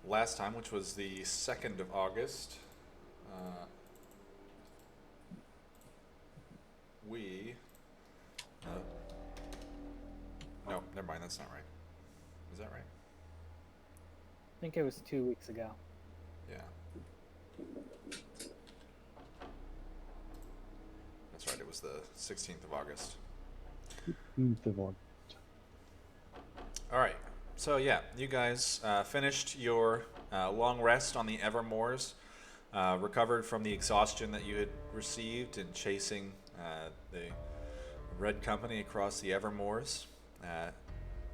last time, which was the 2nd of August, uh, we. Uh, no, never mind. That's not right. Is that right? I think it was 2 weeks ago. Yeah. That's right. It was the 16th of August. Devon. All right. So yeah, you guys finished your long rest on the Evermoors, recovered from the exhaustion that you had received in chasing the Red Company across the Evermoors. Uh,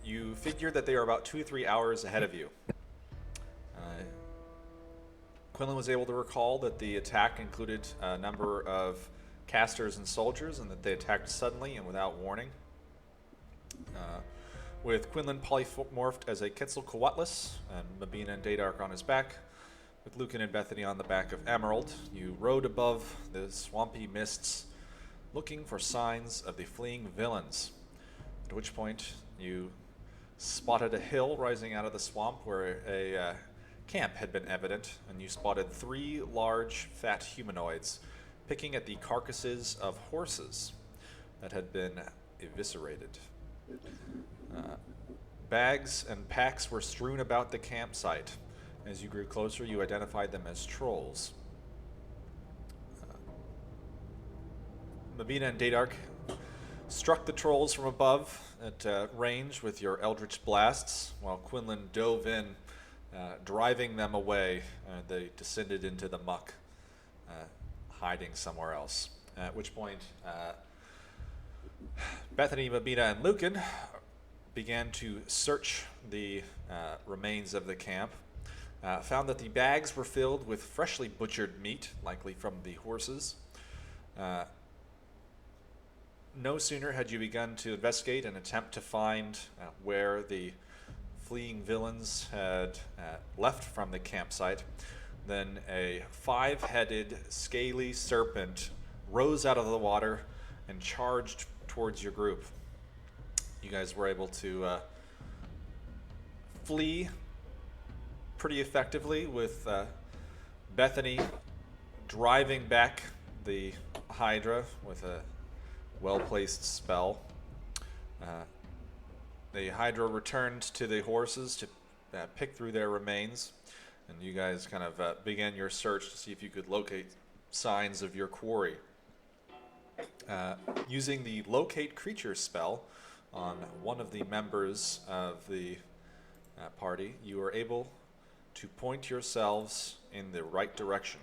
you figured that they were about 2 or 3 hours ahead of you. Uh, Quinlan was able to recall that the attack included a number of casters and soldiers, and that they attacked suddenly and without warning. Uh, with Quinlan polymorphed as a Quetzalcoatlus and Mabina and Dadark on his back, with Lucan and Bethany on the back of Emerald, you rode above the swampy mists, looking for signs of the fleeing villains. At which point, you spotted a hill rising out of the swamp where a camp had been evident, and you spotted 3 large, fat humanoids picking at the carcasses of horses that had been eviscerated. Uh, Bags and packs were strewn about the campsite. As you grew closer, you identified them as trolls. Mabina and Dadark struck the trolls from above at range with your eldritch blasts, while Quinlan dove in, driving them away. They descended into the muck, hiding somewhere else. At which point, Bethany, Mabina, and Lucan began to search the remains of the camp. Found that the bags were filled with freshly butchered meat, likely from the horses. No sooner had you begun to investigate and attempt to find where the fleeing villains had left from the campsite than a 5-headed, scaly serpent rose out of the water and charged towards your group. You guys were able to flee pretty effectively, with Bethany driving back the Hydra with a well-placed spell. The Hydra returned to the horses to pick through their remains, and you guys kind of began your search to see if you could locate signs of your quarry. Using the Locate Creature spell on one of the members of the party, you were able to point yourselves in the right direction.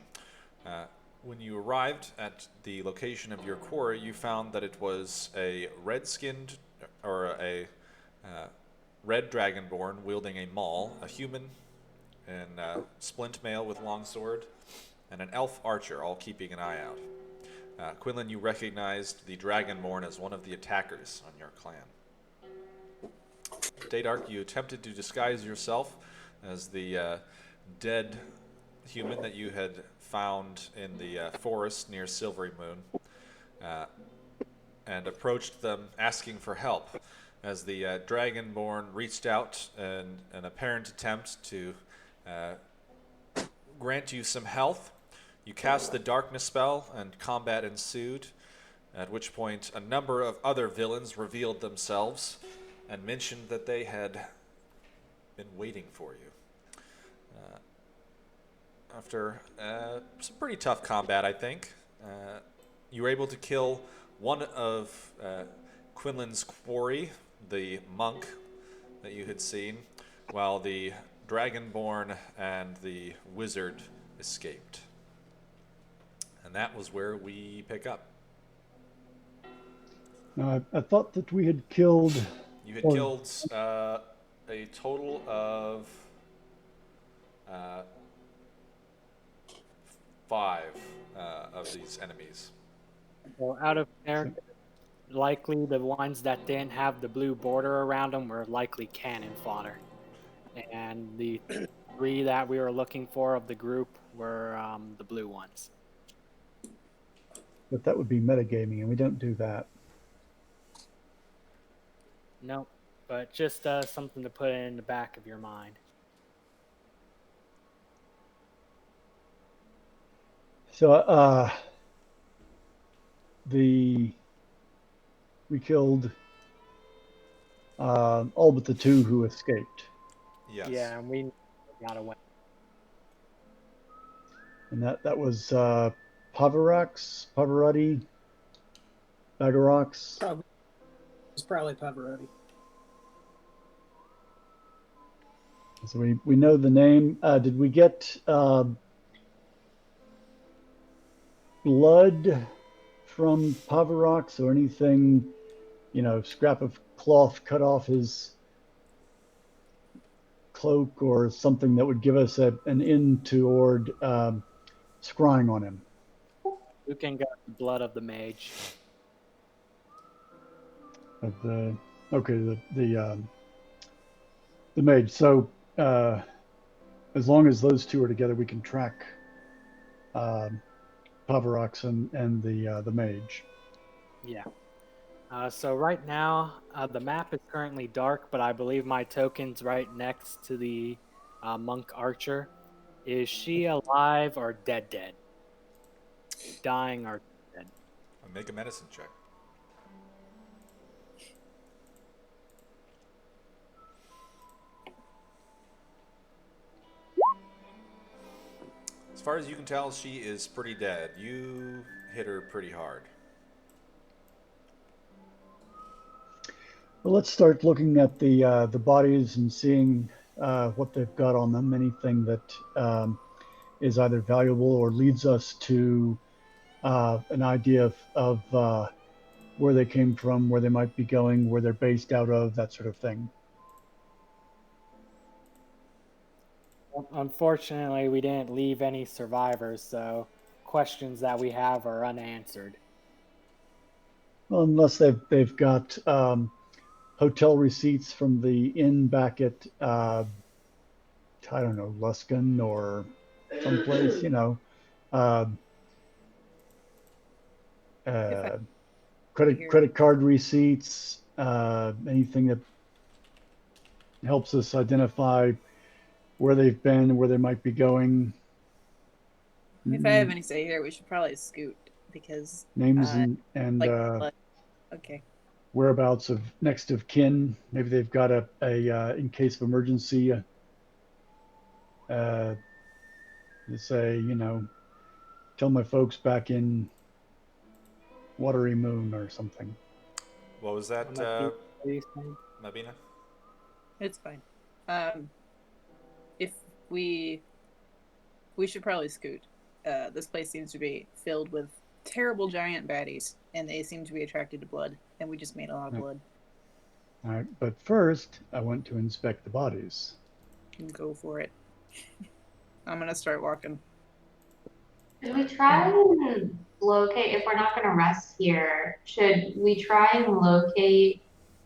When you arrived at the location of your quarry, you found that it was a red-skinned, or a red dragonborn wielding a maul, a human in splint mail with longsword, and an elf archer, all keeping an eye out. Quinlan, you recognized the dragonborn as one of the attackers on your clan. Dadark, you attempted to disguise yourself as the dead human that you had found in the forest near Silvery Moon, and approached them asking for help. As the Dragonborn reached out in an apparent attempt to grant you some health, you cast the darkness spell and combat ensued, at which point a number of other villains revealed themselves and mentioned that they had been waiting for you. After some pretty tough combat, I think, you were able to kill one of Quinlan's quarry, the monk that you had seen, while the Dragonborn and the wizard escaped. And that was where we pick up. Now, I thought that we had killed. You had killed a total of 5 of these enemies. So out of character, likely the ones that didn't have the blue border around them were likely cannon fodder. And the 3 that we were looking for of the group were the blue ones. But that would be metagaming, and we don't do that. Nope, but just something to put in the back of your mind. So we killed all but the two who escaped, Yes. Yeah, and we got away. and that was Pavarotti, Bagarox. Probably it's probably Pavarotti. So we know the name. Did we get blood from Pavarox or anything? Scrap of cloth cut off his cloak or something that would give us an in toward scrying on him. You can get the blood of the mage. Of the okay, the mage. So as long as those two are together, we can track um, Pavarox and the mage. Yeah. So right now, the map is currently dark, but I believe my token's right next to the monk archer. Is she alive or dead? Dead, dying or dead? Make a medicine check. As far as you can tell, she is pretty dead. You hit her pretty hard. Well, let's start looking at the bodies and seeing what they've got on them. Anything that is either valuable or leads us to an idea of where they came from, where they might be going, where they're based out of, that sort of thing. Unfortunately, we didn't leave any survivors, so questions that we have are unanswered. Well, unless they've got hotel receipts from the inn back at I don't know, Luskin or someplace, uh, If I uh, hear credit card receipts, anything that helps us identify where they've been, where they might be going. if I have any say here, we should probably scoot because Names and like okay. whereabouts of next of kin. Maybe they've got a in case of emergency. To say, tell my folks back in Watery Moon or something. What was that, Mabina? It's fine. If we should probably scoot. This place seems to be filled with terrible giant baddies, and they seem to be attracted to blood, and we just made a lot of blood. All right, but first I want to inspect the bodies. Go for it. I'm gonna start walking. Should we try and locate, if we're not going to rest here, should we try and locate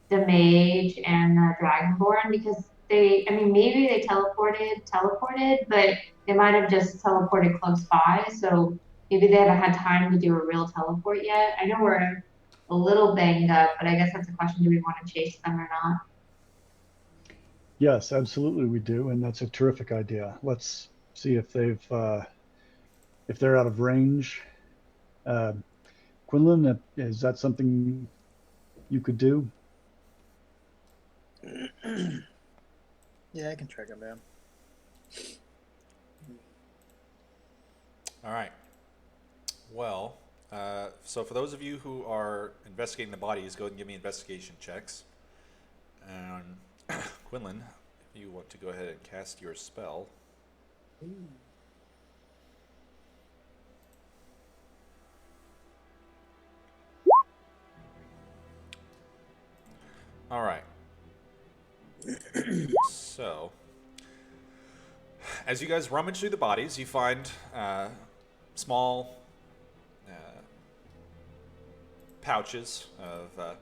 the mage and the dragonborn? Because maybe they teleported, but they might have just teleported close by. So maybe they haven't had time to do a real teleport yet. I know we're a little banged up, but I guess that's a question. Do we want to chase them or not? Yes, absolutely we do, and that's a terrific idea. Let's see if if they're out of range. Quinlan, is that something you could do? Yeah, I can track him down. All right. Well, so for those of you who are investigating the bodies, go ahead and give me investigation checks. And Quinlan, if you want to go ahead and cast your spell. Ooh. All right. So, as you guys rummage through the bodies, you find small pouches of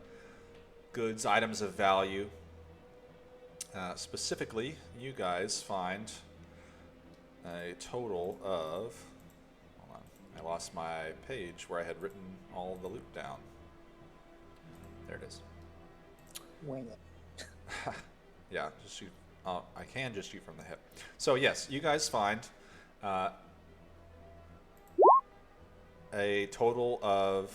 goods, items of value. Specifically, you guys find a total of. Hold on, I lost my page where I had written all the loot down. There it is. Wing it. Yeah, just shoot. I can just shoot from the hip. So yes, you guys find a total of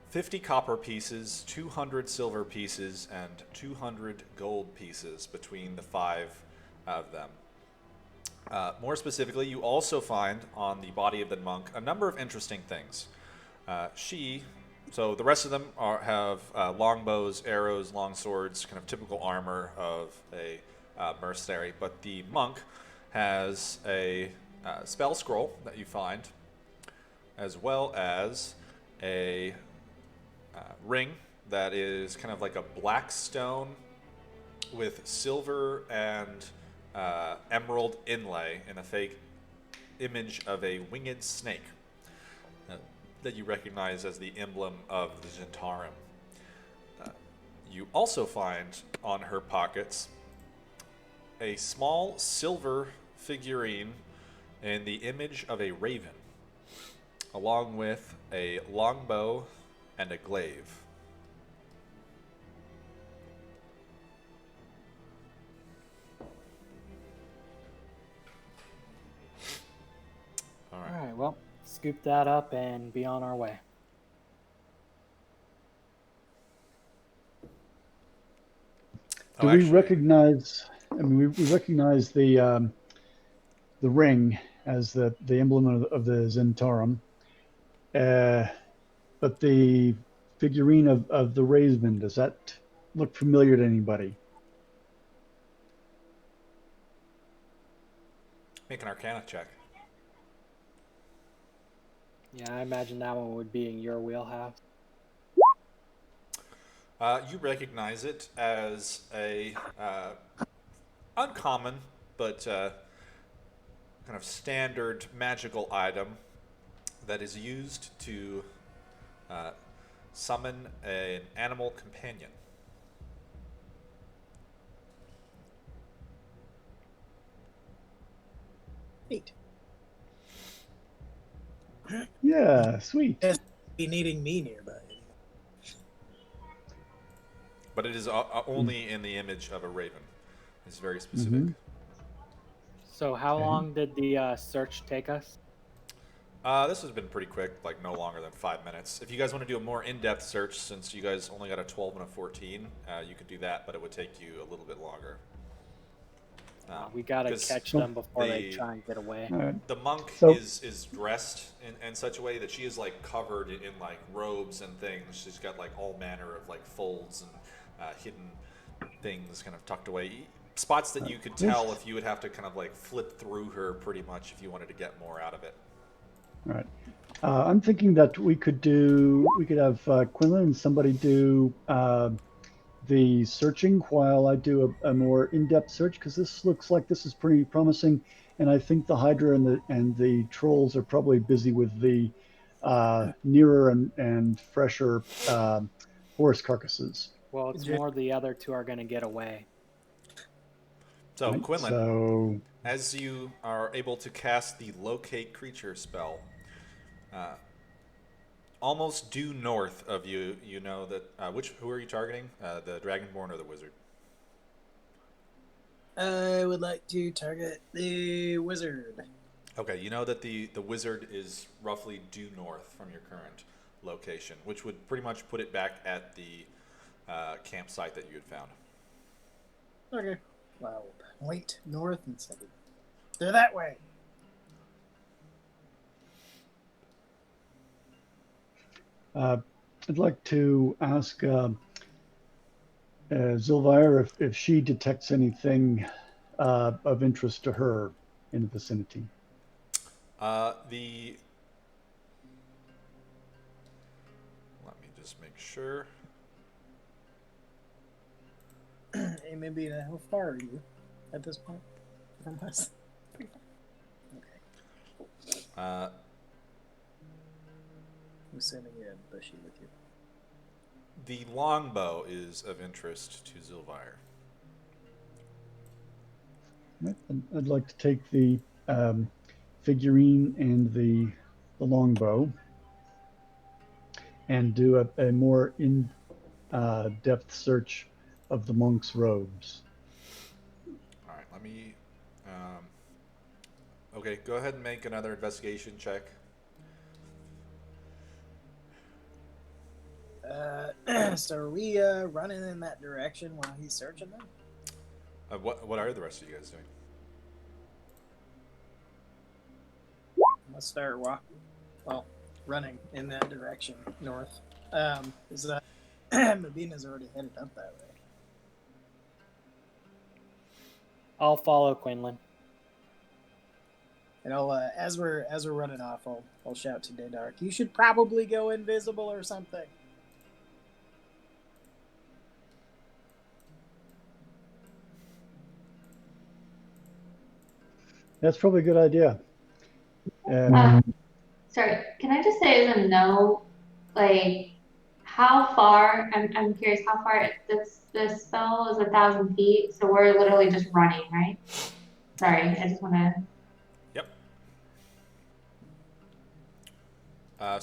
50 copper pieces, 200 silver pieces, and 200 gold pieces between the 5 of them. More specifically, you also find on the body of the monk a number of interesting things. So the rest of them have longbows, arrows, long swords, kind of typical armor of a mercenary. But the monk has a spell scroll that you find, as well as a ring that is kind of like a black stone with silver and emerald inlay in a fake image of a winged snake that you recognize as the emblem of the Zentarum. You also find on her pockets a small silver figurine in the image of a raven, along with a longbow and a glaive. All right, well, scoop that up and be on our way. Do we recognize? I mean, we recognize the ring as the emblem of the Zentarum, but the figurine of the raven, does that look familiar to anybody? Make an Arcana check. Yeah, I imagine that one would be in your wheelhouse. You recognize it as a uncommon but kind of standard magical item that is used to summon an animal companion. Neat. Yeah, sweet. Yes, be needing me nearby. But it is only in the image of a raven. It's very specific. Mm-hmm. So how Okay. long did the search take us? This has been pretty quick, like no longer than 5 minutes. If you guys want to do a more in-depth search, since you guys only got a 12 and a 14, you could do that, but it would take you a little bit longer. We gotta 'cause catch them before they the- try and get away. All right. The monk So- is dressed in such a way that she is like covered in like robes and things. She's got like all manner of like folds and hidden things kind of tucked away. Spots that you could tell if you would have to kind of like flip through her pretty much if you wanted to get more out of it. All right. I'm thinking that we could have Quinlan and somebody do the searching while I do a more in-depth search, because this looks like this is pretty promising, and I think the Hydra and the trolls are probably busy with the nearer and fresher horse carcasses. Well, it's more the other two are gonna get away. So Right, Quinlan, so as you are able to cast the locate creature spell, almost due north of you, you know that who are you targeting? The Dragonborn or the Wizard? I would like to target the wizard. Okay, you know that the Wizard is roughly due north from your current location, which would pretty much put it back at the campsite that you had found. Okay. Well, point north and say they're that way. I'd like to ask Zilvire if she detects anything of interest to her in the vicinity. Let me just make sure. Hey, maybe how far are you at this point from us? Okay. Uh, I'm sending you a bushy with you. the longbow is of interest to Zilvire. Right. I'd like to take the figurine and the longbow and do a more in-depth search of the monk's robes. All right, let me Okay, go ahead and make another investigation check. So are we running in that direction while he's searching them? What are the rest of you guys doing? Let's start running in that direction north. Is that Medina's already headed up that way? I'll follow Quinlan. And I'll as we're running off, I'll shout to Daydark, "You should probably go invisible or something." That's probably a good idea. Sorry, can I just say as a note, like how far? I'm curious how far this spell is 1,000 feet, so we're literally just running, right? Sorry, I just want to. Yep.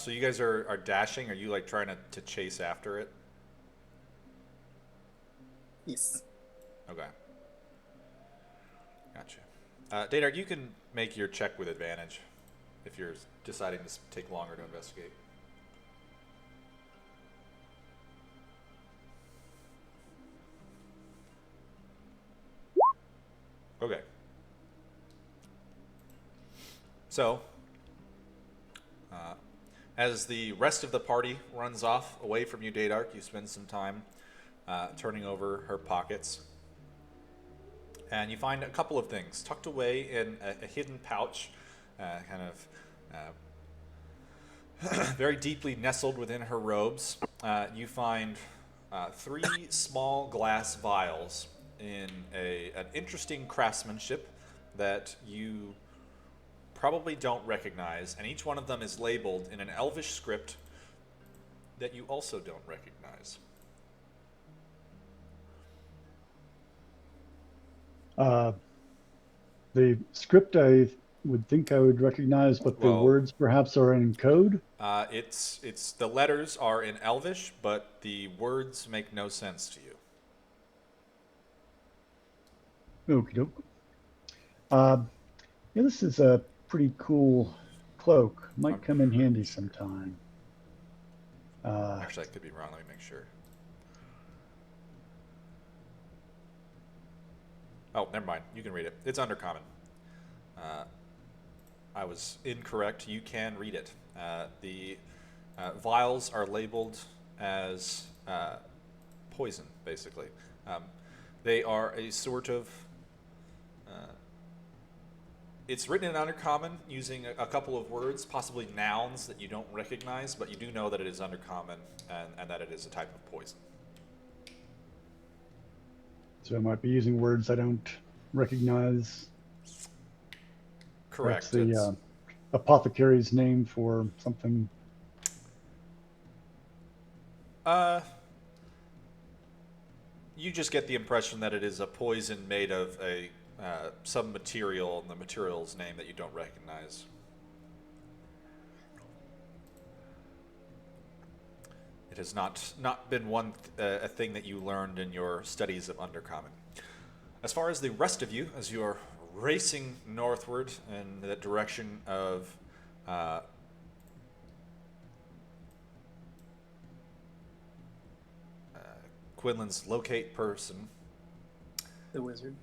So you guys are dashing. Are you like trying to chase after it? Yes. Okay. Gotcha. Daydark, you can make your check with advantage if you're deciding to take longer to investigate. Okay. So, as the rest of the party runs off away from you, Daydark, you spend some time turning over her pockets. And you find a couple of things tucked away in a hidden pouch, kind of very deeply nestled within her robes. You find 3 small glass vials in an interesting craftsmanship that you probably don't recognize, and each one of them is labeled in an elvish script that you also don't recognize. The script I would think I would recognize, but the Well, words perhaps are in code. It's the letters are in elvish, but the words make no sense to you. Okie doke. Yeah, this is a pretty cool cloak. Might come in handy sometime. Actually, I could be wrong. Let me make sure. Oh, never mind. You can read it. It's undercommon. I was incorrect. You can read it. The vials are labeled as poison, basically. They are a sort of... it's written in undercommon using a couple of words, possibly nouns that you don't recognize, but you do know that it is undercommon and that it is a type of poison. So I might be using words I don't recognize. Correct. Perhaps the apothecary's name for something. You just get the impression that it is a poison made of some material, and the material's name that you don't recognize. It has not been a thing that you learned in your studies of Undercommon. As far as the rest of you, as you are racing northward in the direction of Quinlan's locate person. The wizard.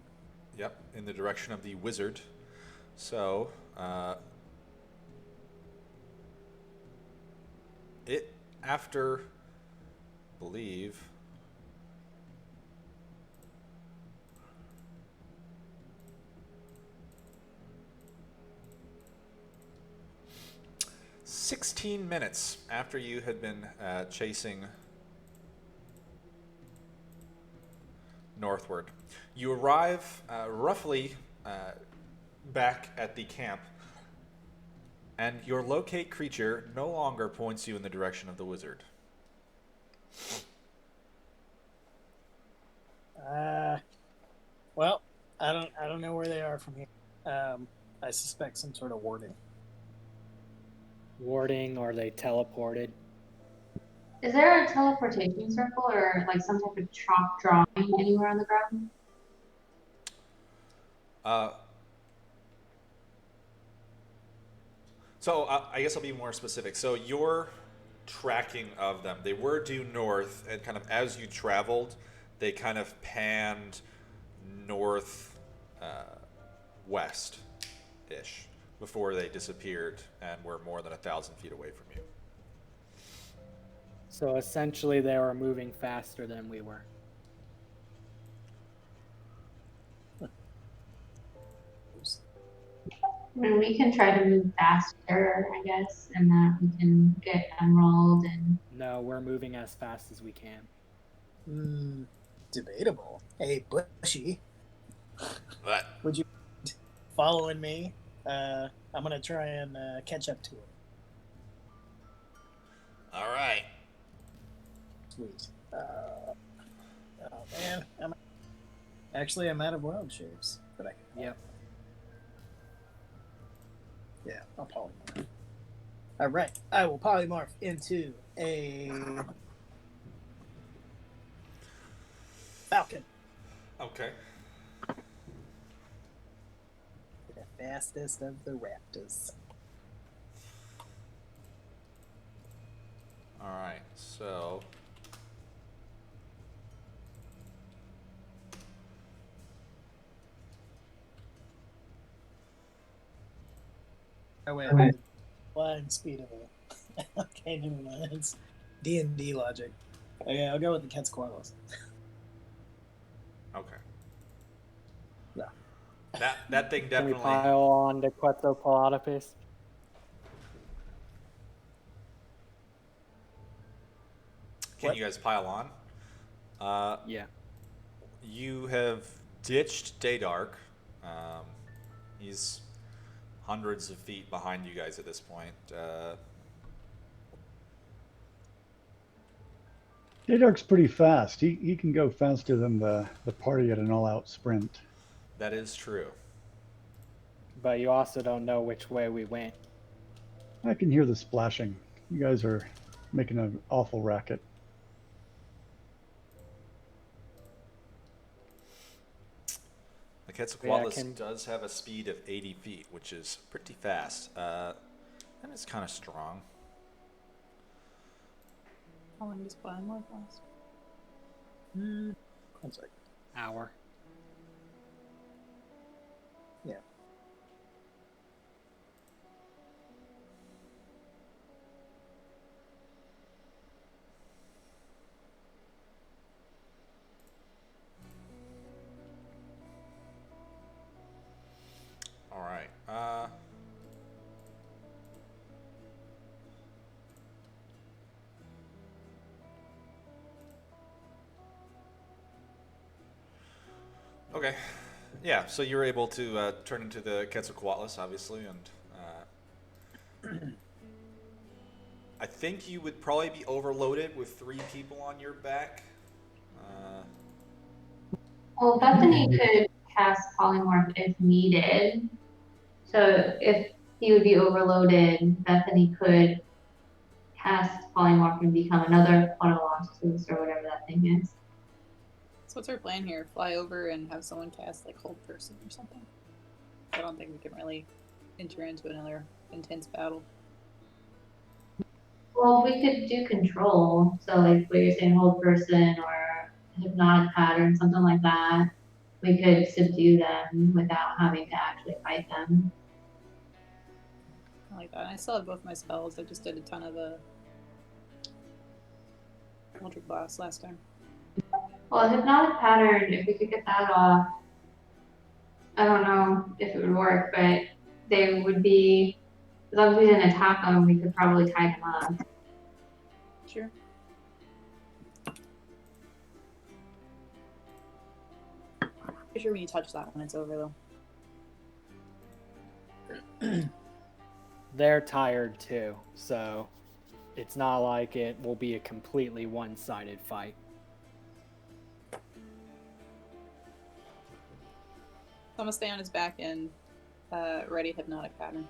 Yep, in the direction of the wizard. So, after, I believe, "16 minutes after you had been chasing northward, you arrive roughly back at the camp, and your locate creature no longer points you in the direction of the wizard. Well, I don't know where they are from here. I suspect some sort of warding. Warding, or they teleported. Is there a teleportation circle or like some type of chalk drawing anywhere on the ground? So I guess I'll be more specific. So your tracking of them, they were due north, and kind of as you traveled, they kind of panned north west ish before they disappeared and were more than 1,000 feet away from you. So essentially, they were moving faster than we were. I mean, we can try to move faster, I guess, and that we can get Emerald and No, we're moving as fast as we can. Debatable. Hey, Bushy, But would you following me? I'm gonna try and catch up to him. all right. Sweet. Oh man, I'm out of wild shapes, but I can. Yep. Yeah, I'll polymorph. All right, I will polymorph into a falcon. Okay. The fastest of the raptors. All right. So Oh wait, flying speed of a. Okay, never mind. It's D&D logic. Okay, I'll go with the Quetzalcoatlus. okay. Yeah. That thing Can we definitely. pile on the Quetzalcoatlus? Can What? you guys pile on? Yeah. You have ditched Daydark. Um, he's hundreds of feet behind you guys at this point. Daydark's pretty fast. He can go faster than the party at an all-out sprint. That is true. But you also don't know which way we went. I can hear the splashing. You guys are making an awful racket. The Quetzalcoatlus can- does have a speed of 80 feet, which is pretty fast. And it's kind of strong. How long does polymorph last? 1 second. Hour. Yeah. All right. Okay. Yeah, so you were able to turn into the Quetzalcoatlus, obviously, and I think you would probably be overloaded with 3 people on your back. well, Bethany could cast polymorph if needed. So if he would be overloaded, Bethany could cast polymorph and become another Quetzalcoatlus or whatever that thing is. So what's our plan here? Fly over and have someone cast like hold person or something? I don't think we can really enter into another intense battle. Well, we could do control. So like what you're saying, hold person or hypnotic pattern, something like that. We could subdue them without having to actually fight them. I like that. I still have both my spells. I just did a ton of the Eldritch Blast last time. Well, hypnotic pattern, if we could get that off, I don't know if it would work, but they would be, as long as we didn't attack them, we could probably tie them up. Sure. Be sure when you touch that when it's over though. They're tired too, so it's not like it will be a completely one-sided fight. So I'm gonna stay on his back and ready hypnotic pattern.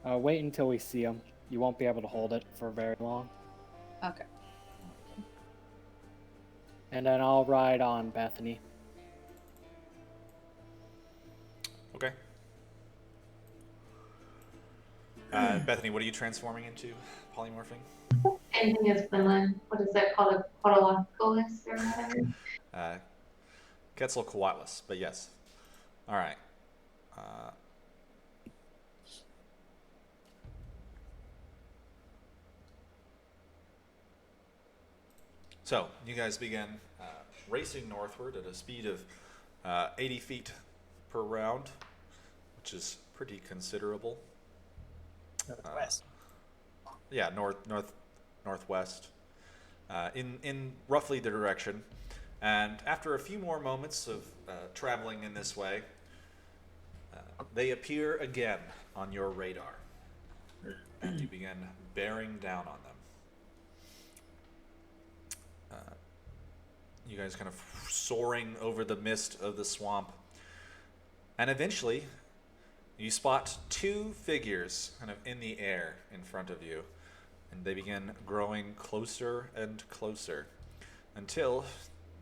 Wait until we see him. You won't be able to hold it for very long. Okay. And then I'll ride on Bethany. Okay. Bethany, what are you transforming into? Polymorphing? Anything is Finland. What is that called? A Quetzalcoatlus or whatever? Uh, Quetzalcoatlus, but yes. All right. Uh, so you guys begin racing northward at a speed of 80 feet per round, which is pretty considerable. Northwest. Yeah, northwest, in roughly the direction. And after a few more moments of traveling in this way, they appear again on your radar. And you begin bearing down on them. You guys kind of soaring over the mist of the swamp. And eventually, you spot two figures kind of in the air in front of you. And they begin growing closer and closer until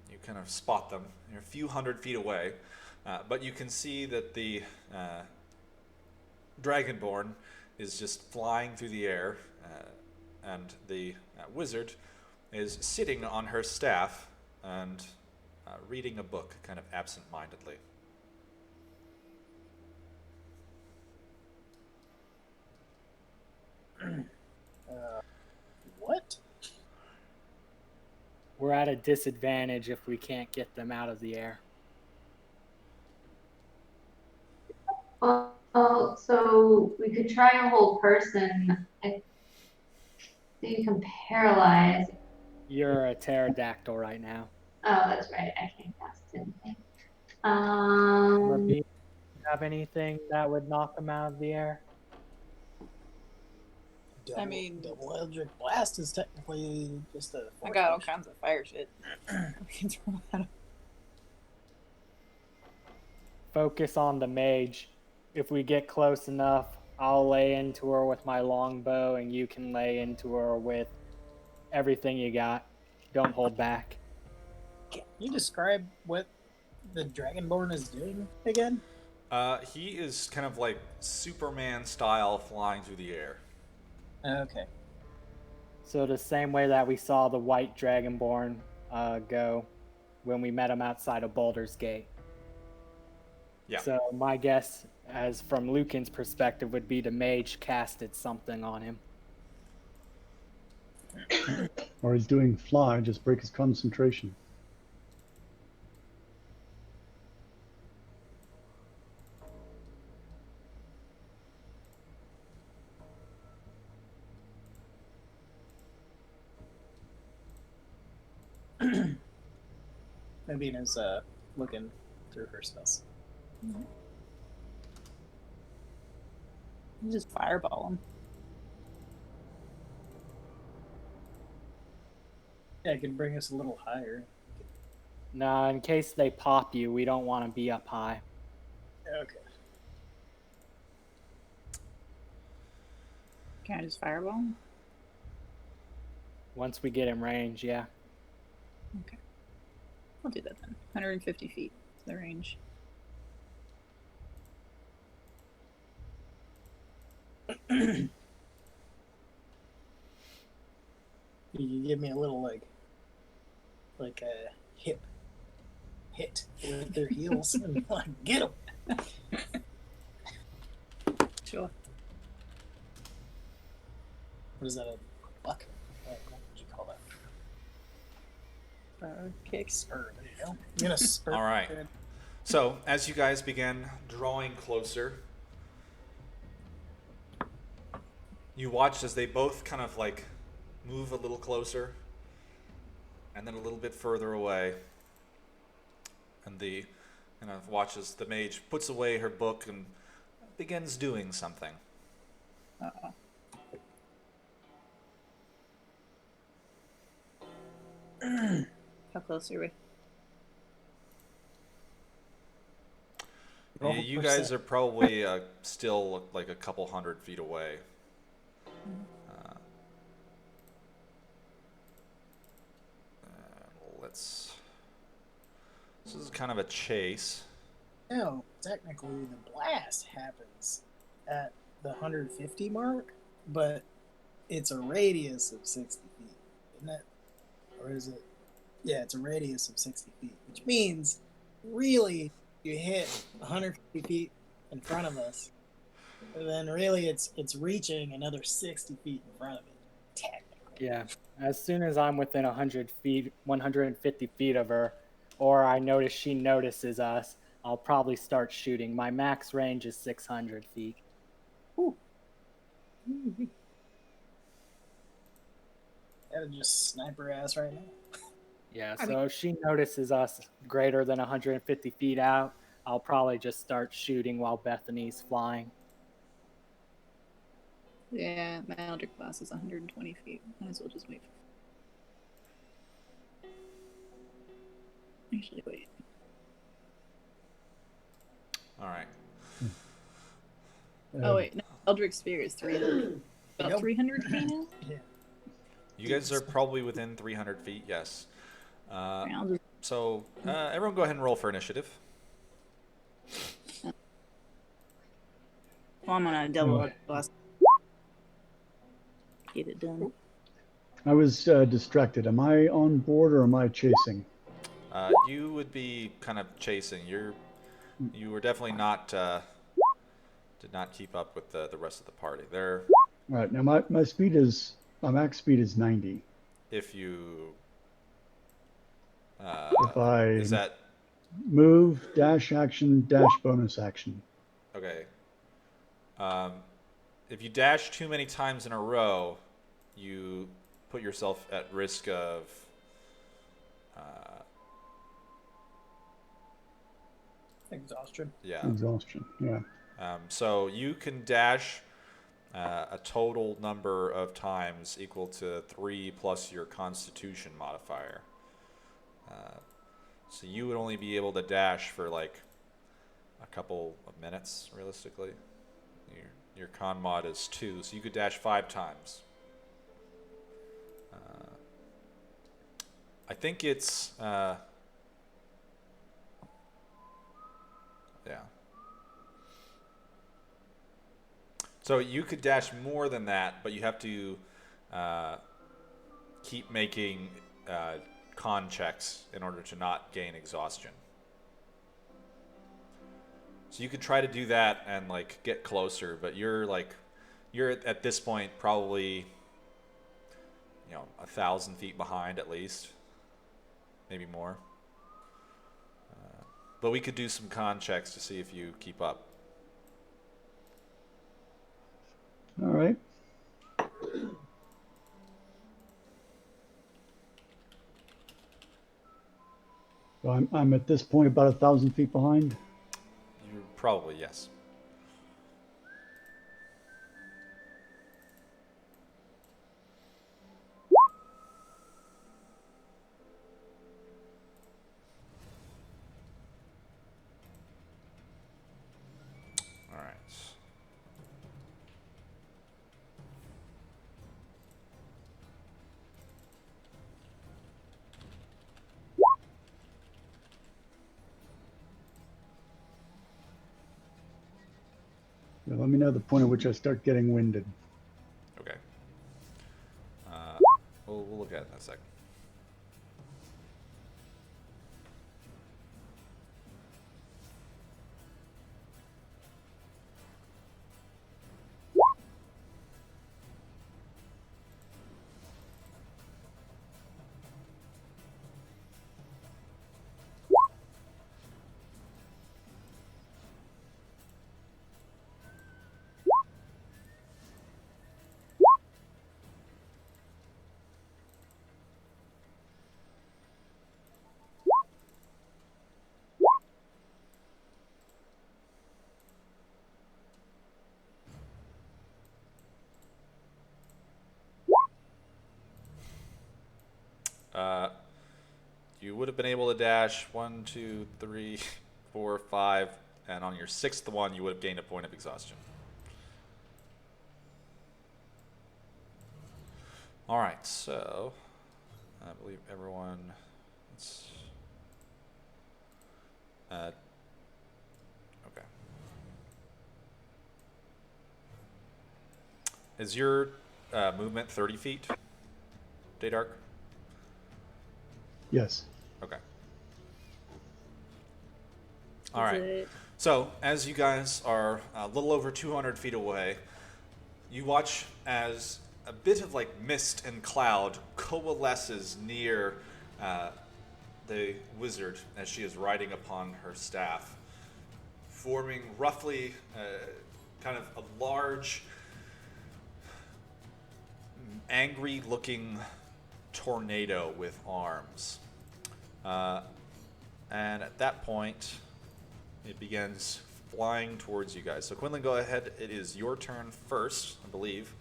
you kind of spot them. You're a few hundred feet away, but you can see that the Dragonborn is just flying through the air, and the wizard is sitting on her staff and reading a book kind of absent-mindedly. What? We're at a disadvantage if we can't get them out of the air. Well, so we could try a whole person. I think you can paralyze. You're a pterodactyl right now. Oh, that's right. I can't cast anything. Rabin, do you have anything that would them out of the air? Double, I mean- double Eldritch Blast is technically just a. I got all kinds of fire shit. We can throw that up. Focus on the mage. If we get close enough, I'll lay into her with my longbow, and you can lay into her with everything you got. Don't hold back. Can you describe what the Dragonborn is doing again? He is kind of like Superman style flying through the air. Okay. So the same way that we saw the white dragonborn go when we met him outside of Baldur's Gate. Yeah. So my guess, as from Lucan's perspective, would be the mage casted something on him. Or he's doing fly, just break his concentration. Nabina's looking through her spells. You just fireball them. Yeah, it could bring us a little higher. Now, in case they pop you, we don't want to be up high. Okay. Can I just fireball them? Once we get in range, yeah. Okay. I'll do that then. 150 feet is the range. You can give me a little like a hit with their heels and like get them. Sure. What is that? A buck? What would you call that? Kick. Spur. There you go. You're gonna spur. All right. So, as you guys begin drawing closer, you watch as they both kind of like move a little closer and then a little bit further away. And the kind of watch as the mage puts away her book and begins doing something. Uh-oh. How close are we? Roll You percent. guys are probably still like a couple hundred feet away. Let's. This is kind of a chase. No, technically the blast happens at the 150 mark, but it's a radius of 60 feet, isn't it? Or is it? Yeah, it's a radius of 60 feet, which means really you hit 150 feet in front of us, and then really it's reaching another 60 feet in front of it. Technically. Yeah. As soon as I'm within 100 feet, 150 feet of her, or I notice she notices us, I'll probably start shooting. My max range is 600 feet. Whew. Gotta just snipe her ass right now. Yeah, I so if she notices us greater than 150 feet out, I'll probably just start shooting while Bethany's flying. Yeah, my Eldritch Blast is 120 feet. Might as well just wait. Actually, wait. All right. Oh wait, no. Eldritch Sphere is 300. About Yep. 300 feet now. Yeah. You guys are probably within 300 feet, yes. Right, I'll just So everyone go ahead and roll for initiative. well, I'm gonna double up blast. Get it done. I was distracted. Am I on board or am I chasing? You would be kind of chasing. You were definitely not did not keep up with the rest of the party. There, All right. Now my speed is my max speed is 90. if you If I is that move, dash action, dash bonus action. okay? Um, if you dash too many times in a row, you put yourself at risk of Exhaustion. yeah. Exhaustion. Yeah. So you can dash a total number of times equal to 3 plus your Constitution modifier. So you would only be able to dash for like a couple of minutes, realistically. Your con mod is 2, so you could dash 5 times. I think it's yeah. So you could dash more than that, but you have to keep making con checks in order to not gain exhaustion. So you could try to do that and like get closer, but you're at this point probably 1,000 feet behind at least, maybe more. But we could do some con checks to see if you keep up. All right. So I'm at this point about 1,000 feet behind. You probably yes. All right. Yeah, let me know the point at which I start getting winded. Okay. We'll look at it in a second. You would have been able to dash 1, 2, 3, 4, 5, and on your 6th one, you would have gained a point of exhaustion. All right, so I believe everyone. Okay. Is your movement 30 feet, Daydark? Yes. Okay. All Is right. it- So, as you guys are a little over 200 feet away, you watch as a bit of like mist and cloud coalesces near the wizard as she is riding upon her staff, forming roughly kind of a large, angry looking tornado with arms. And at that point, it begins flying towards you guys. So Quinlan, go ahead. It is your turn first, I believe.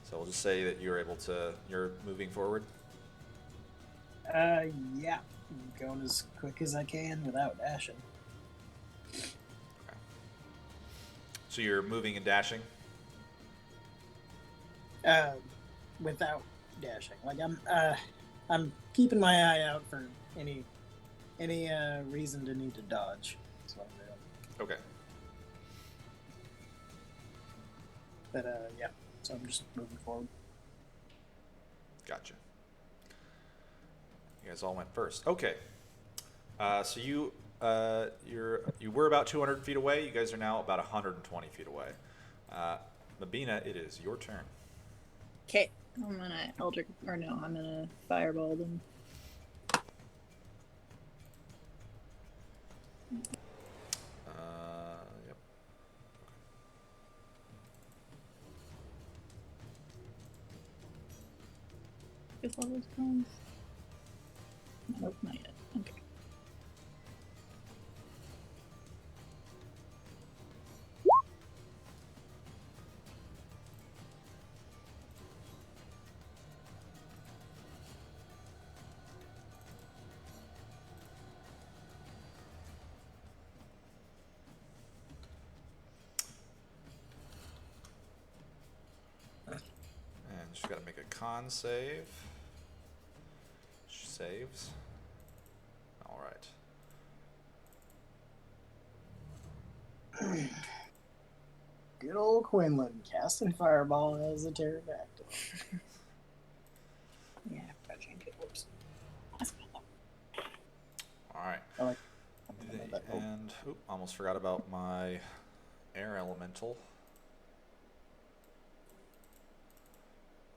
So we'll just say that you're moving forward. Yeah. I'm going as quick as I can without dashing. Okay. So you're moving and dashing? Without dashing. Like I'm keeping my eye out for any reason to need to dodge. That's what I'm doing. Okay. But yeah. So I'm just moving forward. Gotcha. You guys all went first. Okay. So you were about 200 feet away. You guys are now about 120 feet away. Mabina, it is your turn. Okay. I'm gonna fireball them. Yep. Guess all those cones. Nope, not yet. Okay. And she's got to make a con save. She saves. All right. Good old Quinlan casting fireball as a pterodactyl. Yeah, gotta change it. Whoops. All right. I like And almost forgot about my air elemental.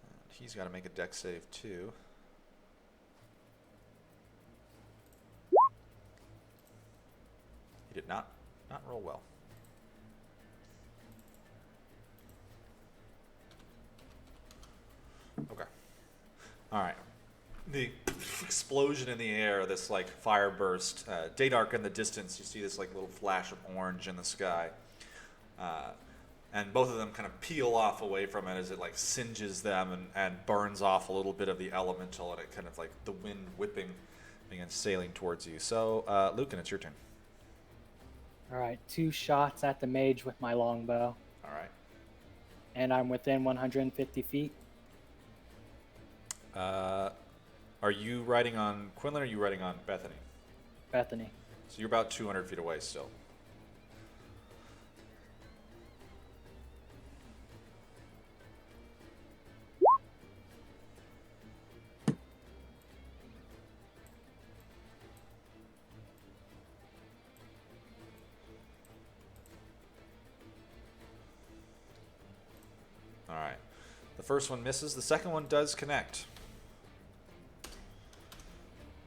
And he's got to make a dex save too. He did not roll well. Okay. All right. The explosion in the air, this like fire burst. Daydark in the distance, you see this like little flash of orange in the sky, and both of them kind of peel off away from it as it like singes them and burns off a little bit of the elemental, and it kind of like the wind whipping begins sailing towards you. So, Lucan, it's your turn. All right, 2 shots at the mage with my longbow, All right. and I'm within 150 feet. Are you riding on Quinlan or are you riding on Bethany? Bethany. So you're about 200 feet away still. All right. The first one misses. The second one does connect.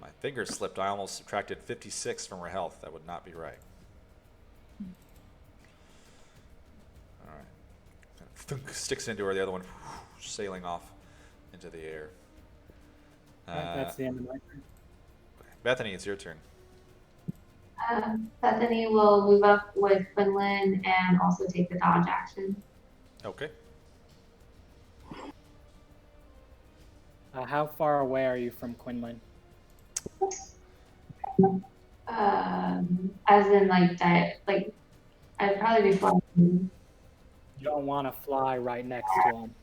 My finger slipped. I almost subtracted 56 from her health. That would not be right. All right. Kind of thunk, sticks into her. The other one sailing off into the air. All right, that's the end of my turn. Bethany, it's your turn. Bethany will move up with Quinlan and also take the dodge action. Okay. How far away are you from Quinlan? As in like I'd probably be flying. You don't want to fly right next to him.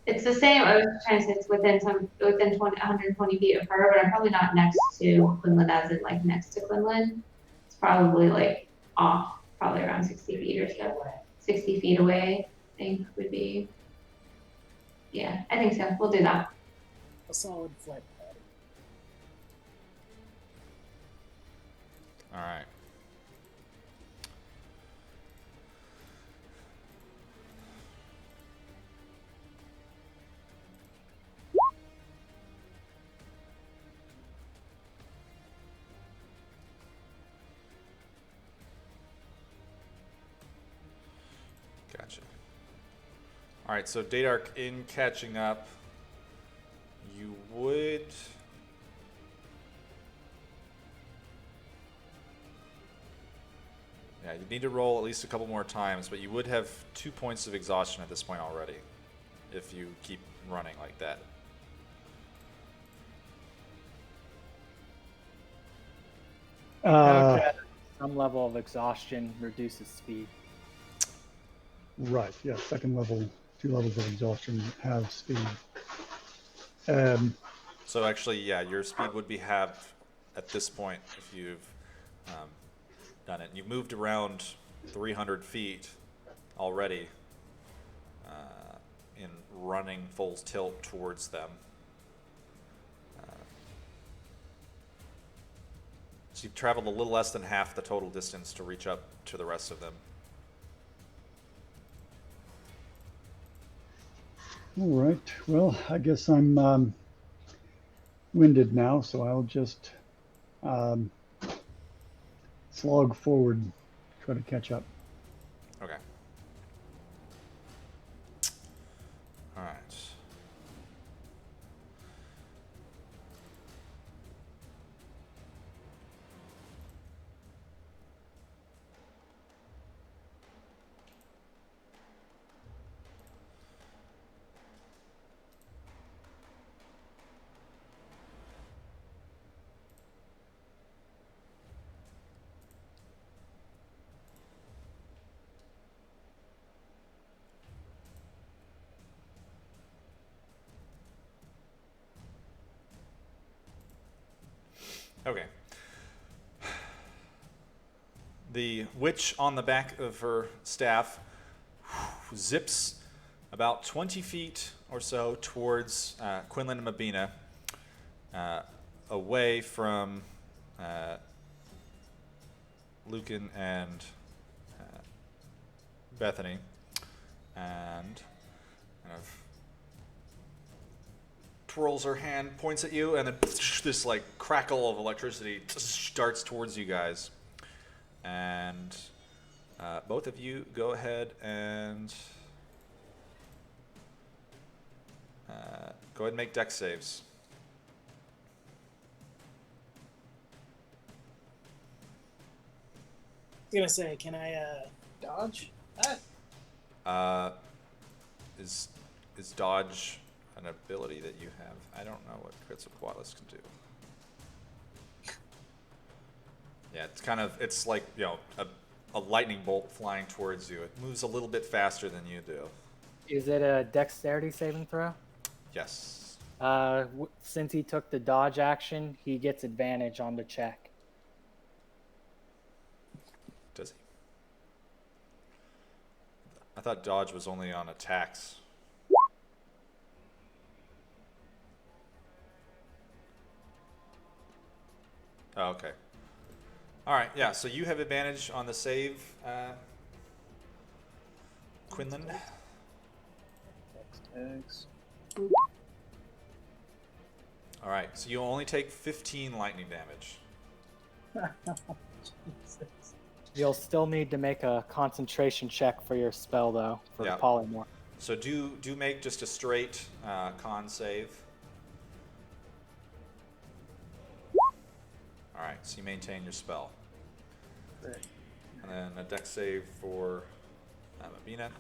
It's the same. I was trying to say it's within 120 feet of her, but I'm probably not next to Quinlan, as in like next to Quinlan. It's probably like off, probably around 60 feet or so. 60 feet away, I think would be. Yeah, I think so. We'll do that. A solid flight pattern. All right. Gotcha. All right, so Dadark, in catching up, you would. Yeah, you need to roll at least a couple more times, but you would have 2 points of exhaustion at this point already if you keep running like that. Okay. Some level of exhaustion reduces speed. Right. Yeah. Second level, 2 levels of exhaustion have speed. So actually, yeah, your speed would be halved at this point if you've done it. You've moved around 300 feet already in running full tilt towards them. So you've traveled a little less than half the total distance to reach up to the rest of them. All right. Well, I guess I'm winded now, so I'll just slog forward, try to catch up. Okay. All right. Okay. The witch on the back of her staff zips about 20 feet or so towards Quinlan and Mabina, away from Lucan and Bethany, and kind of twirls her hand, points at you, and then this like crackle of electricity darts towards you guys. And both of you go ahead and make dex saves. I was gonna say, can I dodge that? Is dodge an ability that you have? I don't know what crits with Wattless can do. Yeah, it's like, you know, a lightning bolt flying towards you. It moves a little bit faster than you do. Is it a dexterity saving throw? Yes. Since he took the dodge action, he gets advantage on the check. Does he? I thought dodge was only on attacks. Oh, okay. All right, yeah, so you have advantage on the save, Quinlan. Dex. All right, so you only take 15 lightning damage. Jesus. You'll still need to make a concentration check for your spell, though, for Yeah. polymorph. So do make just a straight con save. All right, so you maintain your spell. Right. And then a dex save for Mabina.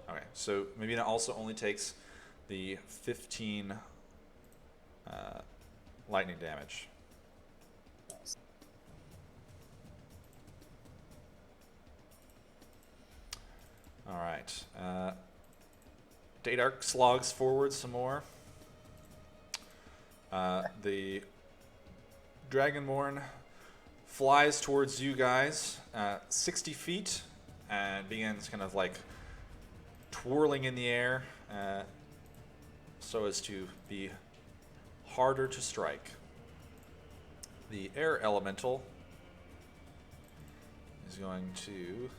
Okay, so Mabina also only takes the 15 lightning damage. All right. Dadark slogs forward some more. The Dragonborn flies towards you guys 60 feet and begins kind of like twirling in the air so as to be harder to strike. The air elemental is going to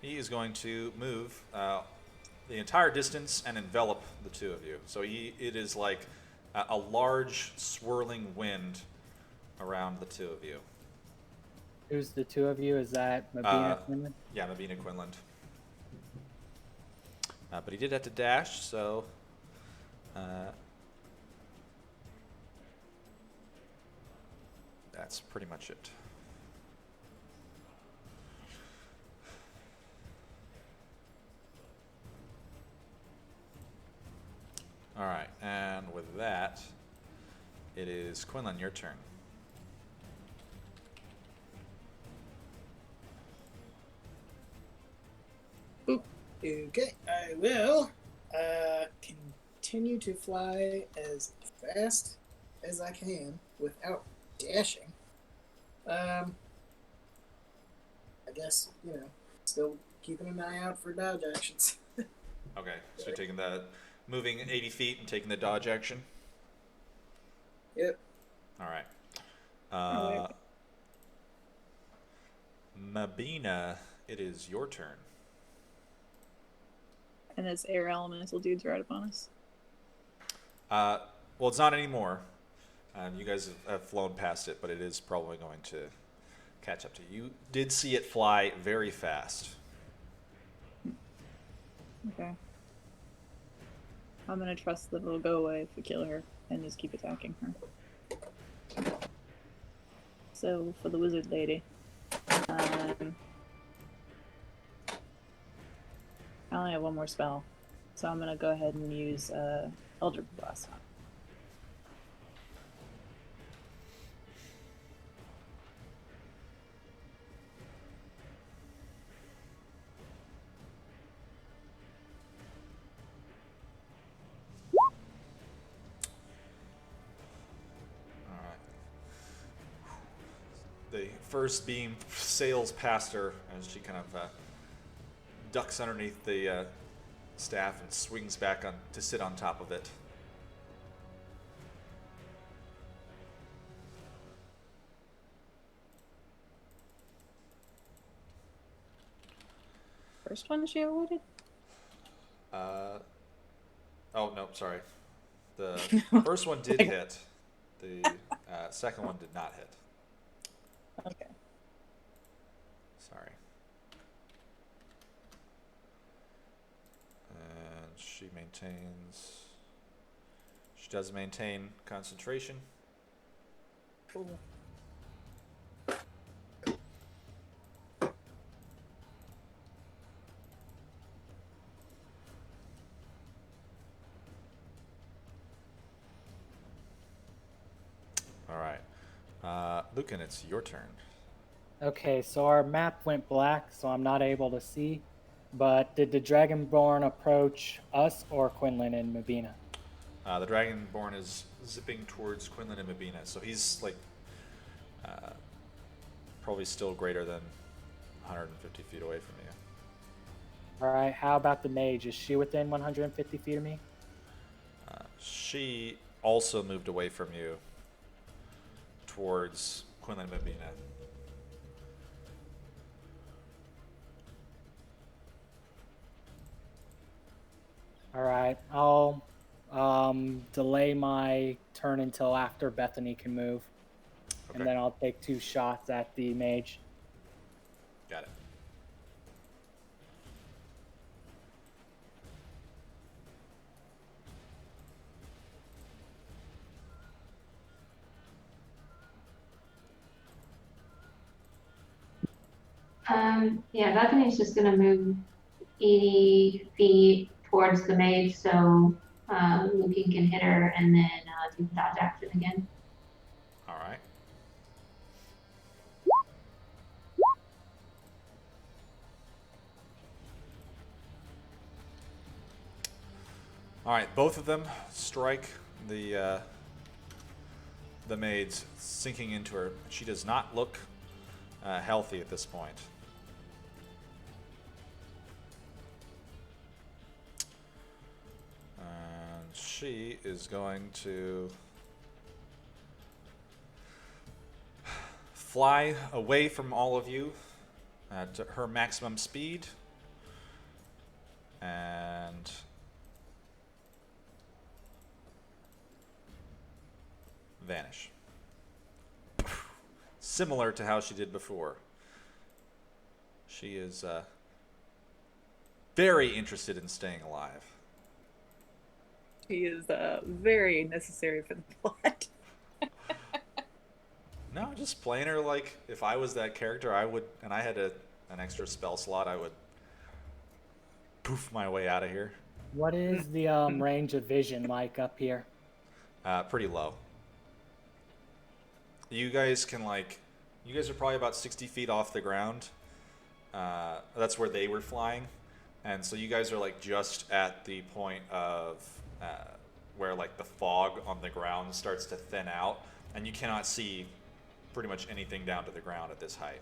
he is going to move the entire distance and envelop the two of you. So it is like a large swirling wind around the two of you. Who's the two of you? Is that Mabina Quinlan? Yeah, Mabina Quinlan. But he did have to dash, so that's pretty much it. All right, and with that, it is Quinlan, your turn. Okay, I will continue to fly as fast as I can without dashing. I guess, still keeping an eye out for dodge actions. Okay, so you're taking the moving 80 feet and taking the dodge action. Yep. All right. Oh, Mabina, it is your turn. And this air elemental dude's right upon us. Well, it's not anymore. You guys have flown past it, but it is probably going to catch up to you. You did see it fly very fast. Okay. I'm gonna trust that it'll go away if we kill her and just keep attacking her. So, for the wizard lady, I only have one more spell, so I'm gonna go ahead and use Eldritch Blast. The first beam sails past her as she kind of ducks underneath the staff and swings back on to sit on top of it. First one she avoided? Oh, no, sorry. The first one did hit. The second one did not hit. Okay. Sorry. And she does maintain concentration. Cool. All right. Lucan, it's your turn. Okay, so our map went black, so I'm not able to see. But did the Dragonborn approach us or Quinlan and Mabina? The Dragonborn is zipping towards Quinlan and Mabina, so he's like probably still greater than 150 feet away from you. All right, how about the mage? Is she within 150 feet of me? She also moved away from you towards Quinlan and Mabina. All right, I'll delay my turn until after Bethany can move. Okay. And then I'll take 2 shots at the mage. Got it. Yeah, Bethany's just gonna move 80 feet towards the mage, so Lucan can hit her and then do the dodge action again. All right. All right, both of them strike the maid's, sinking into her. She does not look healthy at this point. And she is going to fly away from all of you at her maximum speed and vanish. Similar to how she did before. She is very interested in staying alive. She is very necessary for the plot. No, just playing her like if I was that character, I would, and I had an extra spell slot, I would poof my way out of here. What is the range of vision like up here? Pretty low. You guys can you guys are probably about 60 feet off the ground. That's where they were flying. And so you guys are like just at the point of where like the fog on the ground starts to thin out. And you cannot see pretty much anything down to the ground at this height.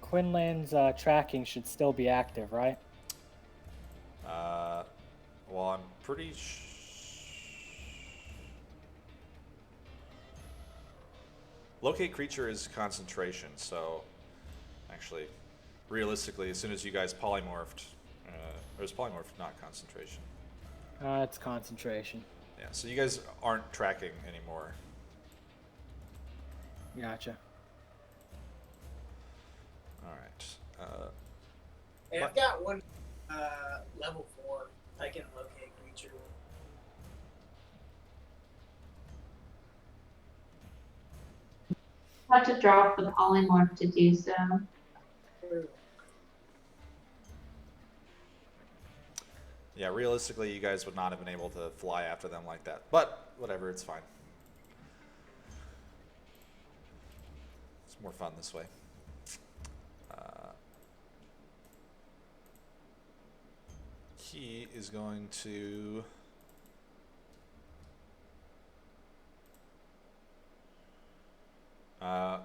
Quinlan's tracking should still be active, right? Well, I'm pretty locate creature is concentration, so actually, realistically, as soon as you guys polymorphed, it was polymorphed, not concentration. It's concentration. Yeah, so you guys aren't tracking anymore. Gotcha. All right. Hey, I've got one level 4. I can locate creature. Have to drop the polymorph to do so. Yeah, realistically, you guys would not have been able to fly after them like that. But whatever, it's fine. It's more fun this way. He is going to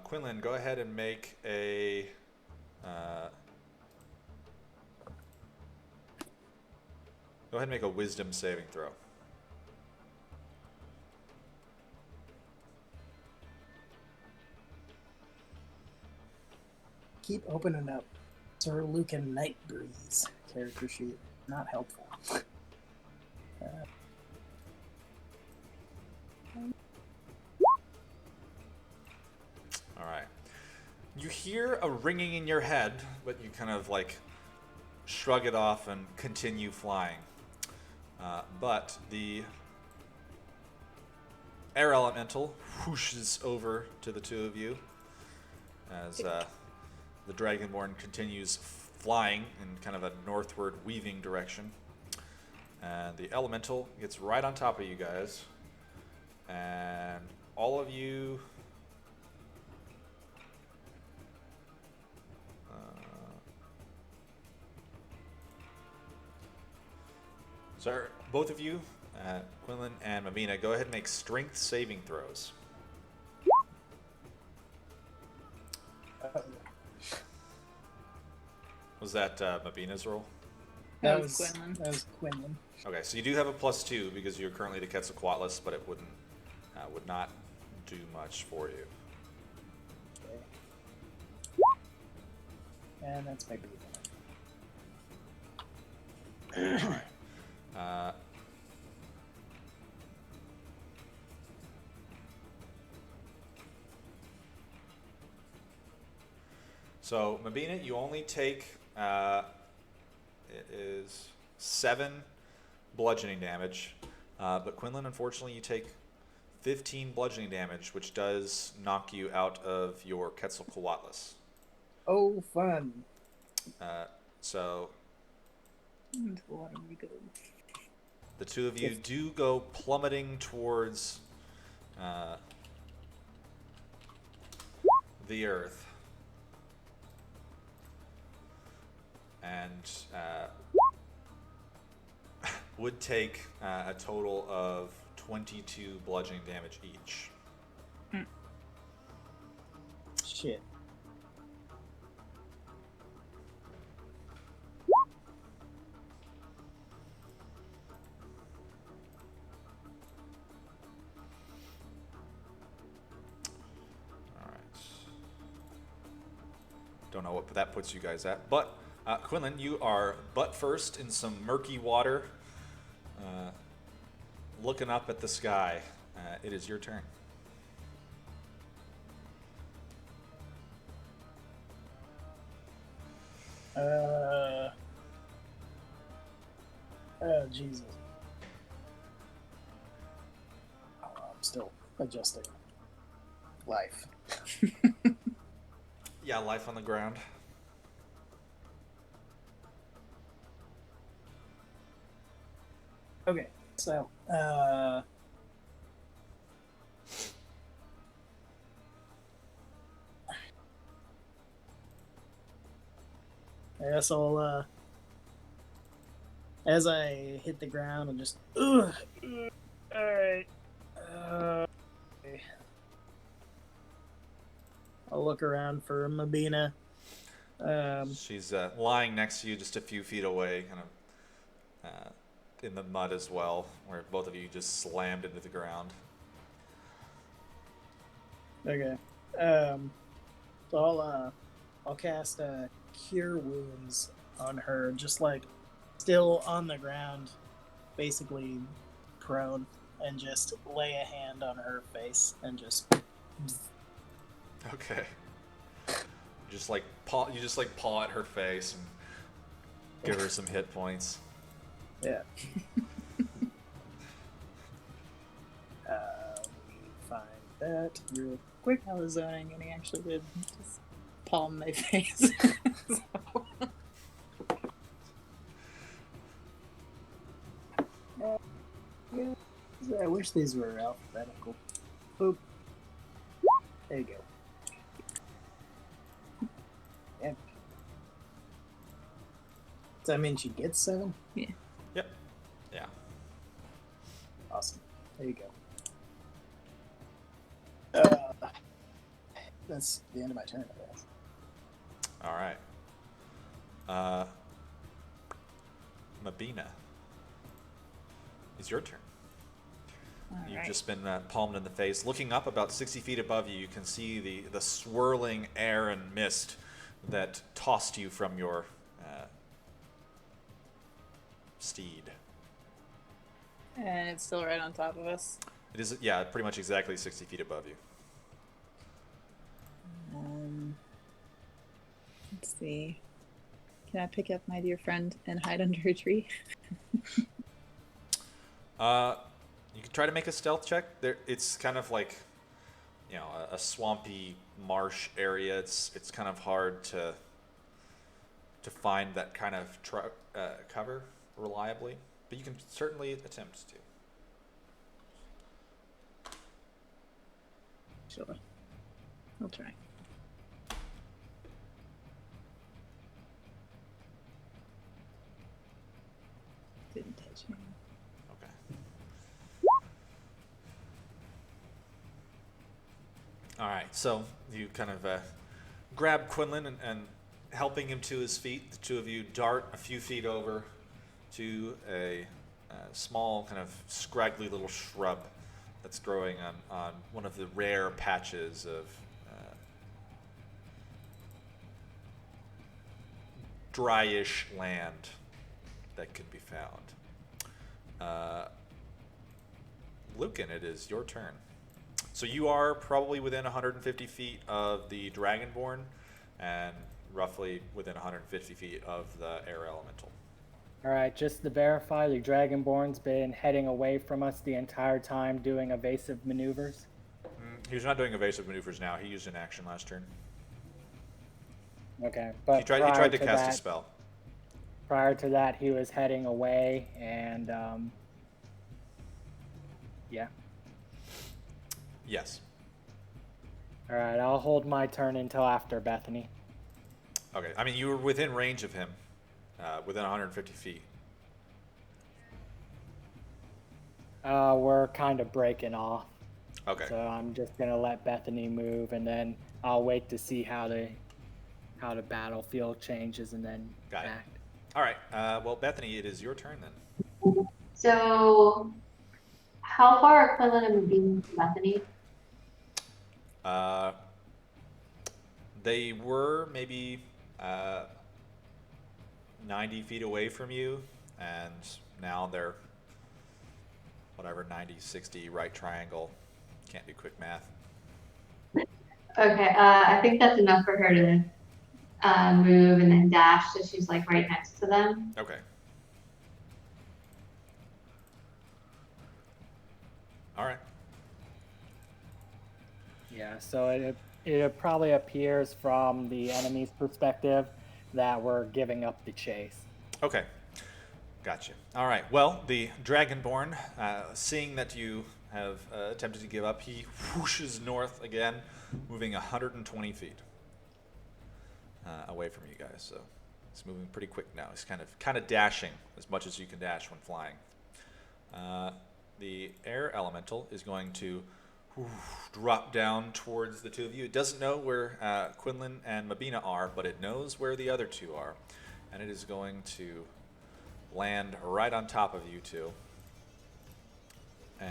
Quinlan, go ahead and make a wisdom saving throw. Keep opening up. Sir Lucan Nightbreeze character sheet. Not helpful. All right. You hear a ringing in your head, but you kind of shrug it off and continue flying. But the air elemental whooshes over to the two of you as the Dragonborn continues flying in kind of a northward weaving direction. And the elemental gets right on top of you guys. And all of you... So both of you, Quinlan and Mabina, go ahead and make strength saving throws. Was that Mabina's roll? That was Quinlan. That was Quinlan. Okay, so you do have a +2 because you're currently the Quetzalcoatlus, but it would not do much for you. Okay. And that's my beat. So Mabina, you only take it is 7 bludgeoning damage, but Quinlan, unfortunately, you take 15 bludgeoning damage, which does knock you out of your Quetzalcoatlus. Oh, fun. So Into the water we go. the two of you do go plummeting towards the earth. And would take a total of 22 bludgeoning damage each. Shit. Alright. Don't know what that puts you guys at. But, Quinlan, you are butt first in some murky water, looking up at the sky. It is your turn. Oh, Jesus. Oh, I'm still adjusting. Life. Yeah, life on the ground. Okay, so, I guess I'll, as I hit the ground, and just, alright, okay. I'll look around for Mabina. She's lying next to you just a few feet away, kind of in the mud as well, where both of you just slammed into the ground. Okay. So I'll cast Cure Wounds on her, just like still on the ground, basically prone, and just lay a hand on her face and just. Okay. Just like paw, you just like paw at her face and give her some hit points. Yeah. Let me find that real quick. I was zoning, and he actually did just palm my face. So. Yeah. I wish these were alphabetical. Boop. There you go. Yeah. Does that mean she gets 7? Yeah. Yep. Yeah. Awesome. There you go. That's the end of my turn, I guess. All right. Mabina, it's your turn. You've Alright. just been palmed in the face. Looking up about 60 feet above you, you can see the swirling air and mist that tossed you from your steed. And it's still right on top of us. It is, yeah, pretty much exactly 60 feet above you. Let's see. Can I pick up my dear friend and hide under a tree? You can try to make a stealth check. There, it's kind of like, you know, a swampy marsh area. It's kind of hard to find that kind of cover reliably, but you can certainly attempt to. Sure. I'll try. Didn't touch me. Okay. All right, so you kind of grab Quinlan and helping him to his feet. The two of you dart a few feet over to a small, kind of scraggly little shrub that's growing on one of the rare patches of dryish land that can be found. Lucan, it is your turn. So you are probably within 150 feet of the Dragonborn and roughly within 150 feet of the air elemental. All right, just to verify, the Dragonborn's been heading away from us the entire time doing evasive maneuvers. He's not doing evasive maneuvers now. He used an action last turn. Okay, but He tried to cast a spell. prior to that, he was heading away, and yeah. Yes. All right, I'll hold my turn until after Bethany. Okay. I mean, you were within range of him, within 150 feet. We're kind of breaking off. Okay. So I'm just gonna let Bethany move, and then I'll wait to see how the battlefield changes, and then Got it. act. All right. Well, Bethany, it is your turn then. So, how far are Quinlan and Mabine from Bethany? Uh, they were maybe 90 feet away from you, and now they're whatever, 90, 60, right triangle. Can't do quick math. Okay, I think that's enough for her to move and then dash, so she's like right next to them. Okay. All right. Yeah. So it probably appears from the enemy's perspective that we're giving up the chase. Okay. Gotcha. All right. Well, the Dragonborn, seeing that you have attempted to give up, he whooshes north again, moving 120 feet away from you guys. So he's moving pretty quick now. He's kind of dashing as much as you can dash when flying. The air elemental is going to drop down towards the two of you. It doesn't know where Quinlan and Mabina are, but it knows where the other two are, and it is going to land right on top of you two. And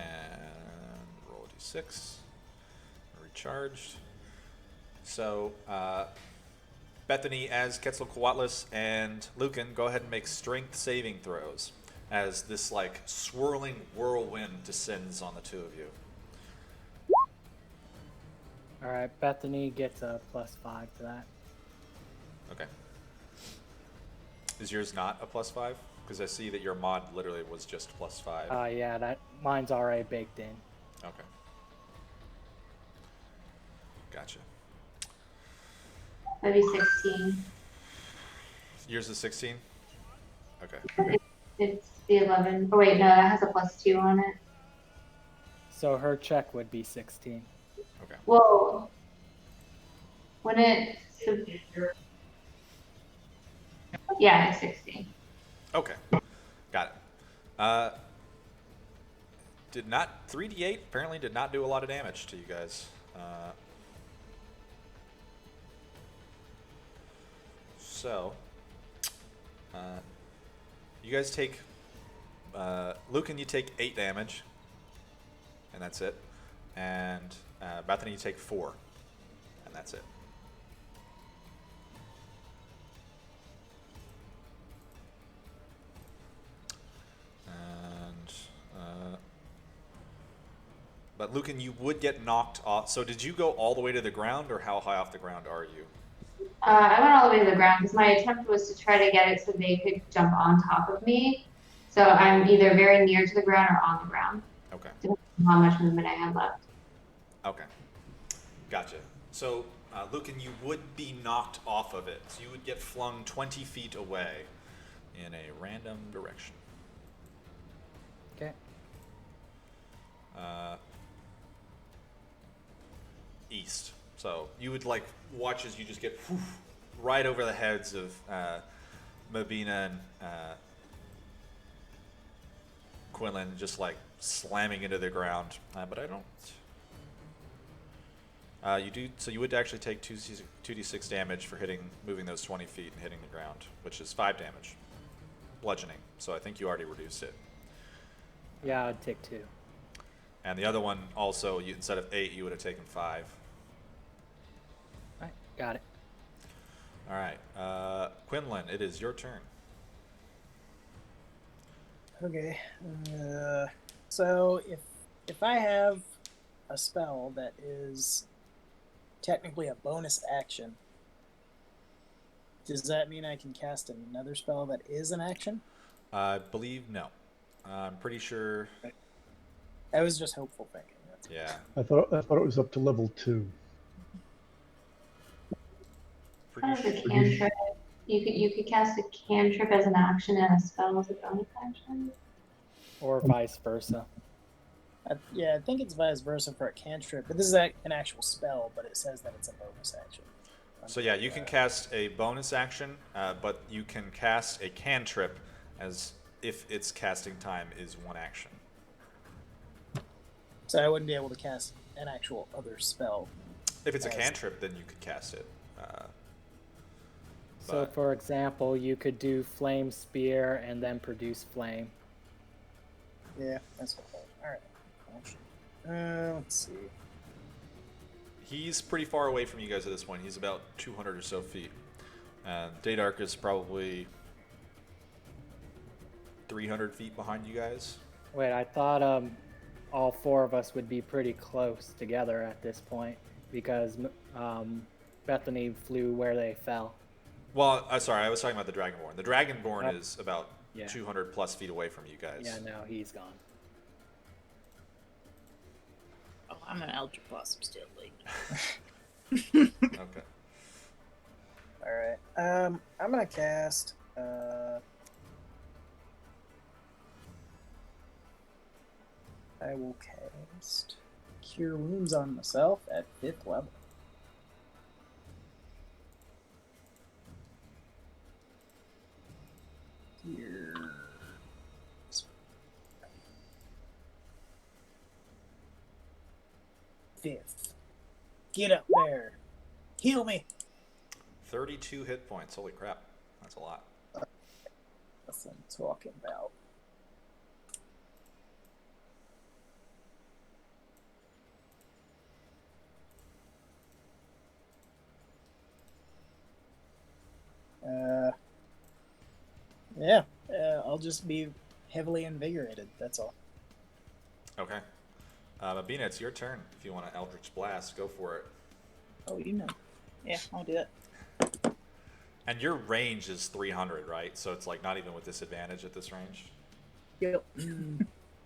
roll a d6. Recharged. So, Bethany, as Quetzalcoatlus and Lucan, go ahead and make strength saving throws as this like swirling whirlwind descends on the two of you. All right, Bethany gets a +5 to that. Okay. Is yours not a +5? Because I see that your mod literally was just +5. Yeah, that mine's already baked in. Okay. Gotcha. Maybe 16. Yours is 16? Okay. It's the 11. Oh wait, no, that has a +2 on it. So her check would be 16. Okay. Whoa. When it, yeah, it's 16. Okay. Got it. Did not 3d8 apparently did not do a lot of damage to you guys. So you guys take Lucan, you take 8 damage, and that's it. And Bethany, you take 4, and that's it. But Lucan, you would get knocked off. So did you go all the way to the ground, or how high off the ground are you? I went all the way to the ground because my attempt was to try to get it so they could jump on top of me. So I'm either very near to the ground or on the ground. Okay. Depending on how much movement I have left. Okay. Gotcha. So, Lucan, you would be knocked off of it. So you would get flung 20 feet away in a random direction. Okay. East. So you would like watch as you just get right over the heads of Mabina and Quinlan, just like slamming into the ground. But I don't. You do. So you would actually take 2d6 damage for moving those 20 feet and hitting the ground, which is 5 damage, bludgeoning. So I think you already reduced it. Yeah, I'd take 2. And the other one also, instead of 8, you would have taken 5. All right, got it. All right, Quinlan, it is your turn. Okay. So if I have a spell that is technically a bonus action, does that mean I can cast another spell that is an action? I believe no. I'm pretty sure. I was just hopeful thinking. Yeah. I thought it was up to level 2. pretty Kind of a sure. cantrip. You could cast a cantrip as an action and a spell as a bonus action. Or vice versa. Yeah, I think it's vice versa for a cantrip, but this is an actual spell, but it says that it's a bonus action. So yeah, you can cast a bonus action, but you can cast a cantrip as if its casting time is one action. So I wouldn't be able to cast an actual other spell. If it's a cantrip, then you could cast it. So, for example, you could do Flame Spear and then produce flame. Yeah, that's what I thought. Alright. Let's see. He's pretty far away from you guys at this point. He's about 200 or so feet. Daydark is probably 300 feet behind you guys. Wait, I thought all four of us would be pretty close together at this point because Bethany flew where they fell. Well, sorry, I was talking about the Dragonborn. The Dragonborn is about 200 plus feet away from you guys. Yeah, no, he's gone. Oh, I'm an Eldritch Blossom still late. Okay. Alright. I'm gonna cast I will cast Cure Wounds on myself at 5th level. Here. 5th. Get up there. Heal me. 32 hit points. Holy crap. That's a lot. That's what I'm talking about. Yeah, I'll just be heavily invigorated. That's all. Okay. Mabina, it's your turn. If you want to Eldritch Blast, go for it. Oh, you know. Yeah, I'll do that. And your range is 300, right? So it's like not even with disadvantage at this range? Yep.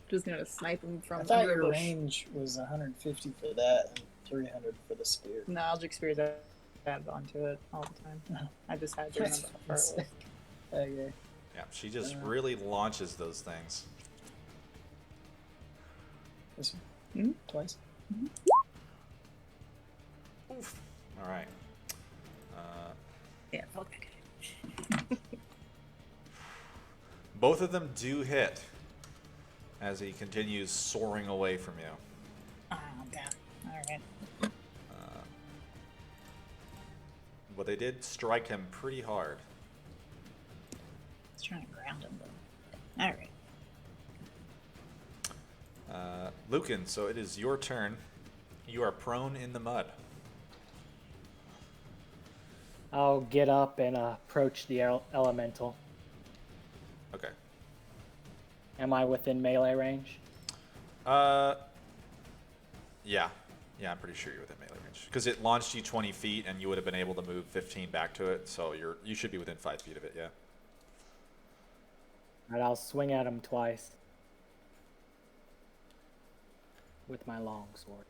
Just gonna snipe him from I thought under a your bush. range was 150 for that and 300 for the spear. No, Eldritch Spear's added onto it all the time. I just had to remember how far it was. Okay. Yeah, she just really launches those things. This one? Twice. Oof. All right. Yeah, felt good. Both of them do hit as he continues soaring away from you. Oh, damn. Alright. But they did strike him pretty hard. I was trying to ground him, though. Alright. Lucan, so it is your turn. You are prone in the mud. I'll get up and approach the elemental. Okay. Am I within melee range? Yeah. Yeah, I'm pretty sure you're within melee range. Because it launched you 20 feet and you would have been able to move 15 back to it, so you should be within 5 feet of it, yeah. Alright, I'll swing at him twice. With my long sword.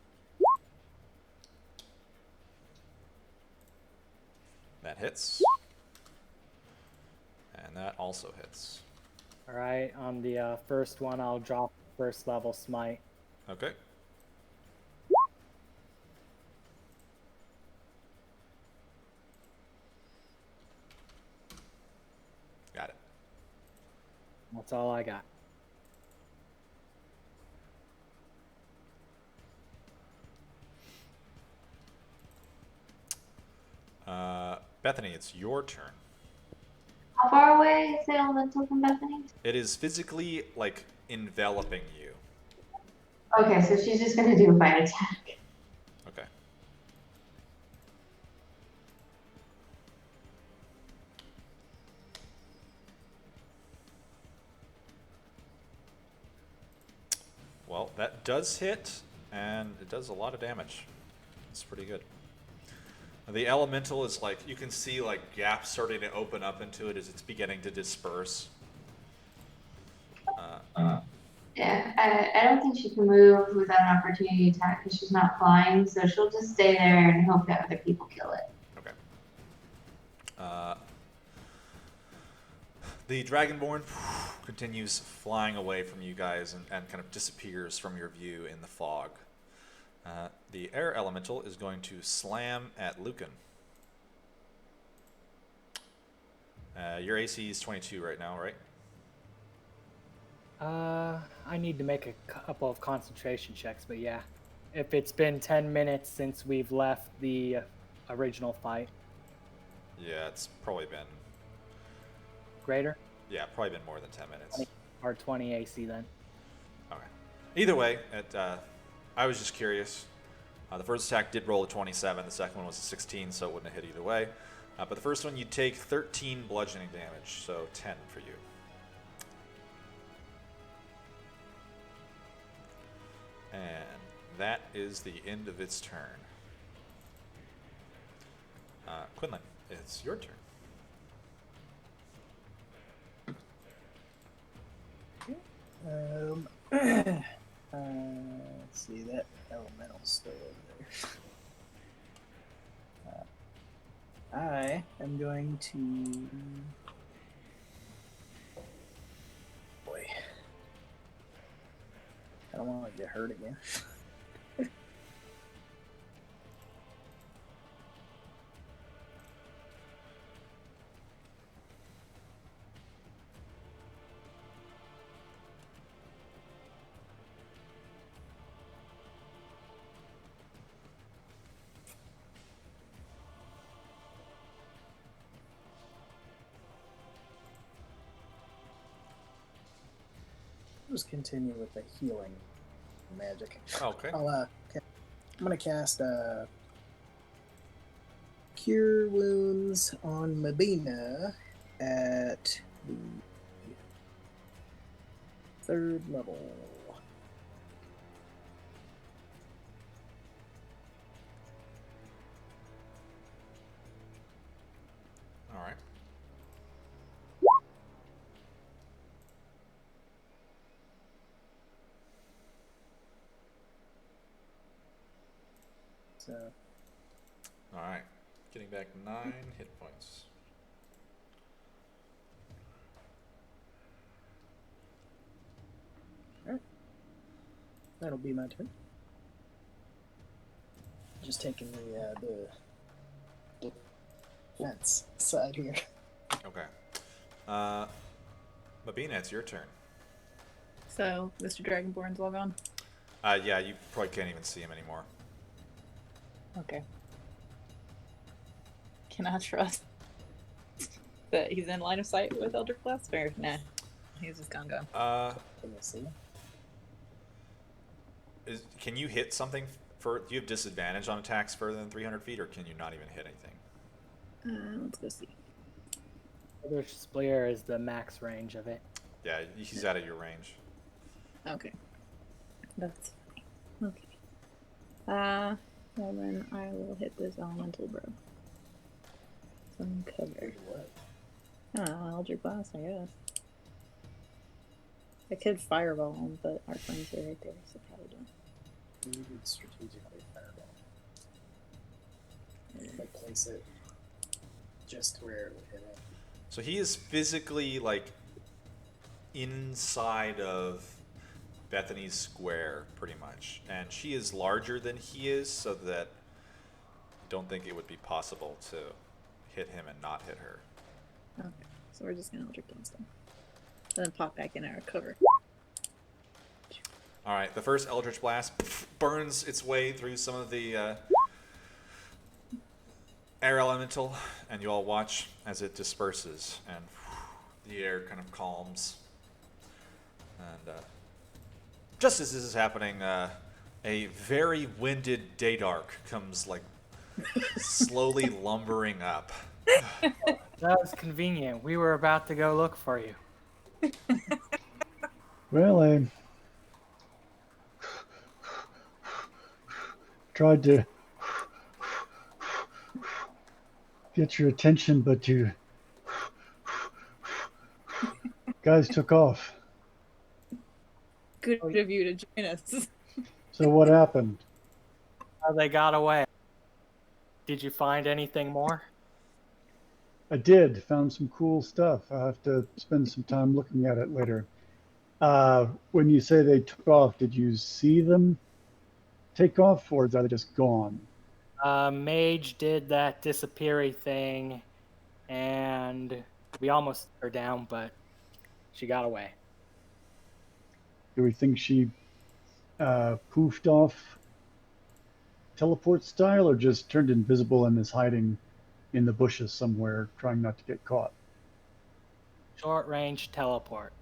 That hits. And that also hits. Alright, on the first one, I'll drop first level smite. Okay. Got it. That's all I got. Bethany, it's your turn. How far away is the elemental from Bethany? It is physically, like, enveloping you. Okay, so she's just gonna do a bite attack. Okay. Well, that does hit, and it does a lot of damage. It's pretty good. The elemental is like, you can see like gaps starting to open up into it as it's beginning to disperse. Yeah, I don't think she can move without an opportunity attack because she's not flying, so she'll just stay there and hope that other people kill it. Okay. The Dragonborn continues flying away from you guys and kind of disappears from your view in the fog. The air elemental is going to slam at Lucan. Your AC is 22 right now, right? I need to make a couple of concentration checks, but yeah. If it's been 10 minutes since we've left the original fight. Yeah, it's probably been... Greater? Yeah, probably been more than 10 minutes. Or 20 AC then. Okay. Either way, I was just curious. The first attack did roll a 27. The second one was a 16, so it wouldn't have hit either way. But the first one, you take 13 bludgeoning damage, so 10 for you. And that is the end of its turn. Quinlan, it's your turn. Let's see, that elemental's still over there. I am going to... Boy. I don't want to get hurt again. Just continue with the healing magic. Okay. I'm gonna cast Cure Wounds on Mabina at the 3rd level. All right. So, All right. Getting back 9 hit points. that'll be my turn. Just taking the defense side here. Okay. Mabina, it's your turn. So, Mr. Dragonborn's all gone? Yeah, you probably can't even see him anymore. Okay. Can I trust that he's in line of sight with Elder Blast? Or nah, he's just gone. Can you see? Can you hit something? Do you have disadvantage on attacks further than 300 feet, or can you not even hit anything? Let's go see. Eldritch Spear is the max range of it. Yeah, he's out of your range. Okay. That's fine. Okay. Well then I will hit this elemental bro. Some cover. What? I don't know, Eldritch Blast, I guess. I could fireball him, but our friends are right there, so probably don't. You could strategically fireball. Like place it just where it would hit it. So he is physically like inside of Bethany's square, pretty much, and she is larger than he is, so that I don't think it would be possible to hit him and not hit her. Okay, so we're just gonna Eldritch Blast him. And then pop back in our cover. All right, the first Eldritch Blast burns its way through some of the air elemental, and you all watch as it disperses, and the air kind of calms. And just as this is happening, a very winded Daydark comes like slowly lumbering up. That was convenient. We were about to go look for you. Well, I tried to get your attention, but you guys took off. Good of you to join us. So what happened? How they got away. Did you find anything more? I did. Found some cool stuff. I'll have to spend some time looking at it later. When you say they took off, did you see them take off, or is that just gone? Mage did that disappeary thing, and we almost took her down, but she got away. Do we think she poofed off teleport style, or just turned invisible and is hiding in the bushes somewhere, trying not to get caught? Short range teleport.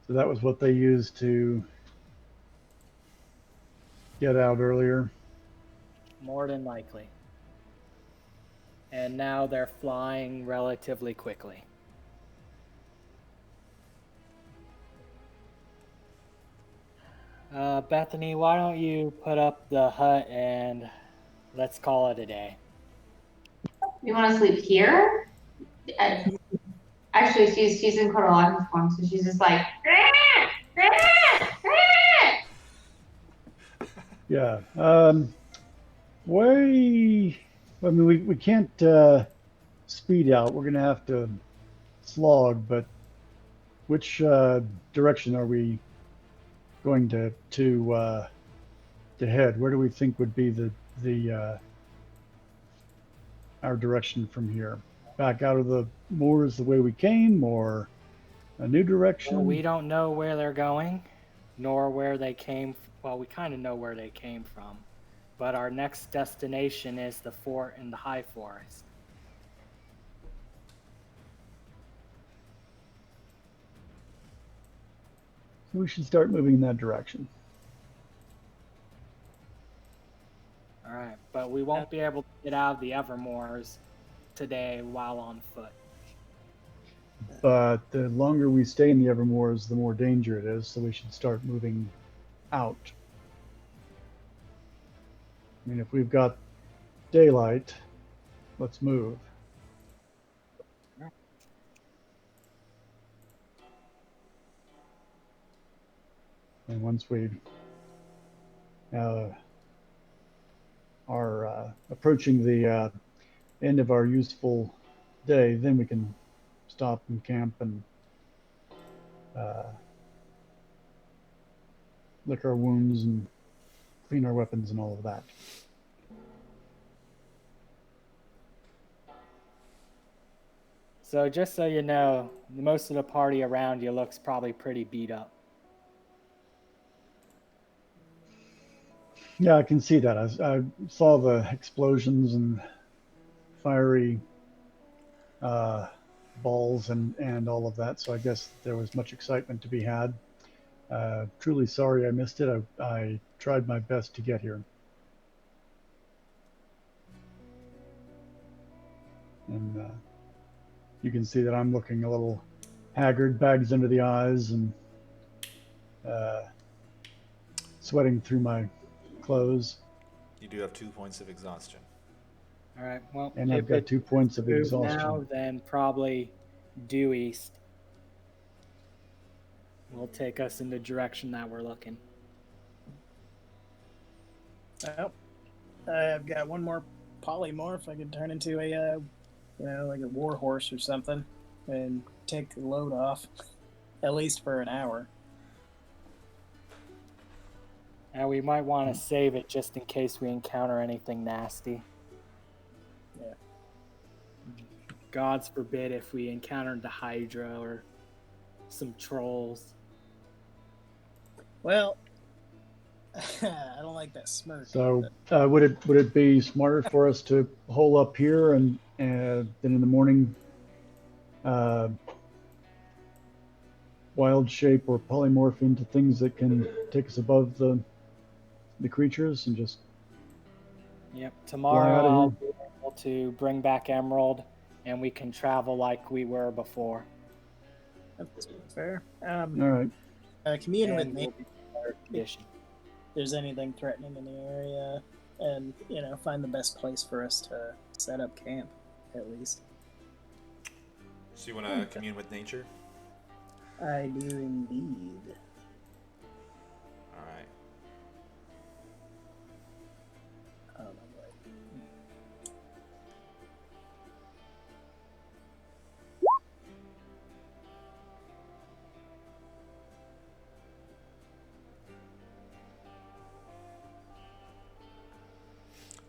So that was what they used to get out earlier. More than likely. And now they're flying relatively quickly. Bethany, why don't you put up the hut and let's call it a day? You want to sleep here? Uh, Actually, she's in Coralag's form, so she's just like. Yeah. Way. I mean, we can't speed out. We're going to have to slog, but which direction are we going to head? Where do we think would be the our direction from here? Back out of the moors the way we came, or a new direction? Well, we don't know where they're going, nor where they came. Well, we kind of know where they came from, but our next destination is the fort in the high forest. We should start moving in that direction. All right, but we won't be able to get out of the Evermoors today while on foot. But the longer we stay in the Evermoors, the more danger it is, so we should start moving out. I mean, if we've got daylight, let's move. And once we are approaching the end of our useful day, then we can stop and camp and lick our wounds and clean our weapons and all of that. So just so you know, most of the party around you looks probably pretty beat up. Yeah, I can see that. I saw the explosions and fiery balls and all of that, so I guess there was much excitement to be had. Truly sorry I missed it. I tried my best to get here. And you can see that I'm looking a little haggard, bags under the eyes, and sweating through my clothes. You do have 2 points of exhaustion. All right, well, And I've got 2 points of exhaustion. Now, then probably due east will take us in the direction that we're looking. Well, I've got one more polymorph. I could turn into a, like a war horse or something, and take the load off, at least for an hour. And we might want to save it just in case we encounter anything nasty. Yeah. Gods forbid if we encountered the Hydra or some trolls. Well, I don't like that smirk. So would it be smarter for us to hole up here and then in the morning wild shape or polymorph into things that can take us above the creatures and just Yep. fly Tomorrow out of I'll here? be able to bring back Emerald, and we can travel like we were before. That's fair. All right. Commune with And me we'll be in better condition. if there's anything threatening in the area, and find the best place for us to set up camp, at least. So you want to commune with nature? I do indeed. All right.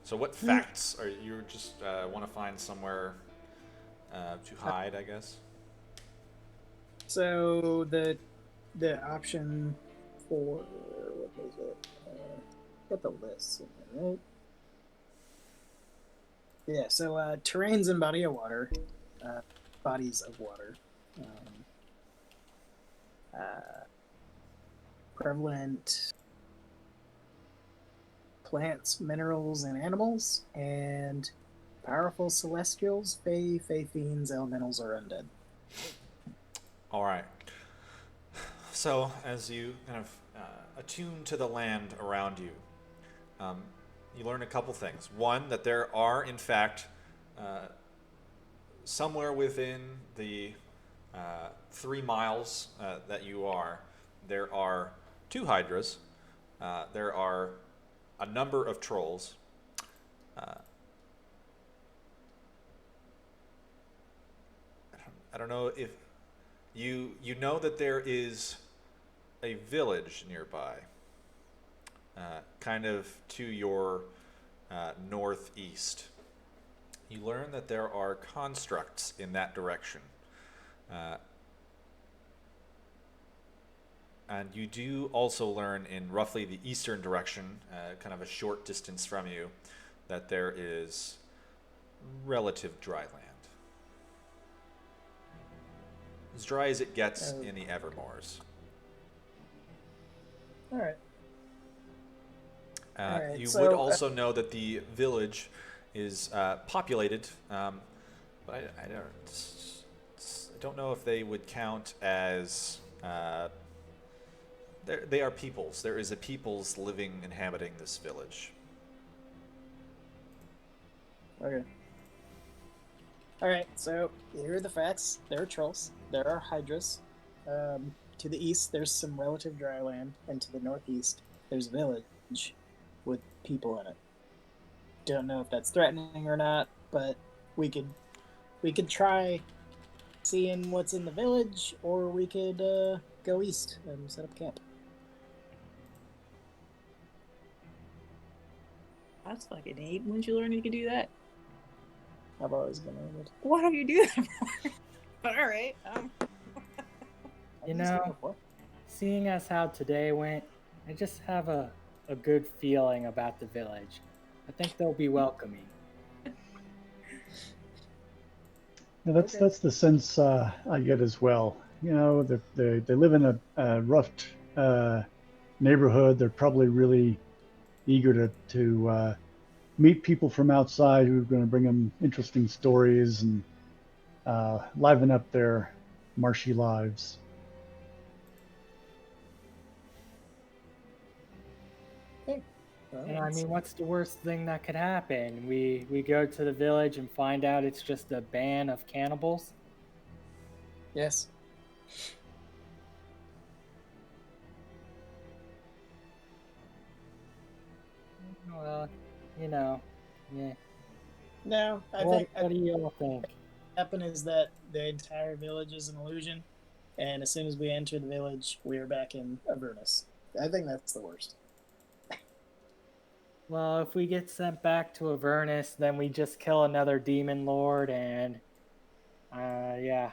So what facts are you just want to find somewhere to hide? I guess. So the option for what was it? Got the list in there, right? Yeah. So terrains and bodies of water. Um, uh, Prevalent plants, minerals, and animals, and powerful celestials, fae fiends, elementals, or undead. All right. So as you kind of attune to the land around you, um, you learn a couple things. One, that there are in fact somewhere within the 3 miles that you are, there are two hydras. There are a number of trolls. Uh, I don't know if you know that there is a village nearby, kind of to your northeast. You learn that there are constructs in that direction. Uh, and you do also learn in roughly the eastern direction, kind of a short distance from you, that there is relative dry land. As dry as it gets in the Evermoors. All right. All right, You so, would also know that the village is populated, but I don't know if they would count as. They are peoples. There is a peoples living, inhabiting this village. Okay. All right. So here are the facts. There are trolls. There are hydras. To the east, there's some relative dry land, and to the northeast, there's a village with people in it. Don't know if that's threatening or not, but we could try seeing what's in the village, or we could go east and set up camp. That's fucking neat. When'd you learn you could do that? I've always been able to. Why don't you do that more? But all right. You know, seeing as how today went, I just have a good feeling about the village. I think they'll be welcoming. Yeah, that's the sense I get as well. You know, they live in a rough neighborhood. They're probably really eager to meet people from outside who are going to bring them interesting stories and liven up their marshy lives. And I mean, what's the worst thing that could happen? We go to the village and find out it's just a band of cannibals? Yes. Well, you know, yeah. No, What do you all think? What happen is that the entire village is an illusion, and as soon as we enter the village, we are back in Avernus. I think that's the worst. Well, if we get sent back to Avernus, then we just kill another demon lord and, yeah,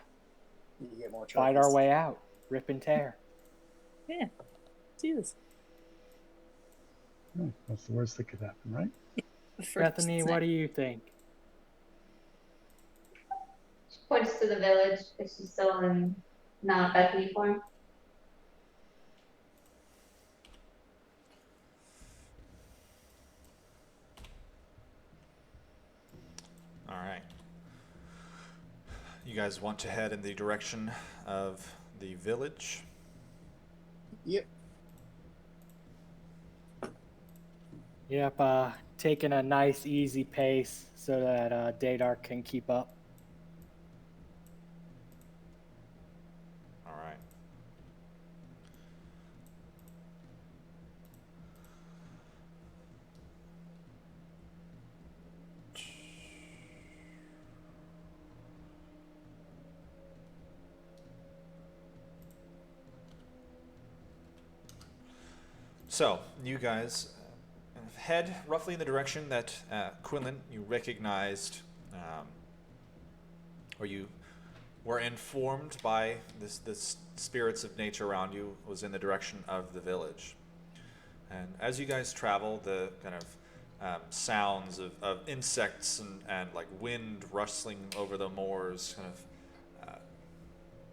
You get more fight our trophies. way out. Rip and tear. Yeah. See this. Oh, that's the worst that could happen, right? Bethany, what do you think? She points to the village because she's still in not Bethany form. All right. You guys want to head in the direction of the village? Yep. Yep, taking a nice easy pace so that Dadar can keep up. All right. So, you guys head roughly in the direction that Quinlan, you recognized, or you were informed by the spirits of nature around you was in the direction of the village. And as you guys travel, the kind of sounds of insects and like wind rustling over the moors kind of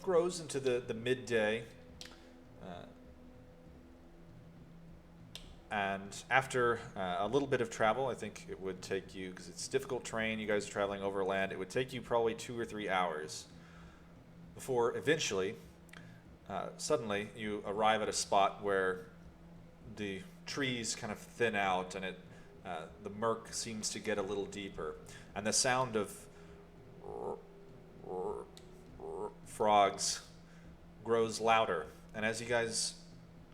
grows into the midday. And after a little bit of travel, I think it would take you, because it's difficult terrain, you guys are traveling overland, it would take you probably 2 or 3 hours before eventually, suddenly, you arrive at a spot where the trees kind of thin out and the murk seems to get a little deeper. And the sound of frogs grows louder. And as you guys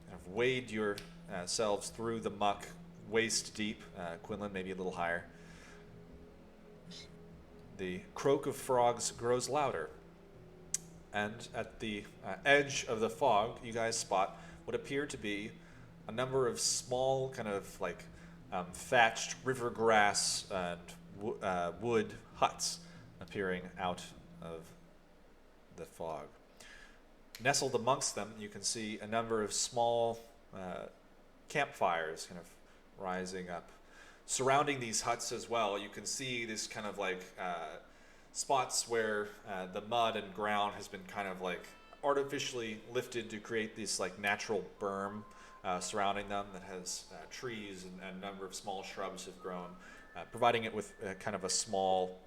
have wade yourselves through the muck, waist deep, Quinlan maybe a little higher, the croak of frogs grows louder. And at the edge of the fog, you guys spot what appear to be a number of small, kind of like thatched river grass and wood huts appearing out of the fog. Nestled amongst them, you can see a number of small campfires kind of rising up. Surrounding these huts as well, you can see this kind of like spots where the mud and ground has been kind of like artificially lifted to create this like natural berm surrounding them that has trees and a number of small shrubs have grown, providing it with kind of a small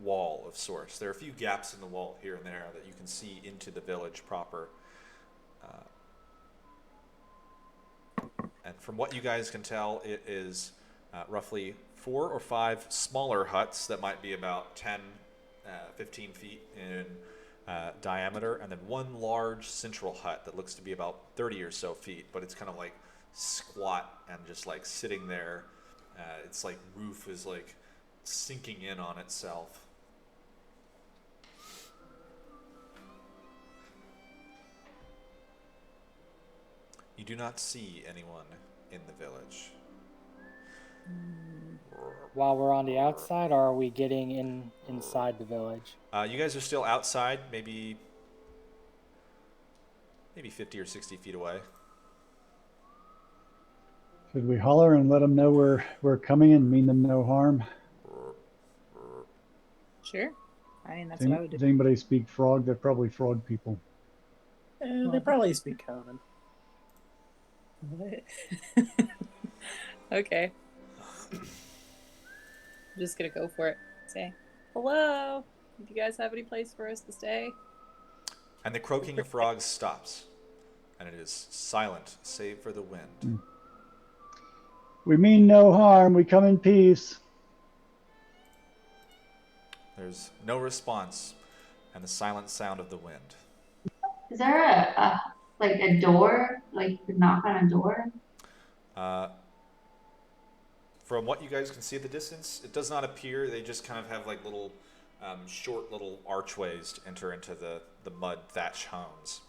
wall of sorts. There are a few gaps in the wall here and there that you can see into the village proper. And from what you guys can tell, it is roughly 4 or 5 smaller huts that might be about 10, 15 feet in diameter, and then one large central hut that looks to be about 30 or so feet, but it's kind of like squat and just like sitting there. Its like roof is like sinking in on itself. You do not see anyone in the village. While we're on the outside, or are we getting inside the village? You guys are still outside, maybe 50 or 60 feet away. Should we holler and let them know we're coming and mean them no harm? Sure. I mean, that's what I would do. Does anybody speak frog? They're probably frog people. They probably speak common. Okay. I'm just gonna go for it. Say, hello. Do you guys have any place for us to stay? And the croaking of frogs stops, and it is silent, save for the wind. We mean no harm. We come in peace. There's no response, and the silent sound of the wind. Is there a door? Like you could knock on a door? From what you guys can see at the distance, it does not appear. They just kind of have like little short little archways to enter into the mud thatch homes.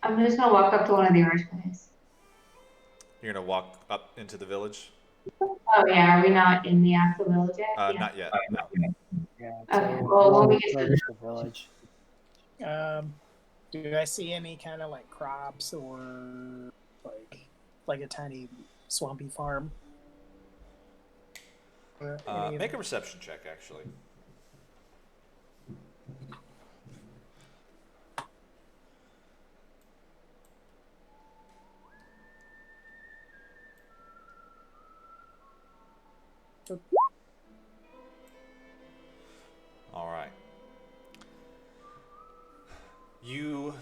I'm just gonna walk up to one of the archways. You're gonna walk up into the village? Oh yeah, are we not in the actual village yet? Yeah. Not yet, no. Yeah. Okay, well, when we get to approach the village. Do I see any kind of like crops or like a tiny swampy farm? Make a perception check, actually. All right. You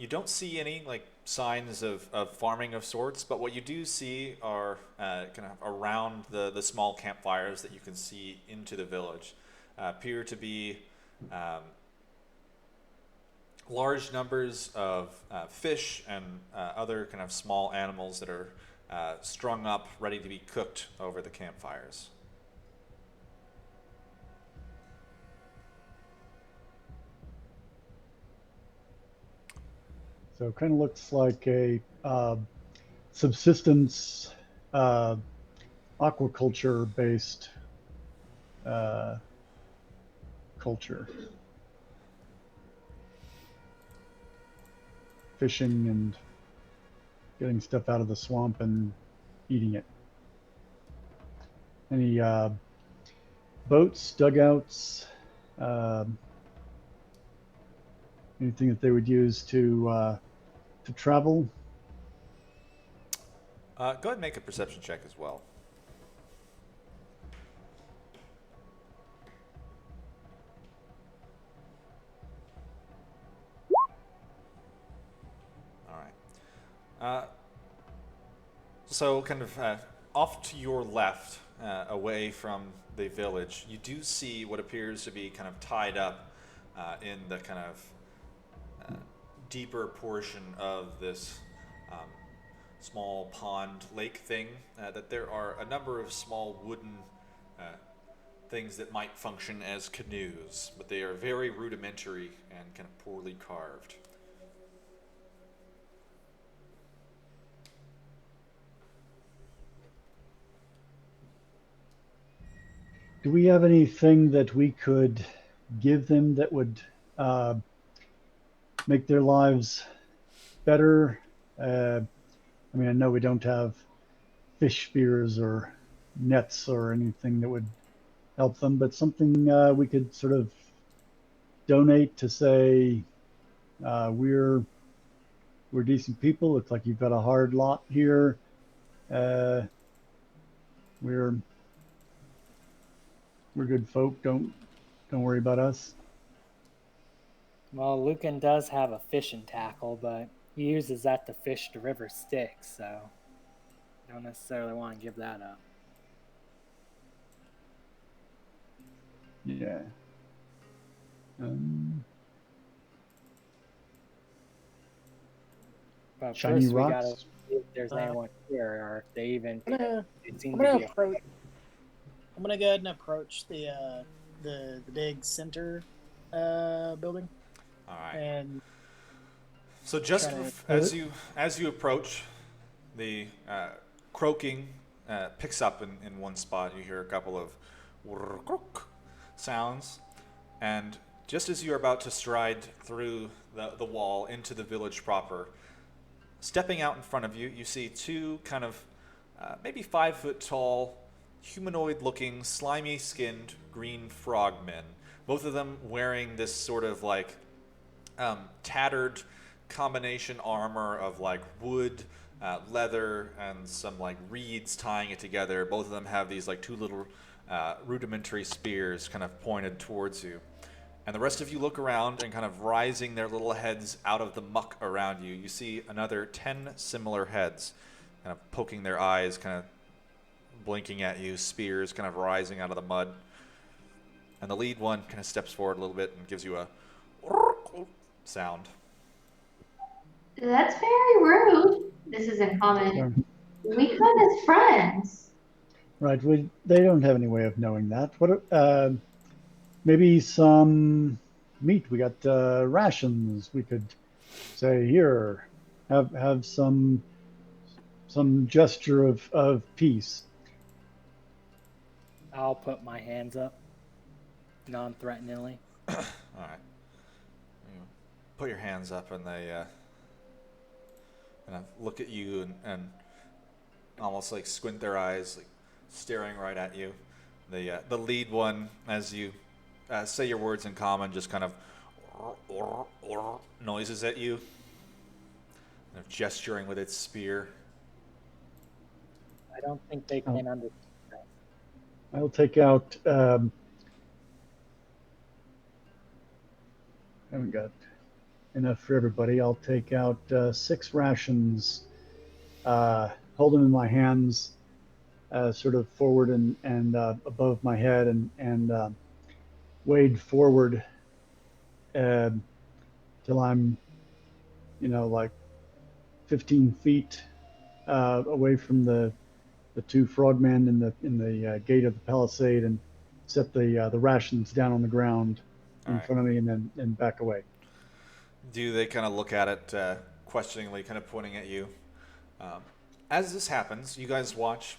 don't see any like signs of farming of sorts, but what you do see are kind of around the small campfires that you can see into the village appear to be large numbers of fish and other kind of small animals that are strung up, ready to be cooked over the campfires. So it kind of looks like a subsistence, uh, aquaculture based uh, culture, fishing and getting stuff out of the swamp and eating it. Any boats, dugouts, uh, anything that they would use to travel? Go ahead and make a perception check as well. All right. So, kind of off to your left, away from the village, you do see what appears to be kind of tied up in the kind of deeper portion of this um, small pond lake thing. That there are a number of small wooden uh, things that might function as canoes, but they are very rudimentary and kind of poorly carved. Do we have anything that we could give them that would uh, make their lives better? I mean, I know we don't have fish spears or nets or anything that would help them, but something we could sort of donate to say we're decent people. Looks like you've got a hard lot here. Uh, we're we're good folk. Don't worry about us. Well, Lucan does have a fishing tackle, but he uses that to fish the river Styx, so I don't necessarily want to give that up. Yeah. Um, But Shiny first, we gotta rocks. see if there's anyone here, or if they even. I'm gonna, They seem I'm to gonna be approach. I'm gonna go ahead and approach the big center building All right. and So just try to. as you approach, the croaking picks up in one spot. You hear a couple of sounds, and just as you are about to stride through the wall into the village proper, stepping out in front of you, you see two kind of maybe 5 foot tall, humanoid looking, slimy skinned green frogmen. Both of them wearing this sort of like tattered combination armor of like wood, leather, and some like reeds tying it together. Both of them have these like two little rudimentary spears kind of pointed towards you. And the rest of you look around and kind of rising their little heads out of the muck around you. You see another 10 similar heads kind of poking their eyes, kind of blinking at you, spears kind of rising out of the mud. And the lead one kind of steps forward a little bit and gives you a sound. That's very rude. This is in common. Um, We come as friends. right. They don't have any way of knowing that. What? Maybe some meat. We got rations. We could say here, have some gesture of peace. I'll put my hands up, non-threateningly. All right. You put your hands up, and they kind of look at you and almost like squint their eyes, like staring right at you. The lead one, as you say your words in common, just kind of noises at you, kind of gesturing with its spear. I don't think they can understand that. I'll take out. Haven't got enough for everybody. I'll take out 6 rations. Hold them in my hands, sort of forward and above my head, and wade forward till I'm, like 15 feet away from the two frogmen in the gate of the palisade, and set the rations down on the ground in Alright. front of me, and then back away. Do they kind of look at it questioningly, kind of pointing at you? as this happens, you guys watch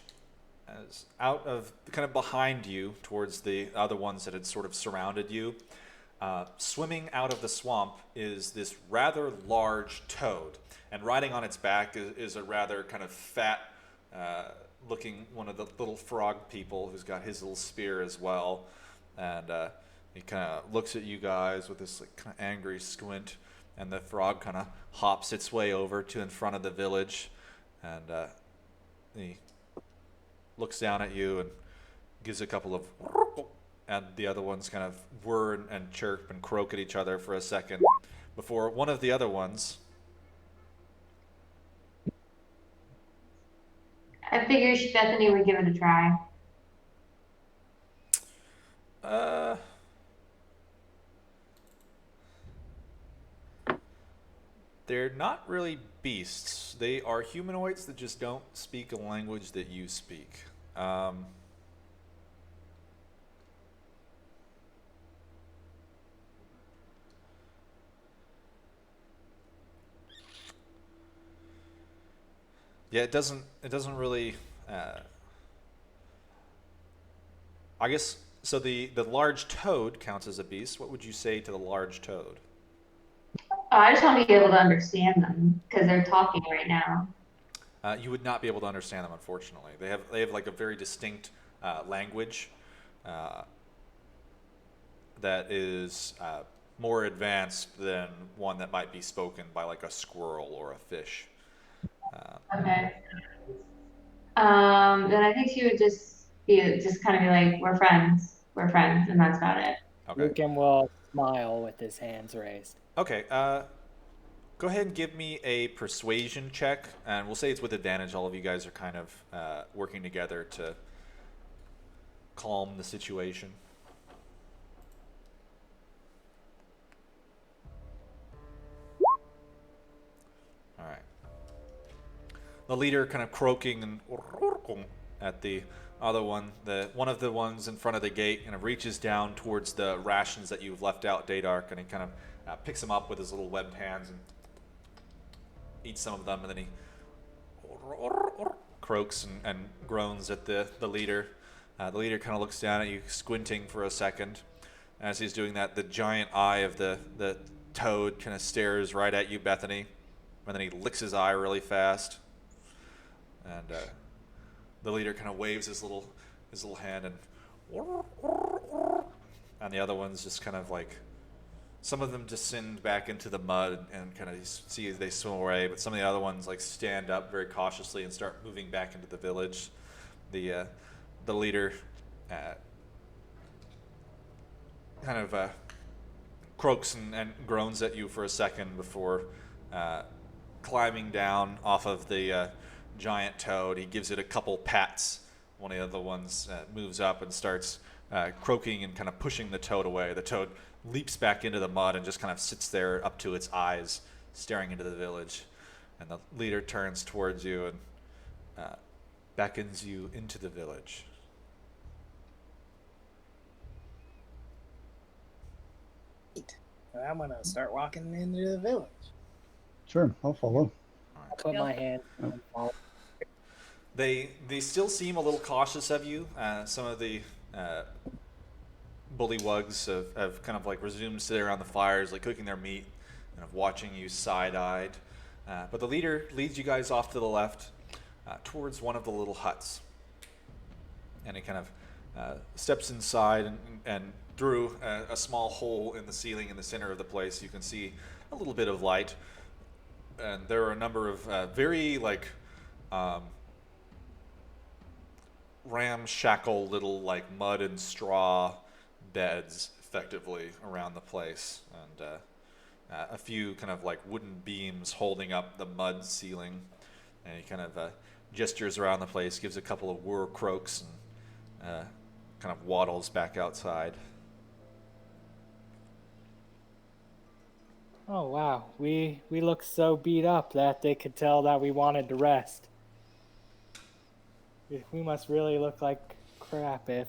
as out of kind of behind you towards the other ones that had sort of surrounded you, swimming out of the swamp is this rather large toad, and riding on its back is a rather kind of fat looking one of the little frog people who's got his little spear as well, and he kind of looks at you guys with this like kind of angry squint, and the frog kind of hops its way over to in front of the village, and he looks down at you and gives a couple of, and the other ones kind of whir and chirp and croak at each other for a second before one of the other ones. I figure Bethany would give it a try. They're not really beasts. They are humanoids that just don't speak a language that you speak. Yeah, it doesn't really. I guess so. The large toad counts as a beast. What would you say to the large toad? Oh, I just want to be able to understand them because they're talking right now. You would not be able to understand them, unfortunately. They have like a very distinct language that is more advanced than one that might be spoken by like a squirrel or a fish. Okay. Then I think she would just kind of be like, we're friends, and that's about it. Okay. Lucan will smile with his hands raised. Okay. Go ahead and give me a persuasion check, and we'll say it's with advantage. All of you guys are kind of working together to calm the situation. All right. The leader kind of croaking and at the other one. One of the ones in front of the gate kind of reaches down towards the rations that you've left out, Daydark, and he kind of picks them up with his little webbed hands and eats some of them, and then he croaks and groans at the leader. The leader kind of looks down at you, squinting for a second. As he's doing that, the giant eye of the toad kind of stares right at you, Bethany, and then he licks his eye really fast. And the leader kind of waves his little hand, and the other ones just kind of like, some of them descend back into the mud and kind of see as they swim away, but some of the other ones like stand up very cautiously and start moving back into the village. The leader kind of croaks and groans at you for a second before climbing down off of the giant toad. He gives it a couple pats. One of the other ones moves up and starts croaking and kind of pushing the toad away. The toad leaps back into the mud and just kind of sits there up to its eyes, staring into the village. And the leader turns towards you and beckons you into the village. I'm gonna start walking into the village. Sure, I'll follow. I'll put my hand and follow. They still seem a little cautious of you. Some of the bullywugs have kind of like resumed sitting around the fires, like cooking their meat, and watching you side-eyed. But the leader leads you guys off to the left towards one of the little huts. And he kind of steps inside and through a small hole in the ceiling in the center of the place, you can see a little bit of light. And there are a number of very like ramshackle little like mud and straw beds effectively around the place, and a few kind of like wooden beams holding up the mud ceiling. And he kind of gestures around the place, gives a couple of whir croaks, and kind of waddles back outside. Oh wow, we look so beat up that they could tell that we wanted to rest. We must really look like crap if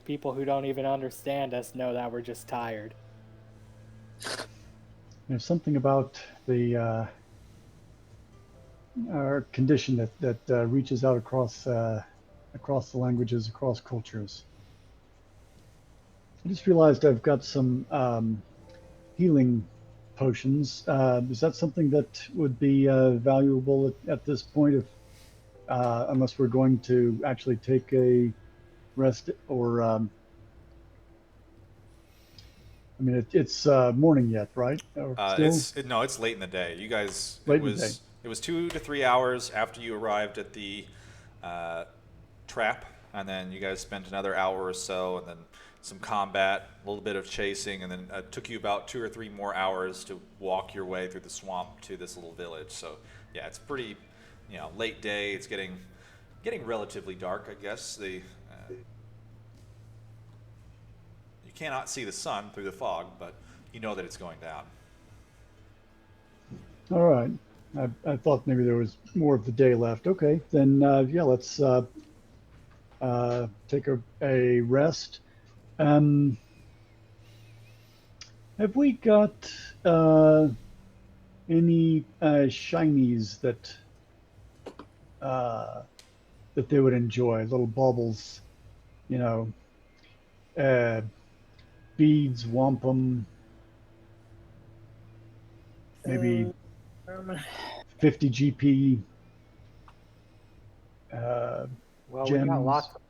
people who don't even understand us know that we're just tired. There's something about the or condition that reaches out across the languages, across cultures. I just realized I've got some healing potions. Is that something that would be valuable at this point, if unless we're going to actually take a rest, or I mean, it's morning yet, right? Or still No, it's late in the day. You guys, late in the day. it was 2 to 3 hours after you arrived at the uh, trap, and then you guys spent another hour or so, and then some combat, a little bit of chasing, and then it took you about 2 or 3 more hours to walk your way through the swamp to this little village. So yeah, it's pretty, late day. It's getting relatively dark, I guess. You cannot see the sun through the fog, but you know that it's going down. All right. I thought maybe there was more of the day left. Okay, then yeah, let's take a rest. Um, have we got any shinies uh, that they would enjoy? Little baubles, you know, uh, beads, wampum, maybe Um, 50 GP uh, Well, we got gems. lots of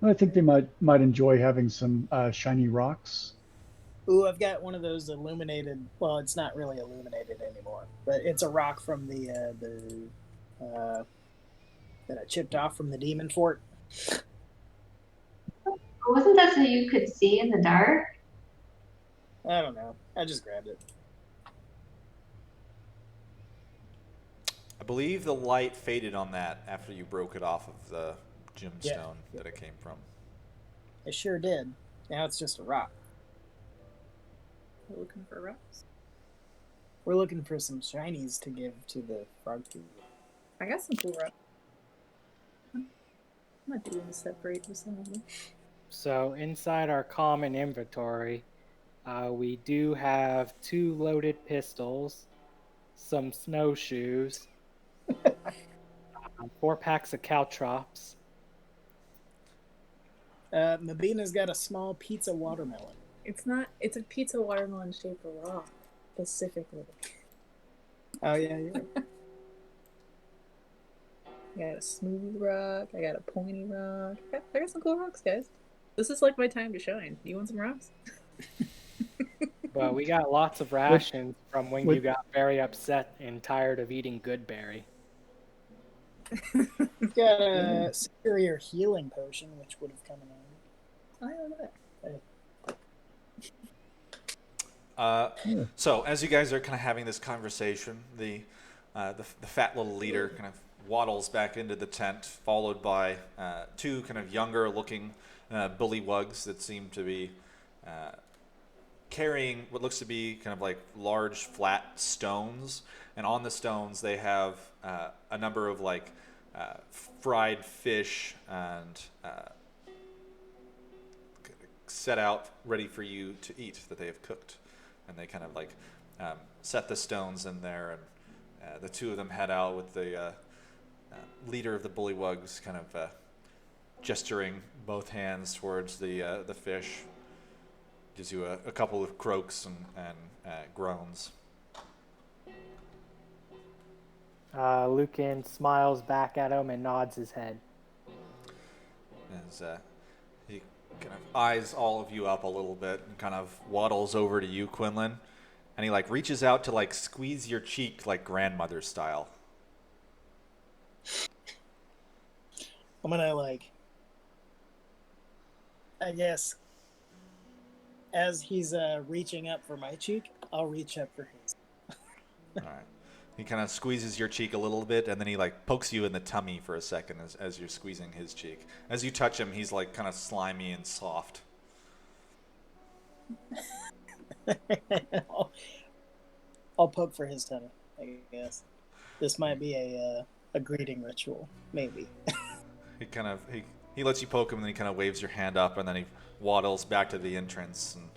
I think they might enjoy having some shiny rocks. ooh, I've got one of those illuminated. Well, it's not really illuminated anymore, but it's a rock from that I chipped off from the demon fort. Wasn't that so you could see in the dark? I don't know. I just grabbed it. I believe the light faded on that after you broke it off of the gemstone Yeah. that it came from. It sure did. Now it's just a rock. We're looking for rocks. We're looking for some shinies to give to the frog people. I got some cool rocks. I'm not doing to separate with some of them. So inside our common inventory, we do have 2 loaded pistols, some snowshoes, 4 packs of caltrops. Mabina's got a small pizza watermelon. It's a pizza watermelon shaped rock, specifically. Oh yeah, you're right. I got a smooth rock. I got a pointy rock. I got some cool rocks, guys. This is like my time to shine. You want some rocks? Well, we got lots of rations from when what- you got very upset and tired of eating Goodberry. We've got a superior healing potion, which would have come in handy. I don't know that. So as you guys are kind of having this conversation, the fat little leader kind of waddles back into the tent, followed by 2 kind of younger looking bullywugs that seem to be carrying what looks to be kind of like large flat stones, and on the stones they have a number of like fried fish and set out ready for you to eat that they have cooked, and they kind of like set the stones in there, and the 2 of them head out with the leader of the bullywugs kind of gesturing both hands towards the fish. Gives you a couple of croaks and groans. Lucan smiles back at him and nods his head. As he kind of eyes all of you up a little bit and kind of waddles over to you, Quinlan, and he like reaches out to like squeeze your cheek like grandmother style. I'm gonna I guess, as he's reaching up for my cheek, I'll reach up for his. All right. He kind of squeezes your cheek a little bit, and then he like pokes you in the tummy for a second as you're squeezing his cheek. As you touch him, he's like kind of slimy and soft. I'll poke for his tummy, I guess. This might be a greeting ritual, maybe. He kind of he lets you poke him, and then he kind of waves your hand up, and then he waddles back to the entrance and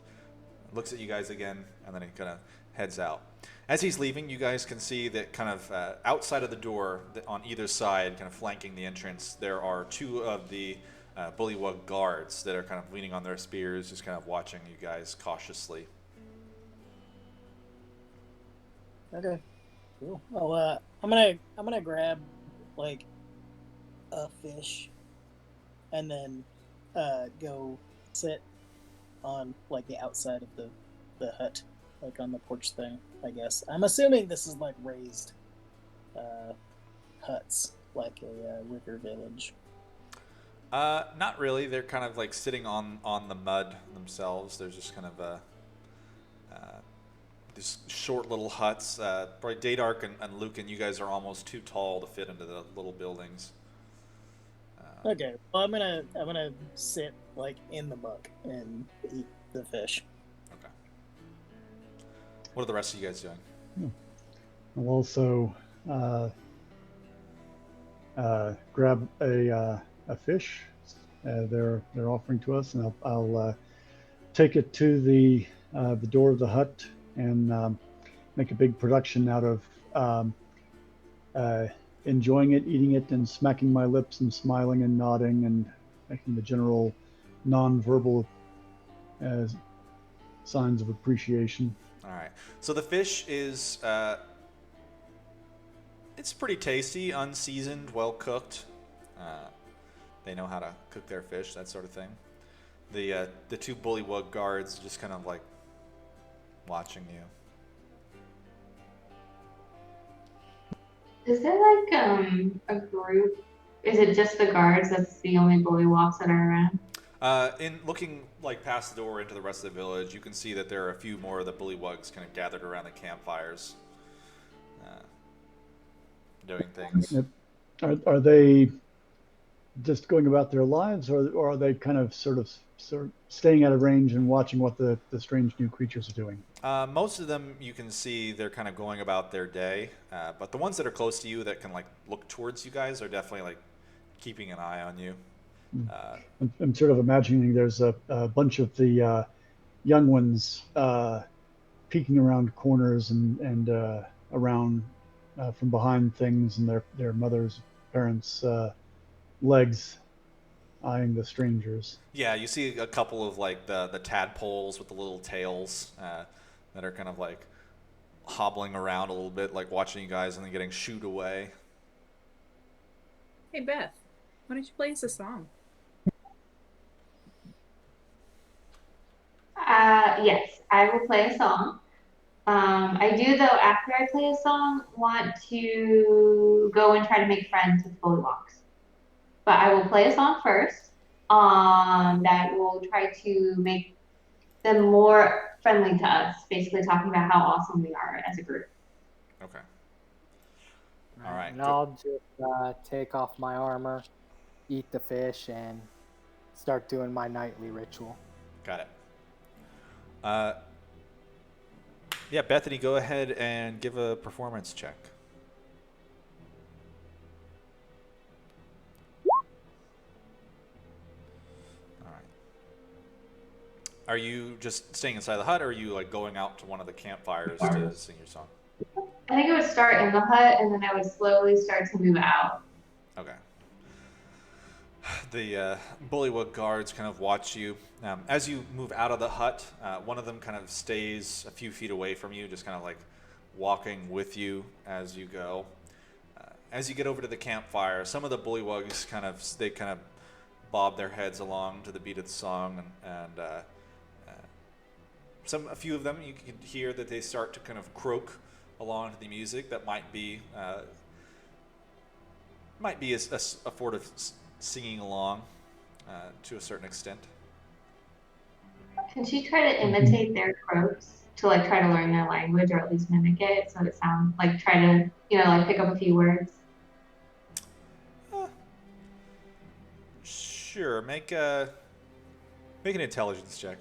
looks at you guys again, and then he kind of heads out. As he's leaving, you guys can see that kind of outside of the door, on either side, kind of flanking the entrance, there are two of the bullywug guards that are kind of leaning on their spears, just kind of watching you guys cautiously. Okay. Cool. Well, I'm gonna grab like a fish, and then go sit on like the outside of the hut, like on the porch thing. I guess I'm assuming this is like raised huts, like a river village. Not really. They're kind of like sitting on the mud themselves. There's just kind of these short little huts. Probably Dadark and Lucan, you guys are almost too tall to fit into the little buildings. Okay. Well, I'm gonna sit like in the muck and eat the fish. Okay. What are the rest of you guys doing? I'll also grab a fish they're offering to us, and I'll take it to the door of the hut and make a big production out of enjoying it, eating it, and smacking my lips and smiling and nodding and making the general non-verbal signs of appreciation. All right. So the fish is it's pretty tasty, unseasoned, well cooked. They know how to cook their fish, that sort of thing. The two bullywug guards just kind of like watching you. Is there like a group? Is it just the guards that's the only bullywugs that are around? In looking like past the door into the rest of the village, you can see that there are a few more of the bullywugs kind of gathered around the campfires, doing things. Are they just going about their lives, or are they kind of sort of staying out of range and watching what the strange new creatures are doing? Most of them, you can see they're kind of going about their day, but the ones that are close to you that can like look towards you guys are definitely like keeping an eye on you. I'm sort of imagining there's a bunch of the young ones peeking around corners and around from behind things, and their mothers, parents' legs, eyeing the strangers. Yeah, you see a couple of like the tadpoles with the little tails that are kind of like hobbling around a little bit, like watching you guys and then getting shooed away. Hey Beth, why don't you play us a song? Yes, I will play a song. I do, though, after I play a song, want to go and try to make friends with bullywugs. But I will play a song first that will try to make them more friendly to us, basically talking about how awesome we are as a group. Okay. All right. And I'll just take off my armor, eat the fish, and start doing my nightly ritual. Got it. Yeah, Bethany, go ahead and give a performance check. All right. Are you just staying inside the hut, or are you like going out to one of the campfires to sing your song? I think it would start in the hut, and then I would slowly start to move out. Okay. The bullywug guards kind of watch you. As you move out of the hut, one of them kind of stays a few feet away from you, just kind of like walking with you as you go. As you get over to the campfire, some of the bullywugs kind of bob their heads along to the beat of the song, and a few of them you can hear that they start to kind of croak along to the music. That might be a form of singing along to a certain extent. Can she try to imitate their croaks to like try to learn their language, or at least mimic it so it sounds like try to like pick up a few words? Sure. Make an intelligence check.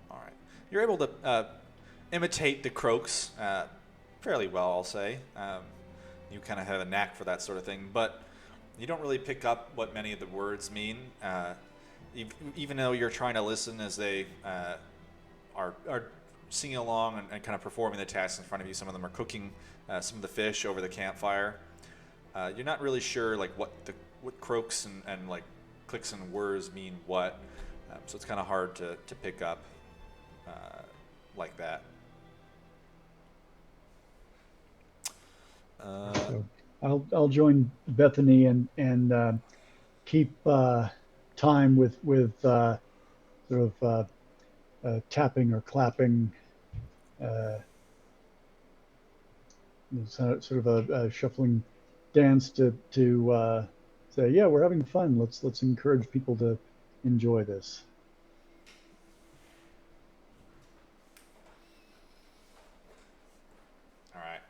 All right. You're able to imitate the croaks fairly well, I'll say. You kind of have a knack for that sort of thing, but you don't really pick up what many of the words mean, even though you're trying to listen as they are singing along and kind of performing the tasks in front of you. Some of them are cooking some of the fish over the campfire. You're not really sure like what croaks and like clicks and whirs mean what, so it's kind of hard to pick up like that. So I'll join Bethany and keep time with sort of tapping or clapping, sort of a shuffling dance to say, yeah, we're having fun. Let's encourage people to enjoy this. All right.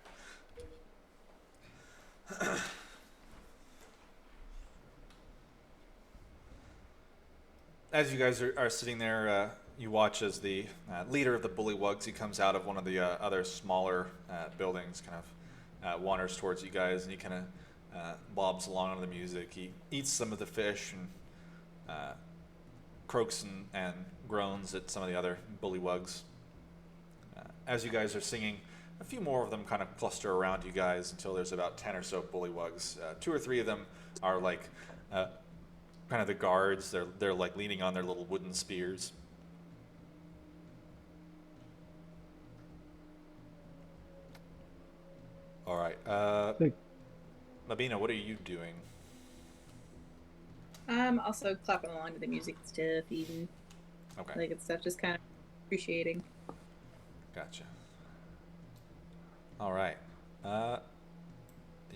As you guys are sitting there, you watch as the leader of the Bullywugs, he comes out of one of the other smaller buildings, kind of wanders towards you guys, and he kind of bobs along to the music. He eats some of the fish and croaks and groans at some of the other Bullywugs. As you guys are singing, a few more of them kind of cluster around you guys until there's about 10 or so Bullywugs. Two or three of them are like kind of the guards. They're like leaning on their little wooden spears. All right, Mabina, what are you doing? I'm also clapping along to the music and stuff, eating Okay, like good stuff, just kind of appreciating. gotcha. All right,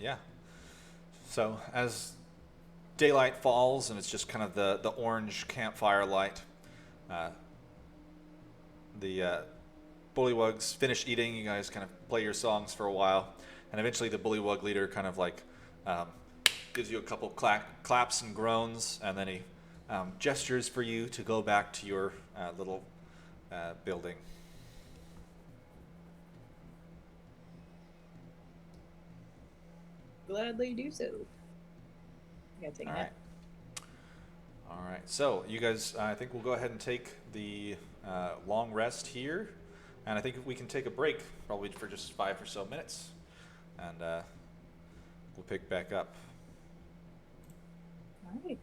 yeah. So as daylight falls and it's just kind of the orange campfire light, uh, the bullywugs finish eating. You guys kind of play your songs for a while, and eventually the bullywug leader kind of like um, gives you a couple claps and groans, and then he gestures for you to go back to your little building. Gladly do so. I gotta take a All nap. right. All right. So you guys, I think we'll go ahead and take the long rest here, and I think we can take a break probably for just 5 or so minutes, and we'll pick back up. All right.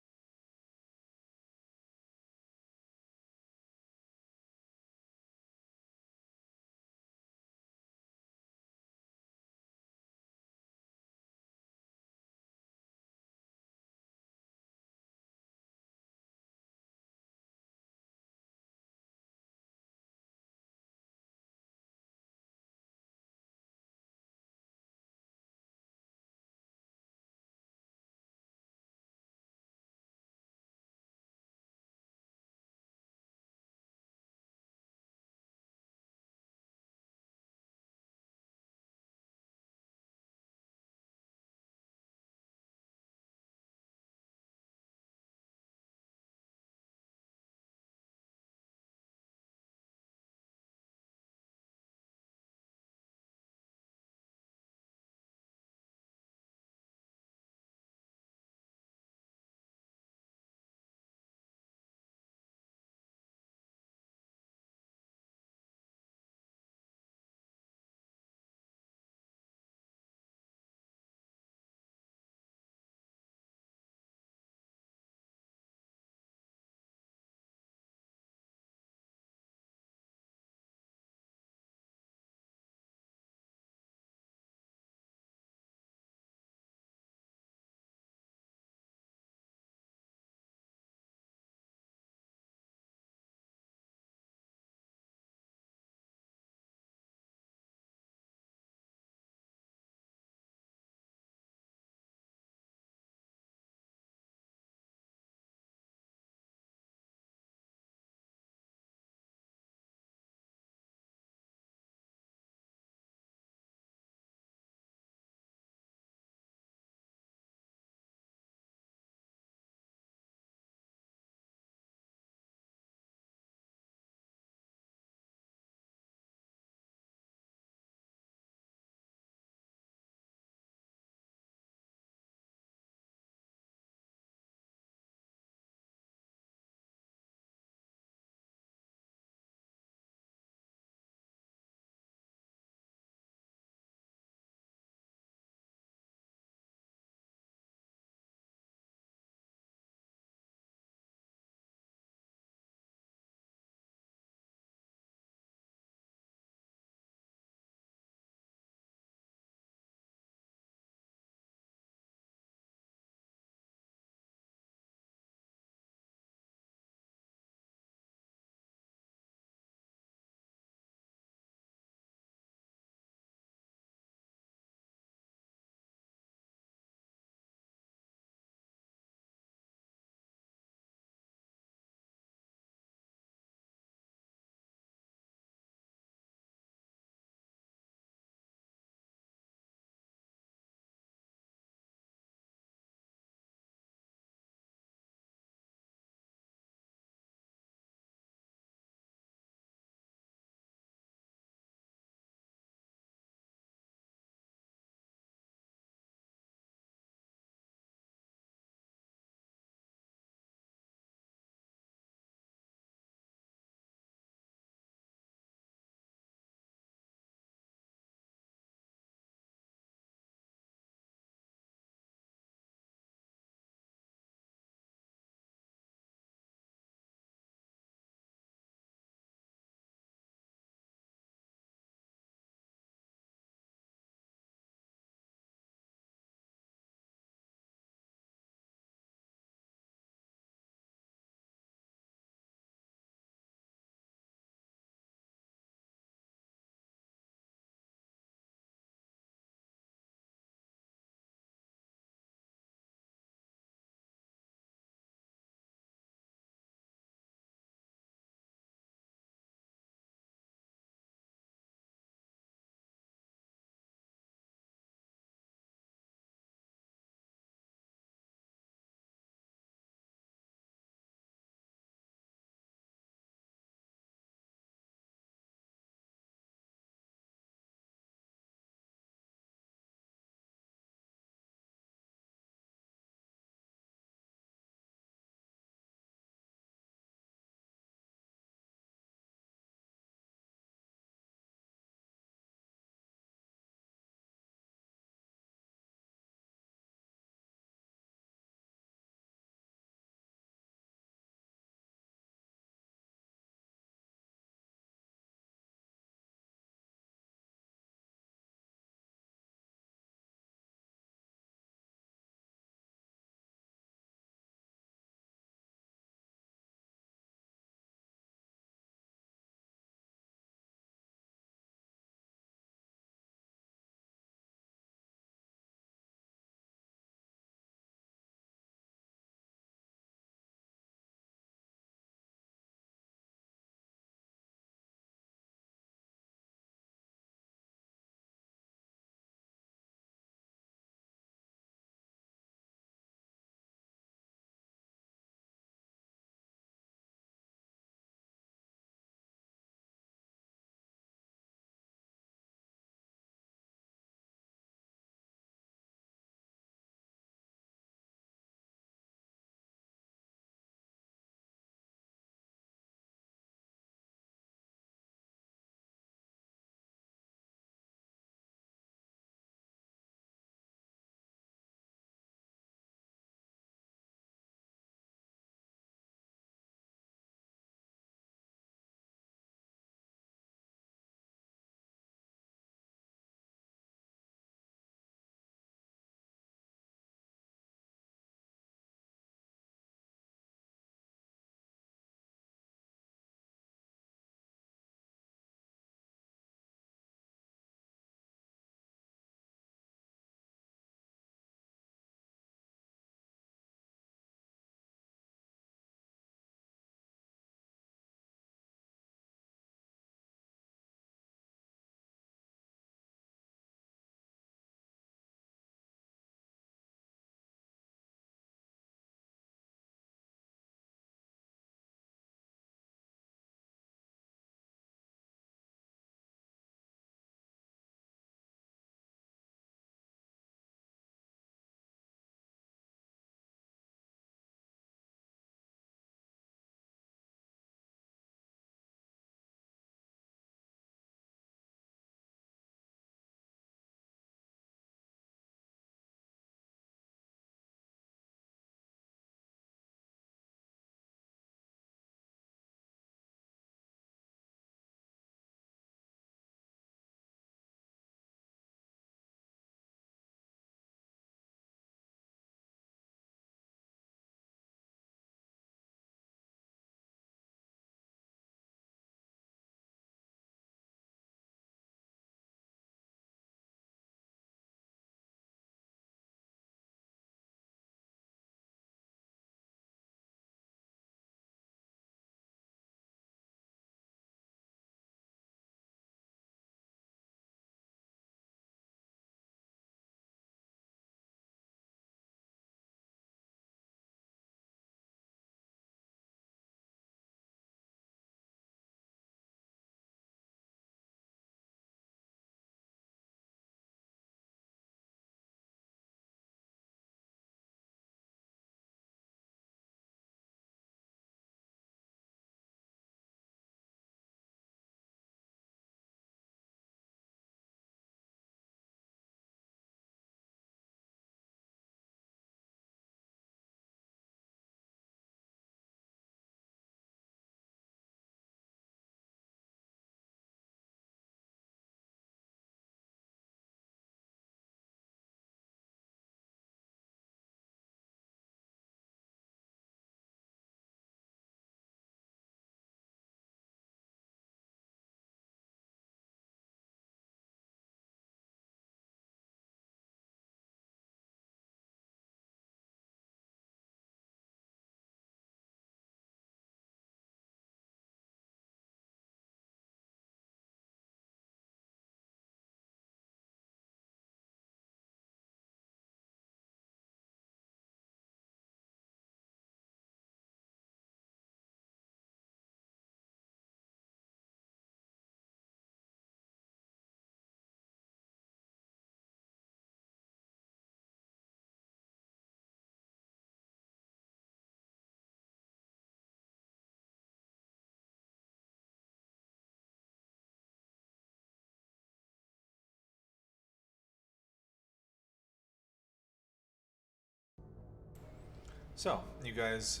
So you guys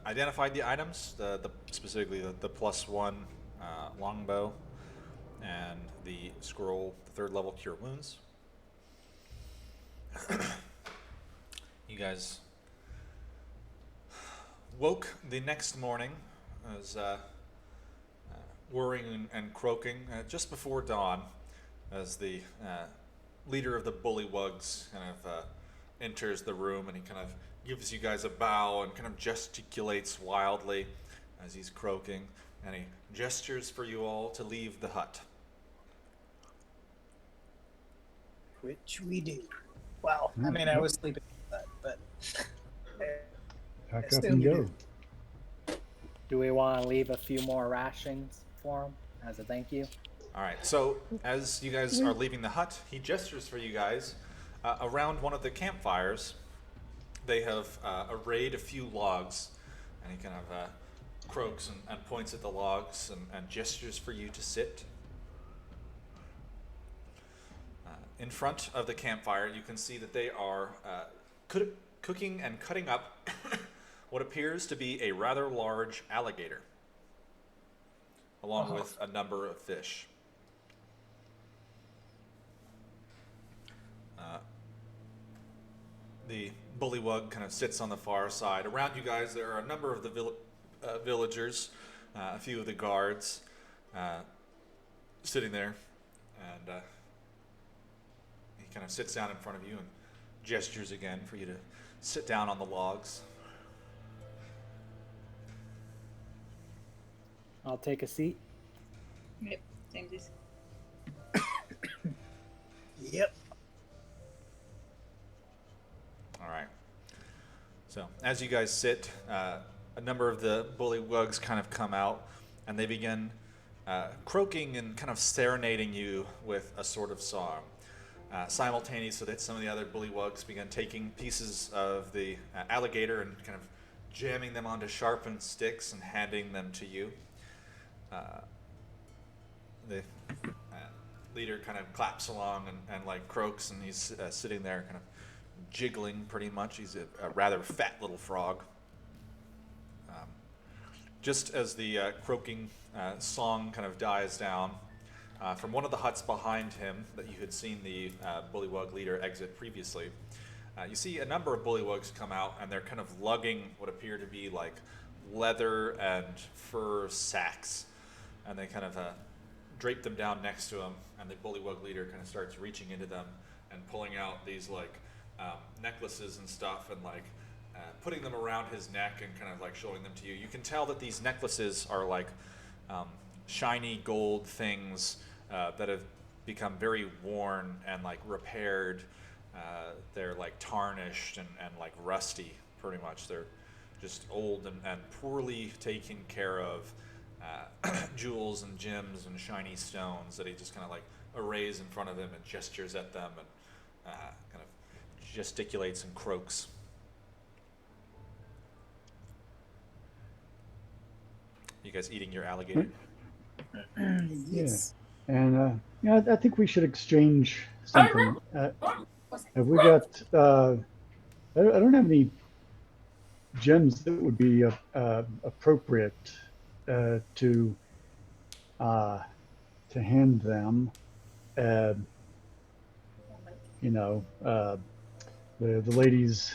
identified the items, specifically the +1 longbow and the scroll, the 3rd level cure wounds. You guys woke the next morning as whirring and croaking just before dawn, as the leader of the bullywugs kind of enters the room, and he kind of gives you guys a bow and kind of gesticulates wildly as he's croaking, and he gestures for you all to leave the hut. Which we do. Well, I mean, I was sleeping, but Pack up and go. Do we want to leave a few more rations for him as a thank you? All right, so as you guys are leaving the hut, he gestures for you guys around one of the campfires. They have arrayed a few logs, and he kind of croaks and points at the logs and gestures for you to sit. In front of the campfire, you can see that they are cooking and cutting up what appears to be a rather large alligator, along with a number of fish. The bullywug kind of sits on the far side. Around you guys, there are a number of the villagers, a few of the guards sitting there, and he kind of sits down in front of you and gestures again for you to sit down on the logs. I'll take a seat. Yep, samesies. Yep. All right. So as you guys sit, a number of the bullywugs kind of come out, and they begin croaking and kind of serenading you with a sort of song. Simultaneous so that some of the other bullywugs begin taking pieces of the alligator and kind of jamming them onto sharpened sticks and handing them to you. The leader kind of claps along and like croaks, and he's sitting there kind of jiggling pretty much. He's a rather fat little frog. Just as the croaking song kind of dies down, from one of the huts behind him that you had seen the bullywug leader exit previously, you see a number of bullywugs come out, and they're kind of lugging what appear to be like leather and fur sacks, and they kind of drape them down next to him, and the bullywug leader kind of starts reaching into them and pulling out these like necklaces and stuff, and like putting them around his neck and kind of like showing them to you. You can tell that these necklaces are like shiny gold things that have become very worn and like repaired. They're like tarnished and like rusty, pretty much. They're just old and poorly taken care of jewels and gems and shiny stones that he just kind of like arrays in front of him and gestures at them and kind of gesticulates and croaks. You guys eating your alligator? Yes. Yeah. And yeah, I think we should exchange something. Have we got? I don't have any gems that would be appropriate to hand them. You know, the lady's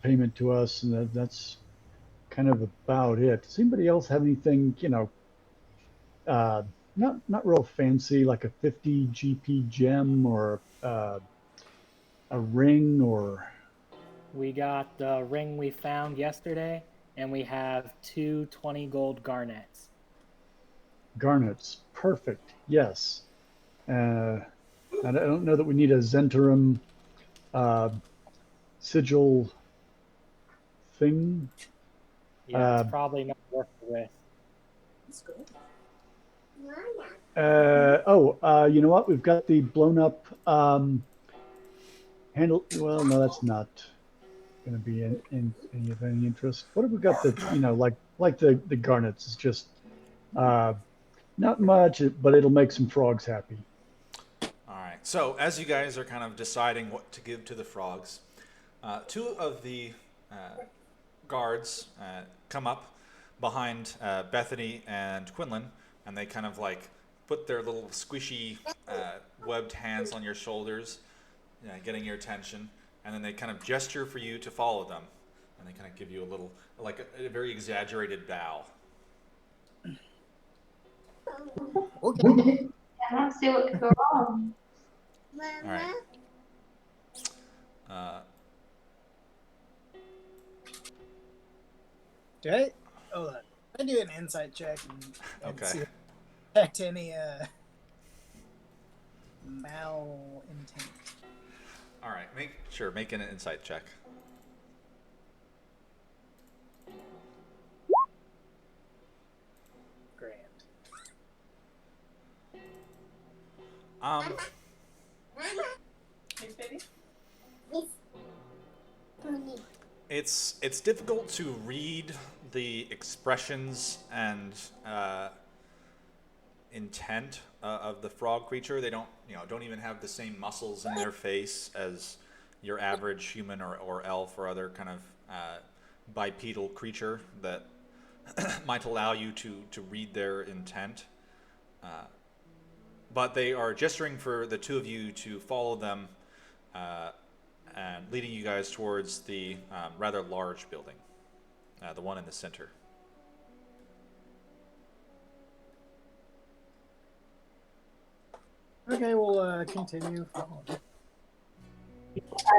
payment to us, and that's kind of about it. Does anybody else have anything? You know, not real fancy, like a 50 GP gem or a ring or. We got the ring we found yesterday, and we have two 20 gold garnets. Garnets, perfect. Yes. I don't know that we need a Zentarum sigil thing. Yeah, it's probably not worth the risk. You know what? We've got the blown up handle. Well, no, that's not going to be in any of any interest. What have we got that, you know, like the garnets? It's just not much, but it'll make some frogs happy. All right. So as you guys are kind of deciding what to give to the frogs, Two of the guards come up behind Bethany and Quinlan, and they kind of like put their little squishy webbed hands on your shoulders, getting your attention, and then they kind of gesture for you to follow them, and they kind of give you a little, like a very exaggerated bow. Okay. I don't see what could go wrong. All right. Do I? Hold on. I do an insight check and Okay. see if I detect any malintent. All right. Make an insight check. Grand. Thanks, baby. It's difficult to read the expressions and intent of the frog creature. They don't even have the same muscles in their face as your average human or elf or other kind of bipedal creature that might allow you to read their intent. But they are gesturing for the two of you to follow them and leading you guys towards the rather large building, the one in the center. Okay, we'll continue following.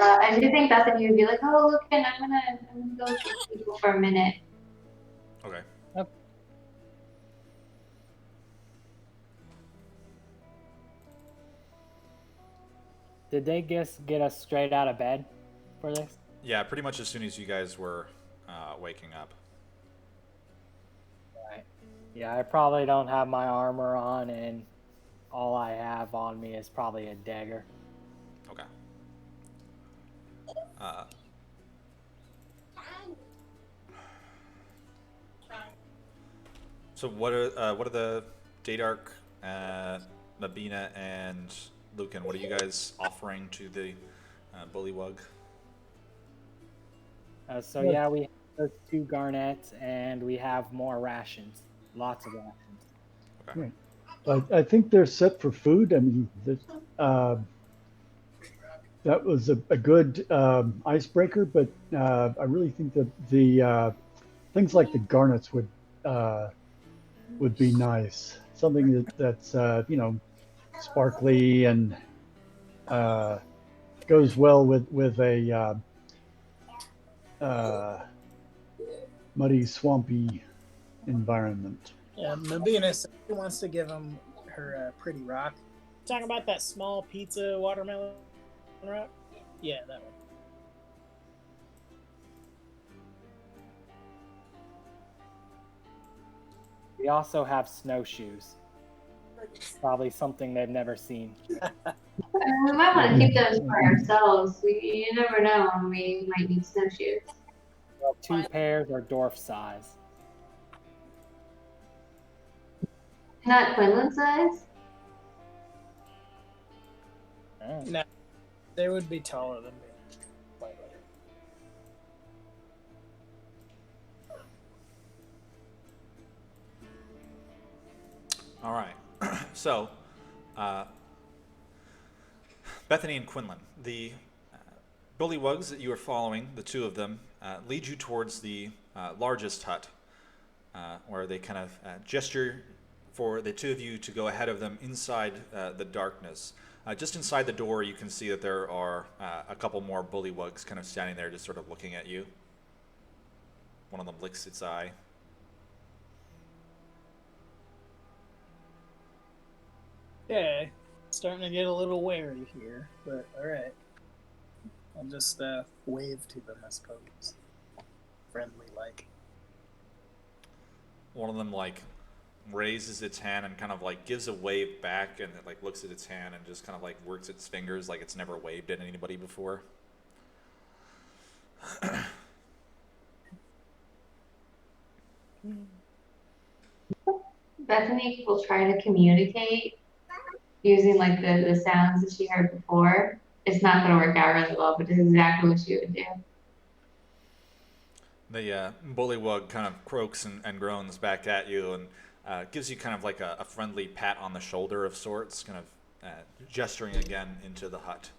I do think Bethany would be like, "Oh, look, and I'm gonna go see people for a minute." Okay. Did they get us straight out of bed for this? Yeah, pretty much as soon as you guys were waking up. Right. Yeah, I probably don't have my armor on, and all I have on me is probably a dagger. Okay. So what are the Daydark, Mabina, and Lucan? What are you guys offering to the bullywug? So yeah, we have those 2 garnets, and we have more rations. Lots of rations. Okay. Right. I think they're set for food. I mean, that was a good icebreaker, but I really think that the things like the garnets would be nice. Something that's sparkly and goes well with a muddy, swampy environment. Yeah, Mabina said she wants to give him her pretty rock. Talking about that small pizza watermelon rock? Yeah, that one. We also have snowshoes. Probably something they've never seen. We might want to keep those for ourselves. You never know when we might need snowshoes. Well, 2 pairs are dwarf size. Not Quinlan size. Oh. No, they would be taller than me. Slightly. All right. So, Bethany and Quinlan, the bullywugs that you are following, the 2 of them, lead you towards the largest hut, where they kind of gesture for the 2 of you to go ahead of them inside the darkness. Just inside the door, you can see that there are a couple more bullywugs kind of standing there, just sort of looking at you. One of them licks its eye. Yeah, starting to get a little wary here, but alright. I'll just wave to them, I suppose. Friendly like. One of them like raises its hand and kind of like gives a wave back, and it like looks at its hand and just kind of like works its fingers like it's never waved at anybody before. Bethany will try to communicate using like the sounds that she heard before. it's not going to work out really well, but it's exactly what you would do. The bullywug kind of croaks and groans back at you and gives you kind of like a friendly pat on the shoulder of sorts, kind of gesturing again into the hut.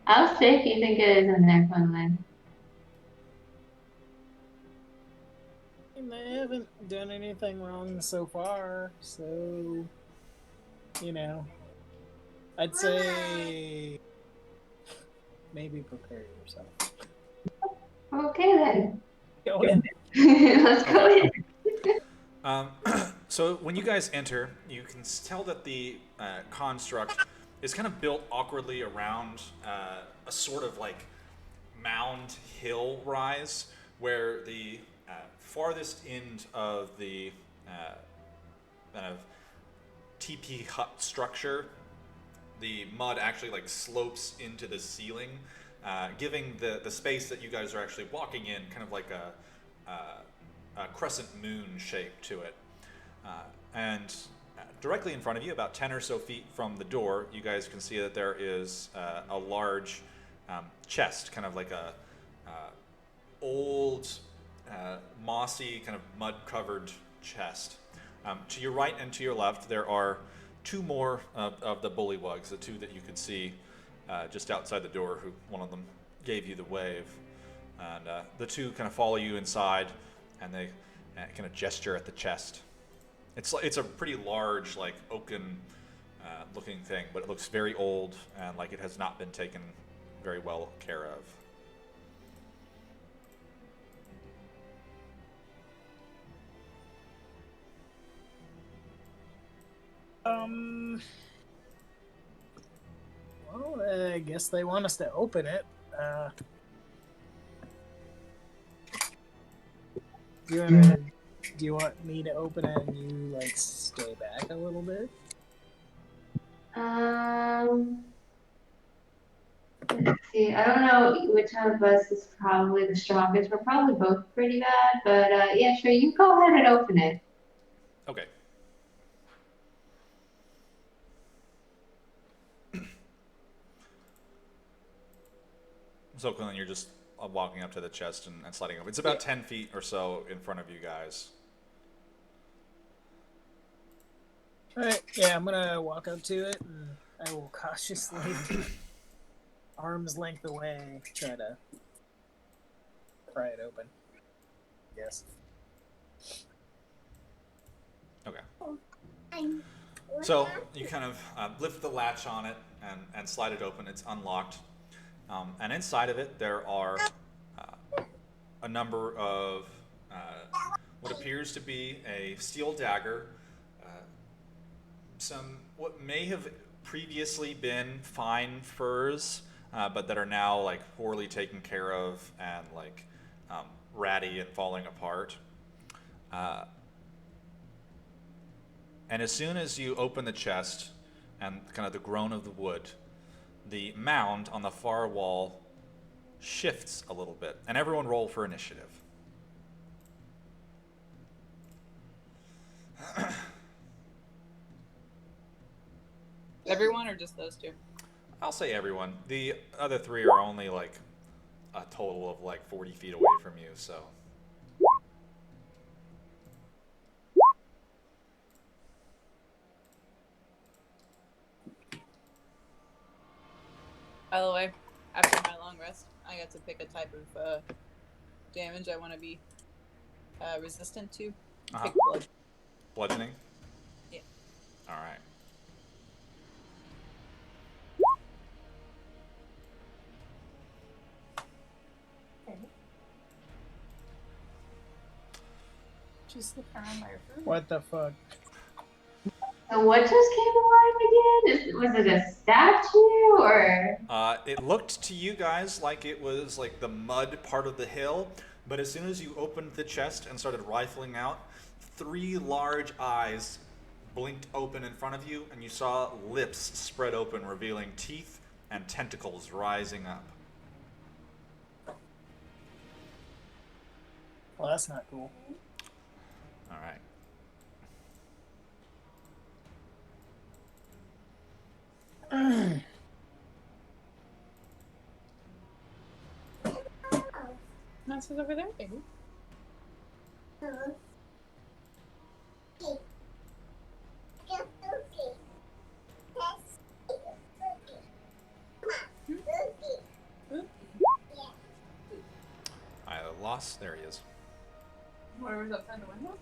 How safe do you think it is in there, Quinlan? They haven't done anything wrong so far, so I'd say maybe prepare yourself. Okay then. Go in. Let's go in. So when you guys enter, you can tell that the construct is kind of built awkwardly around a sort of like mound hill rise, where the farthest end of the kind of teepee hut structure, the mud actually like slopes into the ceiling, giving the space that you guys are actually walking in kind of like a crescent moon shape to it. And directly in front of you, about 10 or so feet from the door, you guys can see that there is a large chest, kind of like a old, mossy, kind of mud-covered chest. To your right and to your left, there are two more of the bullywugs, the two that you could see just outside the door, who one of them gave you the wave. And the two kind of follow you inside, and they kind of gesture at the chest. It's a pretty large, like oaken looking thing, but it looks very old and like it has not been taken very well care of. Well, I guess they want us to open it. Do you want me to open it and you like stay back a little bit? Let's see. I don't know which of us is probably the strongest. We're probably both pretty bad, but yeah, sure. You go ahead and open it. Okay. So, Quinlan, you're just walking up to the chest and sliding over. It's about 10 feet or so in front of you guys. Alright, yeah, I'm gonna walk up to it and I will cautiously, arm's length away, try to pry it open. Yes. Okay. So you kind of lift the latch on it and slide it open. It's unlocked. And inside of it, there are a number of what appears to be a steel dagger, some what may have previously been fine furs, but that are now like poorly taken care of and like ratty and falling apart. And as soon as you open the chest and kind of the groan of the wood, the mound on the far wall shifts a little bit. And everyone roll for initiative. Everyone or just those two? I'll say everyone. The other three are only like a total of like 40 feet away from you, so. By the way, after my long rest, I got to pick a type of damage I want to be resistant to. Pick blood. Bludgeoning? Yeah. Alright. Just look around my room. What the fuck? So what just came alive again? Was it a statue or? It looked to you guys like it was like the mud part of the hill, but as soon as you opened the chest and started rifling out, 3 large eyes blinked open in front of you, and you saw lips spread open, revealing teeth and tentacles rising up. Well, that's not cool. All right. That's over there, baby. I lost. There he is. Whatever's outside the window.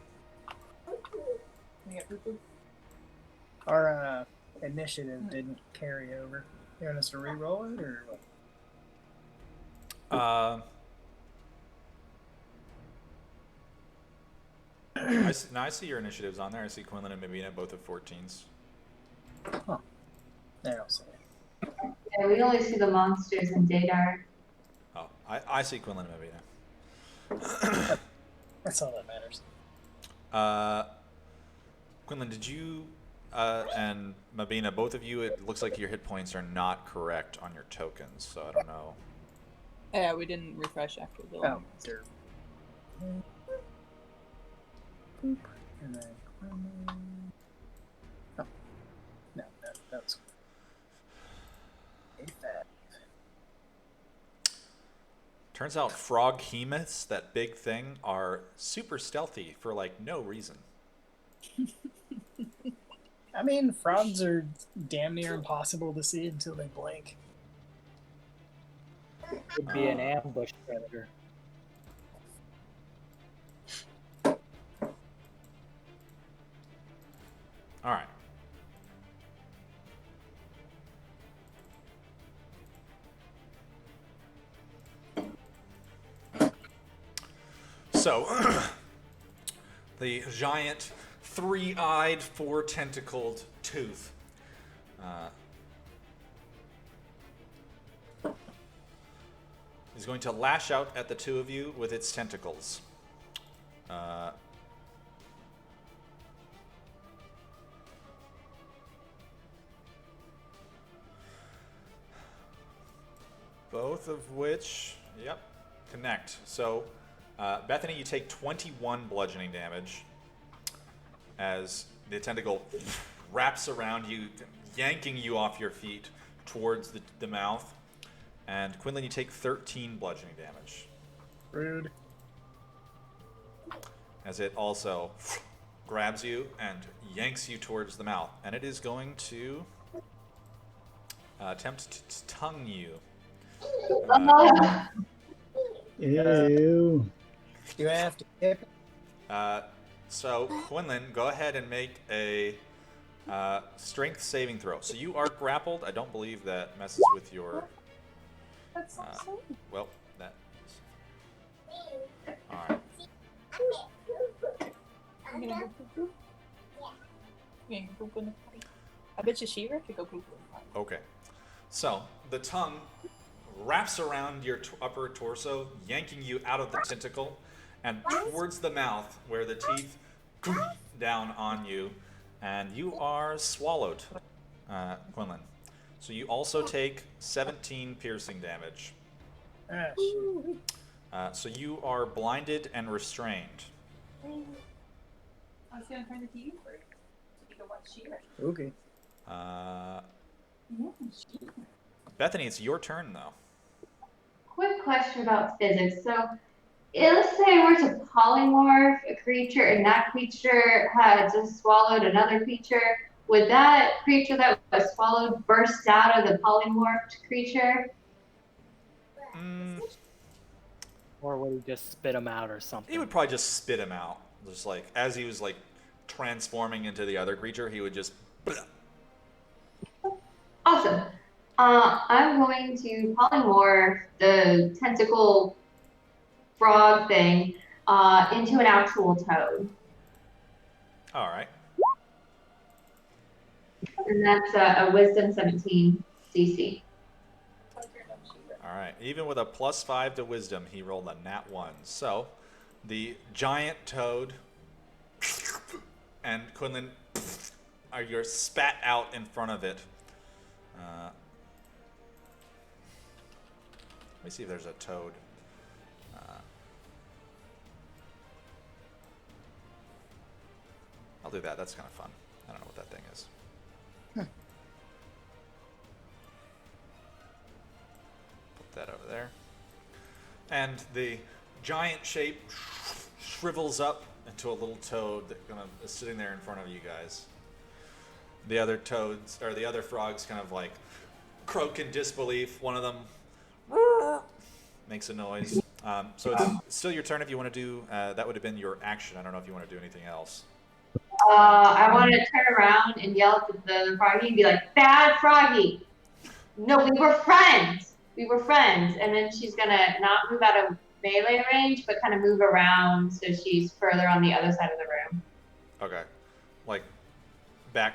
We got poo-poo. Our initiative didn't carry over. You want us to re-roll it, or what? I see your initiatives on there. I see Quinlan and Mabina both of 14s. Huh. They don't say it. Yeah, we only see the monsters in Dadar. Oh, I see Quinlan and Mabina. That's all that matters. Quinlan, did you and Mabina, both of you, it looks like your hit points are not correct on your tokens, so I don't know. Yeah, we didn't refresh after the Oh, long they're... Boop. And then... Oh. No, that was... 85. Turns out frog hemoths, that big thing, are super stealthy for like no reason. I mean, frogs are damn near impossible to see until they blink. Would be an ambush predator. All right. So, the giant, three-eyed, four-tentacled tooth is going to lash out at the two of you with its tentacles. Both of which, yep, connect. So, Bethany, you take 21 bludgeoning damage as the tentacle wraps around you, yanking you off your feet towards the mouth. And Quinlan, you take 13 bludgeoning damage. Rude. As it also grabs you and yanks you towards the mouth. And it is going to attempt to tongue you. Ew. You have to hip it. So, Quinlan, go ahead and make a strength saving throw. So you are grappled. I don't believe that messes with your... That's not so. well, that... Alright. I'm gonna go poo-poo. You gonna go poop in the potty? I bet you Shiva could go poop in the potty. Okay. So, the tongue wraps around your upper torso, yanking you out of the tentacle, and towards the mouth, where the teeth down on you, and you are swallowed, Quinlan. So you also take 17 piercing damage. So you are blinded and restrained. I was gonna turn the TV for you. So you can watch Shiva. Okay. Shiva. Bethany, it's your turn, though. quick question about physics. So, let's say I were to polymorph a creature and that creature had just swallowed another creature. Would that creature that was swallowed burst out of the polymorphed creature? Or would he just spit them out or something? He would probably just spit him out. Just like, as he was like transforming into the other creature, he would just... Awesome. I'm going to polymorph the tentacle frog thing into an actual toad. Alright. And that's a Wisdom 17 DC. Alright. Even with a +5 to wisdom, he rolled a nat 1. So, the giant toad and Quinlan you're spat out in front of it. Let me see if there's a toad. I'll do that. That's kind of fun. I don't know what that thing is. that over there. And the giant shape shrivels up into a little toad that is sitting there in front of you guys. The other toads, or the other frogs, kind of like croak in disbelief. One of them makes a noise. So it's still your turn if you want to do. That would have been your action. I don't know if you want to do anything else. I want to turn around and yell at the froggy and be like, "Bad froggy! No, we were friends. We were friends." And then she's gonna not move out of melee range, but kind of move around so she's further on the other side of the room. Okay, like back.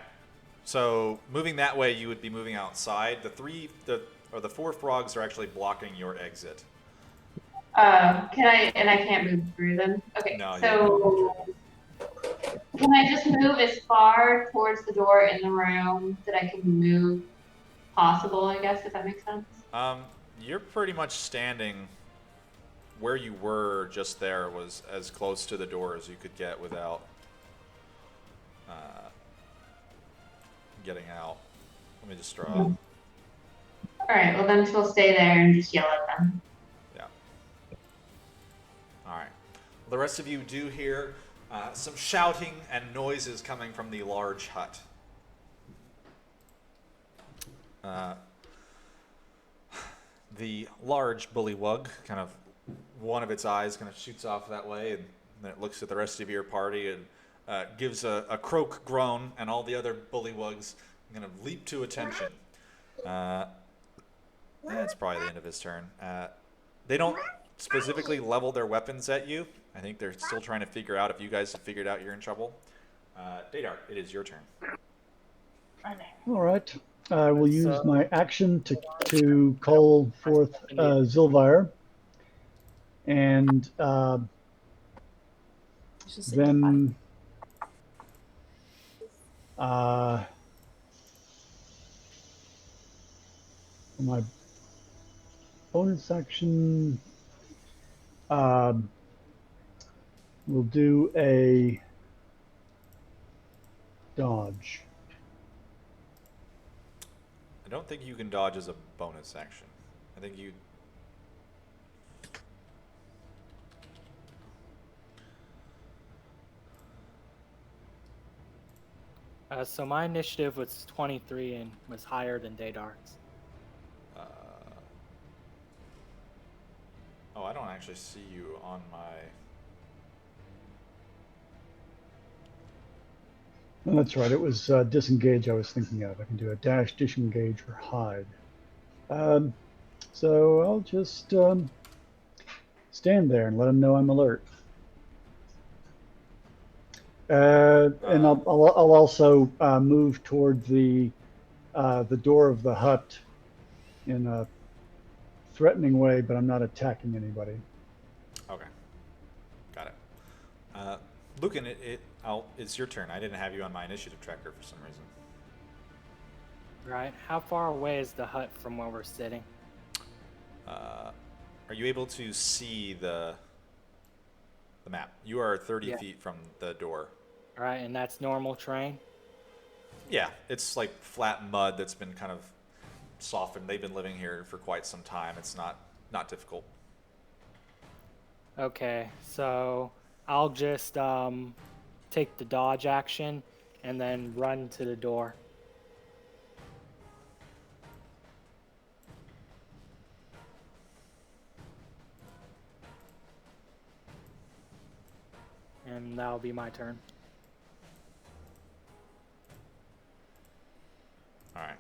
So moving that way, you would be moving outside. The four frogs are actually blocking your exit. Can I? And I can't move through them. Okay, No, you so can't move through them. can I just move as far towards the door in the room that I can move possible? I guess if that makes sense. You're pretty much standing where you were just there was as close to the door as you could get without getting out. Let me just draw. All right. Well, then she'll stay there and just yell at them. Yeah. All right. Well, the rest of you do hear some shouting and noises coming from the large hut. The large bullywug, kind of one of its eyes kind of shoots off that way, and then it looks at the rest of your party and gives a croak groan, and all the other bullywugs kind of leap to attention. That's probably the end of his turn. They don't specifically level their weapons at you. I think they're still trying to figure out if you guys have figured out you're in trouble. Dadar, it is your turn. All right. I will use my action to call forth Zilvire. And then my bonus action will do a dodge. I don't think you can dodge as a bonus action. I think you... So my initiative was 23 and was higher than Daydar's. Oh, I don't actually see you on my... Oh, that's right. It was disengage I was thinking of. I can do a dash, disengage, or hide. So I'll just stand there and let them know I'm alert. And I'll also move toward the door of the hut in a threatening way, but I'm not attacking anybody. Okay. Got it. Lucan, it's your turn. I didn't have you on my initiative tracker for some reason. Right. How far away is the hut from where we're sitting? Are you able to see the map? You are 30 feet from the door. All right, and that's normal terrain? Yeah, it's like flat mud that's been kind of softened. They've been living here for quite some time. It's not difficult. Okay, so I'll just take the dodge action and then run to the door. And that'll be my turn. All right.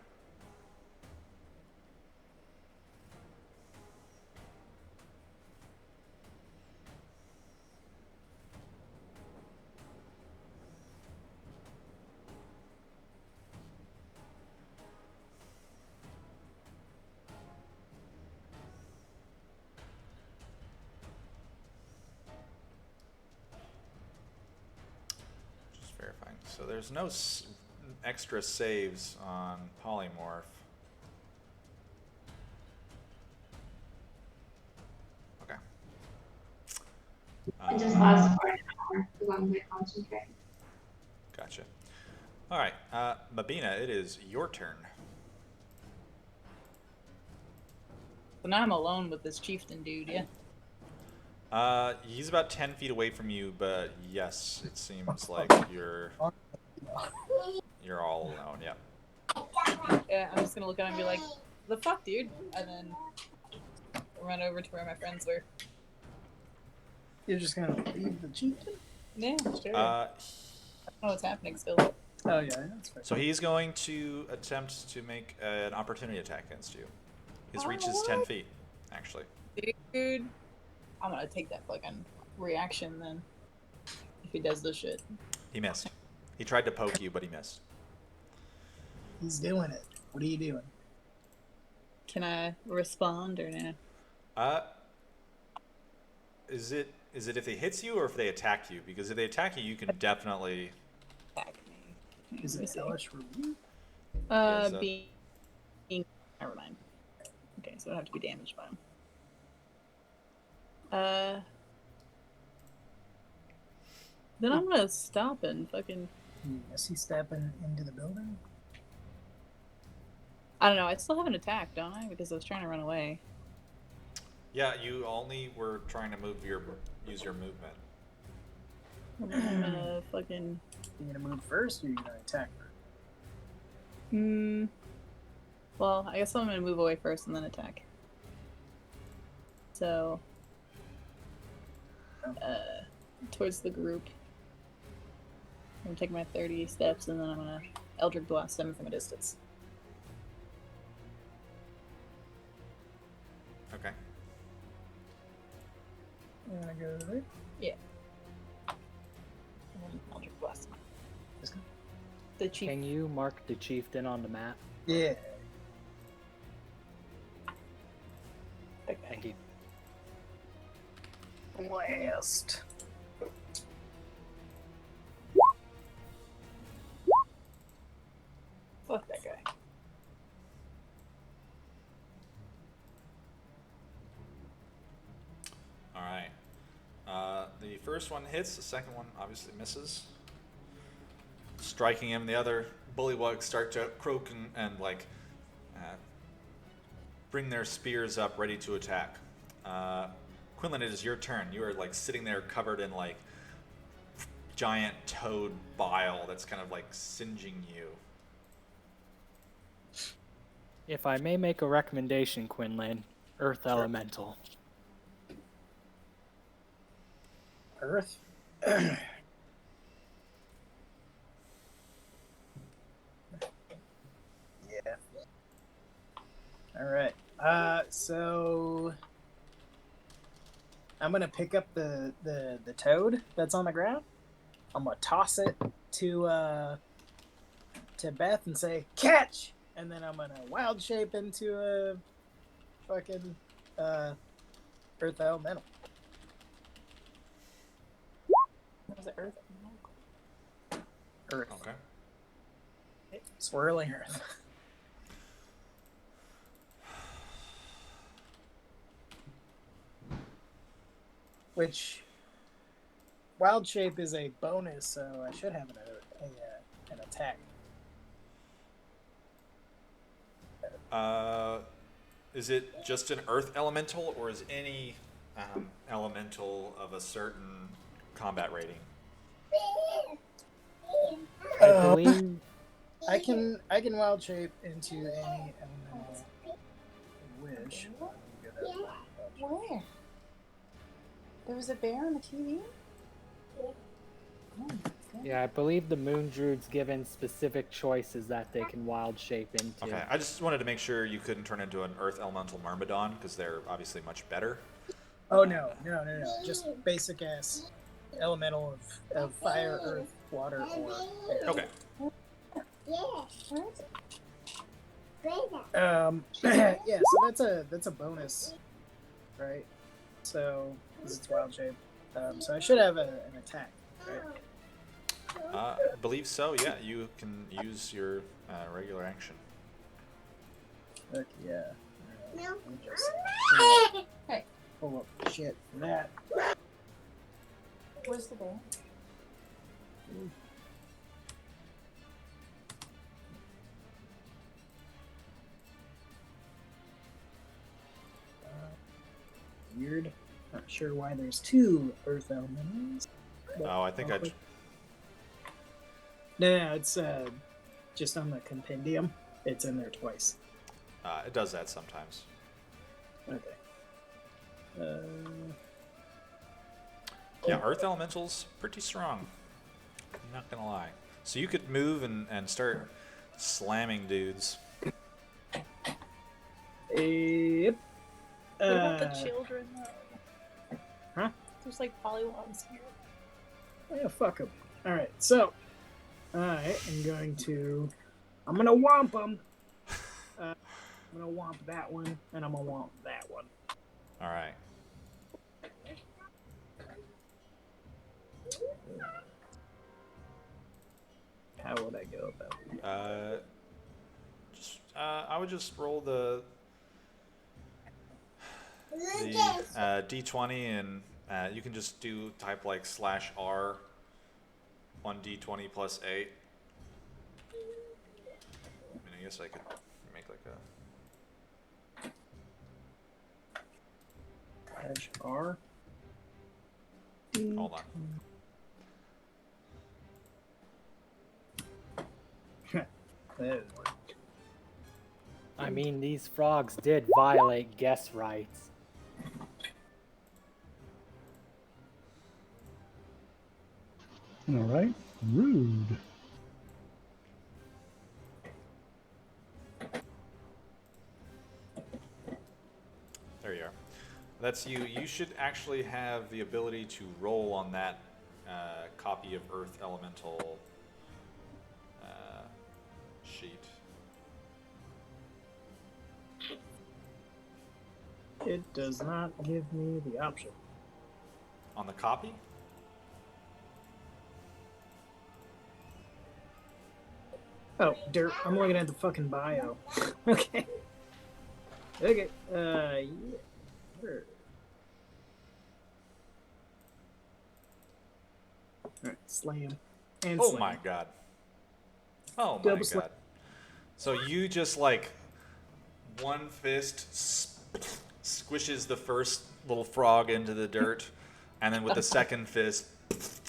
Just verifying. So there's no extra saves on polymorph. Okay. It just lasts for an hour as long as I concentrate. Gotcha. All right, Mabina, it is your turn. So now I'm alone with this chieftain dude, yeah. He's about 10 feet away from you, but yes, it seems like you're all alone. Yeah. Yeah, I'm just gonna look at him and be like, the fuck, dude? And then run over to where my friends were. You're just gonna leave the chieftain? Yeah, sure. Uh, I don't know what's happening still. Oh yeah, that's fair. so he's going to attempt to make an opportunity attack against you. His reach is 10 feet, actually. Dude, I'm gonna take that fucking reaction then. If he does this shit. He missed. He tried to poke you, but he missed. He's doing it. What are you doing? Can I respond or no? Is it if they hits you or if they attack you? Because if they attack you, you can definitely. Attack me. Is it hellish review? Yes, Being. Never mind. Okay, so I don't have to be damaged by him. Then I'm gonna stop and fucking. Is he stepping into the building? I don't know. I still have an attack, don't I? Because I was trying to run away. Yeah, you only were trying to use your movement. I'm gonna fucking. You gonna move first, or you gonna attack first? Well, I guess I'm gonna move away first and then attack. So. Towards the group. I'm gonna take my 30 steps and then I'm gonna Eldritch Blast them from a distance. Okay. You wanna go there? Yeah. And then Eldritch Blast them. This guy? The chief. Can you mark the chieftain on the map? Yeah. Thank you. Blast. Fuck that guy. All right. The first one hits. The second one obviously misses. Striking him. The other bullywugs start to croak and bring their spears up, ready to attack. Quinlan, it is your turn. You are like sitting there covered in like giant toad bile that's kind of like singeing you. If I may make a recommendation, Quinlan, Earth Elemental. Earth. Yeah. All right. So I'm gonna pick up the toad that's on the ground. I'm gonna toss it to Beth and say catch, and then I'm gonna wild shape into a fucking earth elemental. What was it? Earth? Earth. Okay. Swirling earth. Which wild shape is a bonus, so I should have an attack. Is it just an earth elemental, or is any elemental of a certain combat rating? I believe I can wild shape into any elemental I wish. Where? There was a bear on the TV? Yeah, I believe the Moon Druid's given specific choices that they can wild shape into. Okay, I just wanted to make sure you couldn't turn into an earth elemental myrmidon, because they're obviously much better. Oh no. Just basic ass elemental of fire, earth, water, or air. Okay. Yeah, so that's a bonus, right? So because it's wild shape. So I should have an attack, right? I believe so, yeah. You can use your regular action. Heck yeah. Let me just Hey. pull up the shit for that. Where's the bear? Not sure why there's 2 earth elementals. but Oh, I think I'll I. click- No, it's just on the compendium. It's in there twice. It does that sometimes. Okay. Yeah, Earth Elemental's pretty strong. I'm not gonna lie. So you could move and start slamming dudes. Yep. What about the children, though? Huh? There's like pollywogs here. Yeah, fuck them. All right, so I am going to. I'm gonna womp them. I'm gonna womp that one, and I'm gonna womp that one. All right. How would I go about it? I would just roll the D20, and you can just do type like /R on D20 plus 8. I mean, I guess I could make like a. R. Hold on. That I mean, these frogs did violate guest rights. All right. Rude. There you are. That's you. You should actually have the ability to roll on that copy of Earth Elemental sheet. It does not give me the option. On the copy? Oh, dirt. I'm looking at the fucking bio. Okay. Okay. Yeah. Where? Alright, slam. And Oh slam. my god. Oh my Double slam. god. So you just like one fist squishes the first little frog into the dirt, and then with the second fist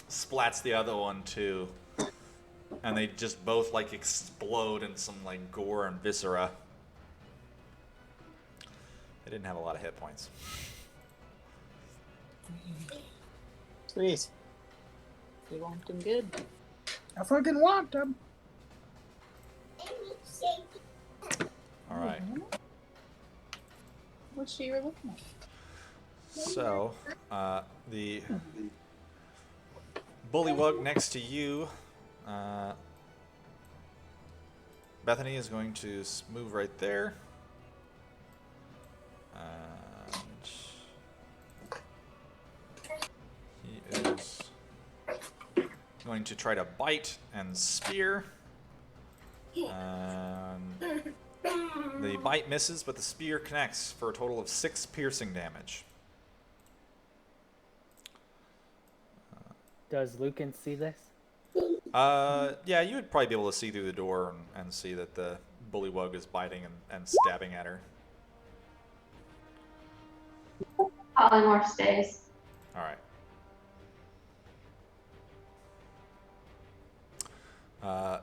splats the other one too. And they just both like explode in some like gore and viscera. They didn't have a lot of hit points. Sweet. We want them good. I fucking want them. All right. What she you were looking at? So, the bullywug next to you, Bethany, is going to move right there. And he is going to try to bite and spear. The bite misses, but the spear connects for a total of 6 piercing damage. Does Lucan see this? Yeah, you would probably be able to see through the door and see that the bullywug is biting and stabbing at her. Polymorph stays. All right.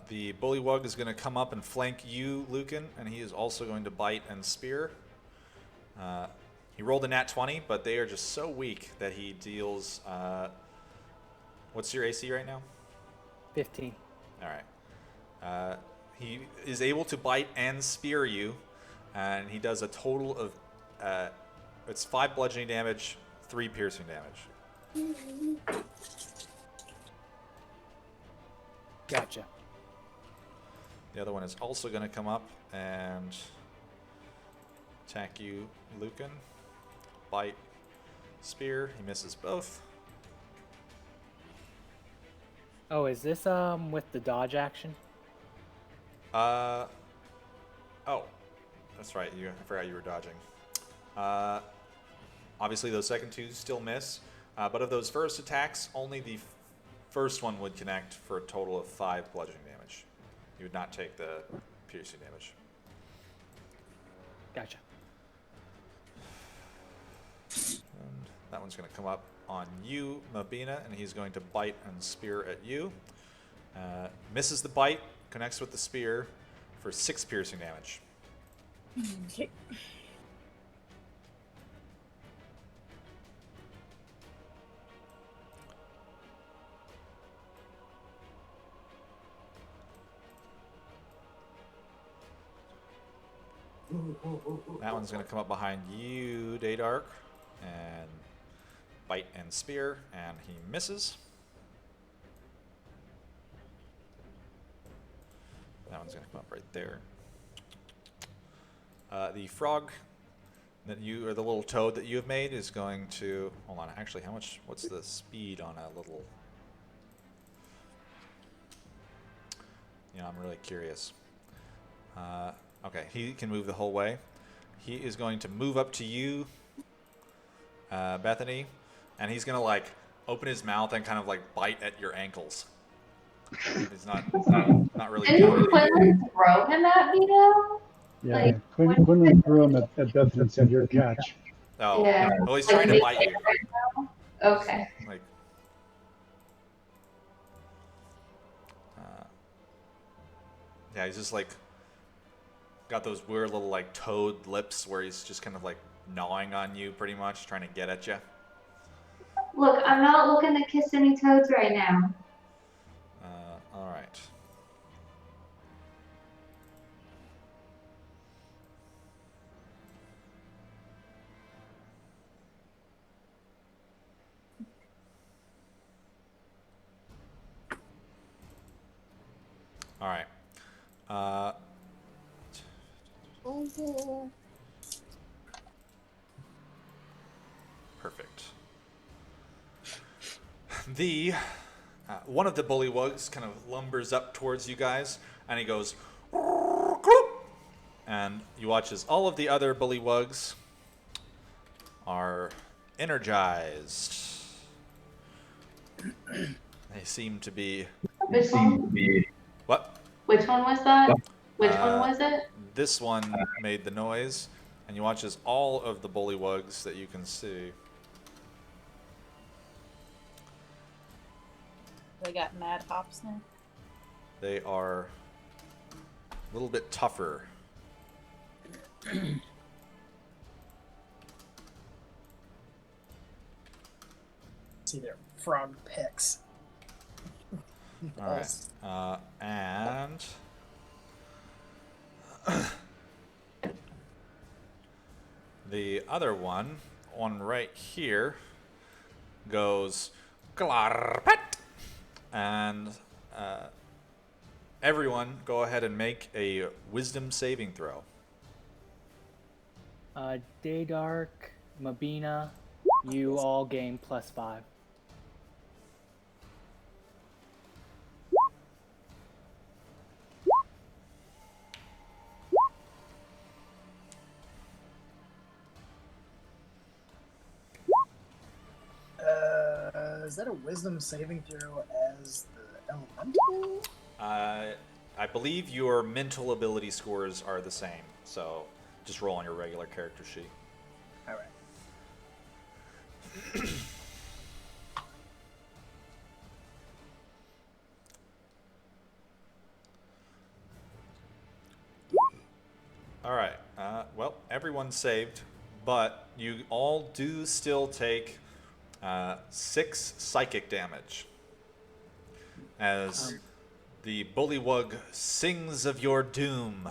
The bullywug is going to come up and flank you, Lucan, and he is also going to bite and spear. He rolled a nat 20, but they are just so weak that he deals... what's your AC right now? 15. All right. He is able to bite and spear you, and he does a total of... it's 5 bludgeoning damage, 3 piercing damage. Gotcha. The other one is also going to come up and attack you, Lucan. Bite, spear. He misses both. Oh, is this with the dodge action? Oh, that's right. I forgot you were dodging. Obviously, those second two still miss. But of those first attacks, only the first one would connect for a total of 5 bludgeoning damage. You would not take the piercing damage. Gotcha. And That one's going to come up on you, Mabina, and he's going to bite and spear at you. Misses the bite, connects with the spear for 6 piercing damage. Okay. That one's going to come up behind you, Daydark, and bite and spear, and he misses. That one's going to come up right there. The frog that you, or the little toad that you have made, is going to, hold on, actually, what's the speed on a little, I'm really curious. Okay, he can move the whole way. He is going to move up to you, Bethany, and he's gonna like open his mouth and kind of like bite at your ankles. He's not really Didn't doing anything. Quinlan throw him at me though? Yeah, Like, Quinlan threw him at Bethany and said, "Your catch." Oh, Yeah. well, he's Like, trying to me bite you. right now? Okay. Like, yeah, he's just like got those weird little like toad lips where he's just kind of like gnawing on you, pretty much trying to get at you. Look, I'm not looking to kiss any toads right now. All right. All right. Perfect. The one of the bullywugs kind of lumbers up towards you guys, and he goes, and you watch as all of the other bullywugs are energized. They seem to be. Which one? What? Which one was that? Which one was it? This one made the noise, and you watch as all of the bullywugs that you can see. They got mad hops now. They are a little bit tougher. See their frog picks. All right. And the other one right here, goes Glarpet. And everyone go ahead and make a wisdom saving throw. Daydark, Mabina, you all gain +5. Is that a wisdom saving throw as the elemental? I believe your mental ability scores are the same, so just roll on your regular character sheet. All right. All right. Well, everyone's saved, but you all do still take 6 psychic damage as the bullywug sings of your doom.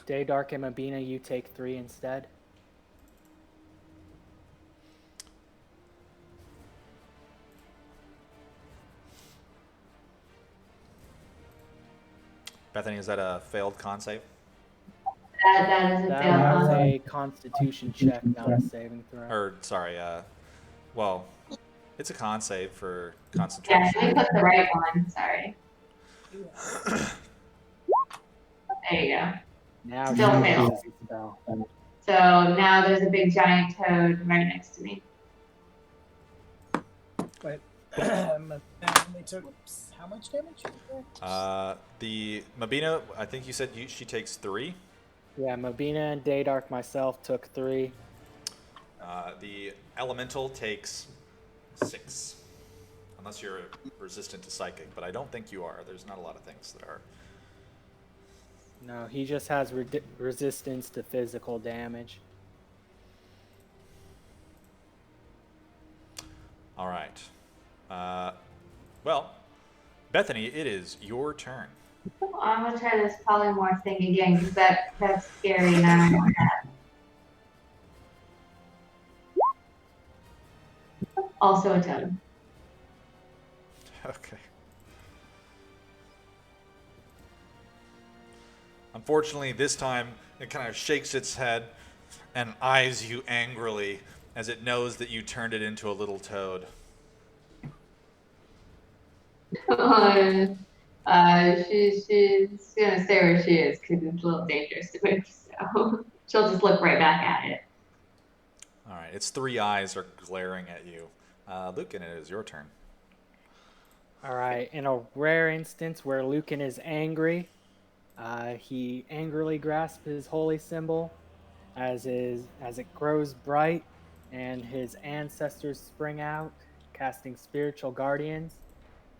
Daydark and Mabina, you take 3 instead. Bethany, is that a failed con save? That is a That fail. was a Constitution check, not a saving throw. Or, sorry, well, it's a con save for Yeah, concentration. we put the right one. Sorry. There you go. Now Still she failed. uses the spell. So now there's a big giant toad right next to me. Wait. They took how much damage? The Mabina, I think you said she takes 3. Yeah, Mabina and Daydark myself took 3. The elemental takes 6. Unless you're resistant to psychic, but I don't think you are. There's not a lot of things that are. No, he just has resistance to physical damage. All right. Well, Bethany, it is your turn. I'm gonna try this polymorph thing again because that's scary and I don't want that. Also a toad. Okay. Unfortunately, this time it kind of shakes its head and eyes you angrily as it knows that you turned it into a little toad. She's gonna stay where she is because it's a little dangerous to move, so she'll just look right back at it. All right, its 3 eyes are glaring at you. Lucan, it is your turn. All right, in a rare instance where Lucan is angry, he angrily grasps his holy symbol as it grows bright, and his ancestors spring out, casting spiritual guardians.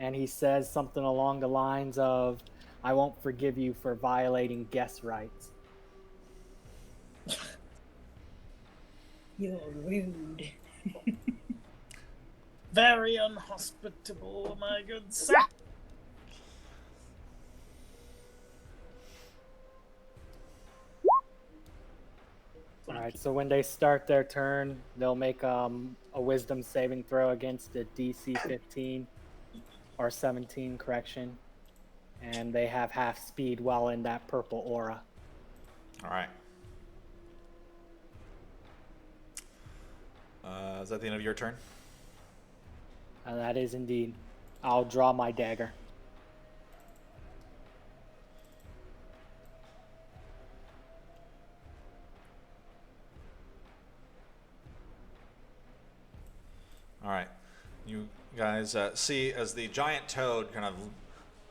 And he says something along the lines of, "I won't forgive you for violating guest rights." You're rude. Very unhospitable, my good sir. All right, so when they start their turn, they'll make a wisdom saving throw against a DC 15 or 17, correction. And they have half speed while in that purple aura. All right. Is that the end of your turn? That is indeed. I'll draw my dagger. All right. You guys see as the giant toad kind of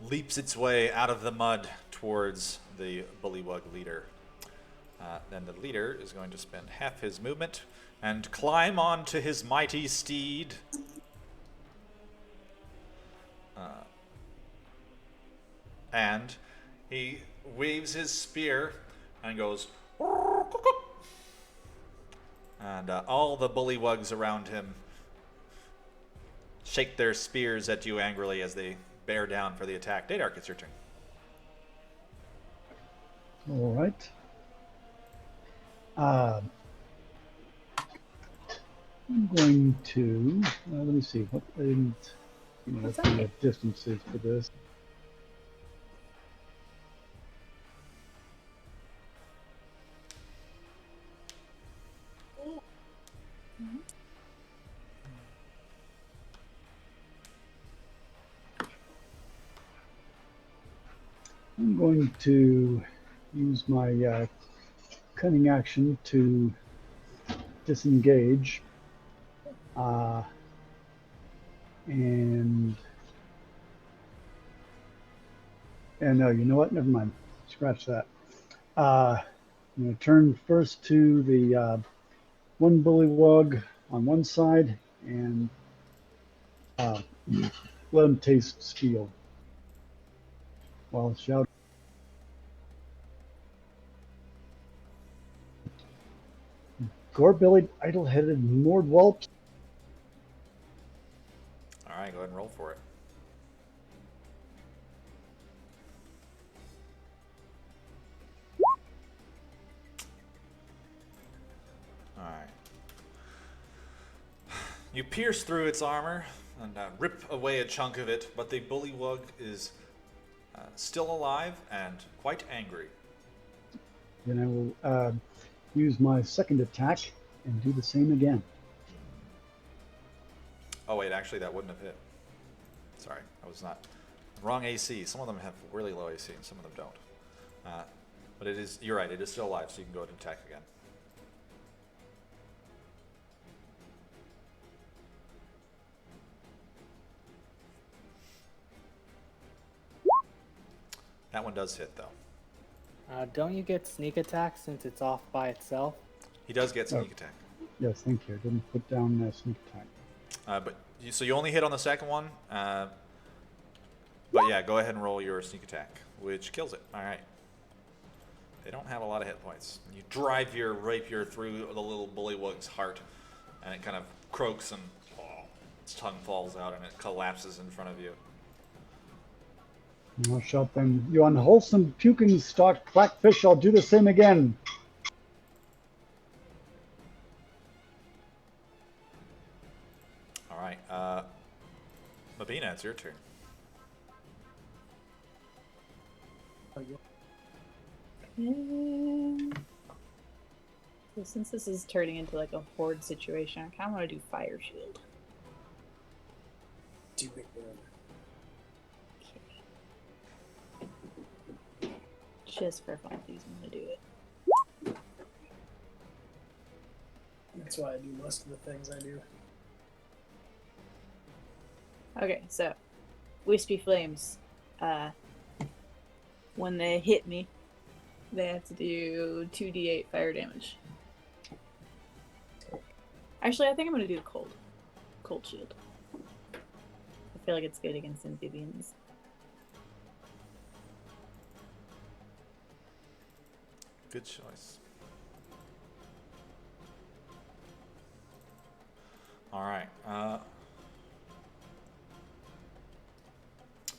leaps its way out of the mud towards the bullywug leader. Then the leader is going to spend half his movement and climb onto his mighty steed. And he waves his spear and goes, and all the bullywugs around him shake their spears at you angrily as they bear down for the attack. Dadark, it's your turn. All right. I'm going to, let me see, what the distance is for this. I'm going to use my cunning action to disengage. And no, you know what? Never mind. Scratch that. I'm going to turn first to the one bullywug on one side and let him taste steel while shouting. Gore-bellied, idle-headed, moored whelps. All right, go ahead and roll for it. All right. You pierce through its armor and rip away a chunk of it, but the bullywug is still alive and quite angry. Then I will use my second attack and do the same again. Oh wait, actually that wouldn't have hit. Sorry, I was not. Wrong AC. Some of them have really low AC and some of them don't. But it is, you're right, it is still alive, so you can go ahead and attack again. That one does hit though. Don't you get sneak attack since it's off by itself? He does get sneak attack. Yes, thank you. I didn't put down sneak attack. So you only hit on the second one. But yeah, go ahead and roll your sneak attack, which kills it. All right. They don't have a lot of hit points. You drive your rapier through the little bullywug's heart, and it kind of croaks and its tongue falls out and it collapses in front of you. I'll shout then, you unwholesome puking stock blackfish, I'll do the same again. All right. Mabina, it's your turn. So since this is turning into like a horde situation, I kind of want to do fire shield. Do it, man. Just for fun, please, I'm gonna do it. That's why I do most of the things I do. Okay, so wispy flames. When they hit me, they have to do 2d8 fire damage. Actually, I think I'm gonna do cold shield. I feel like it's good against amphibians. Good choice. All right.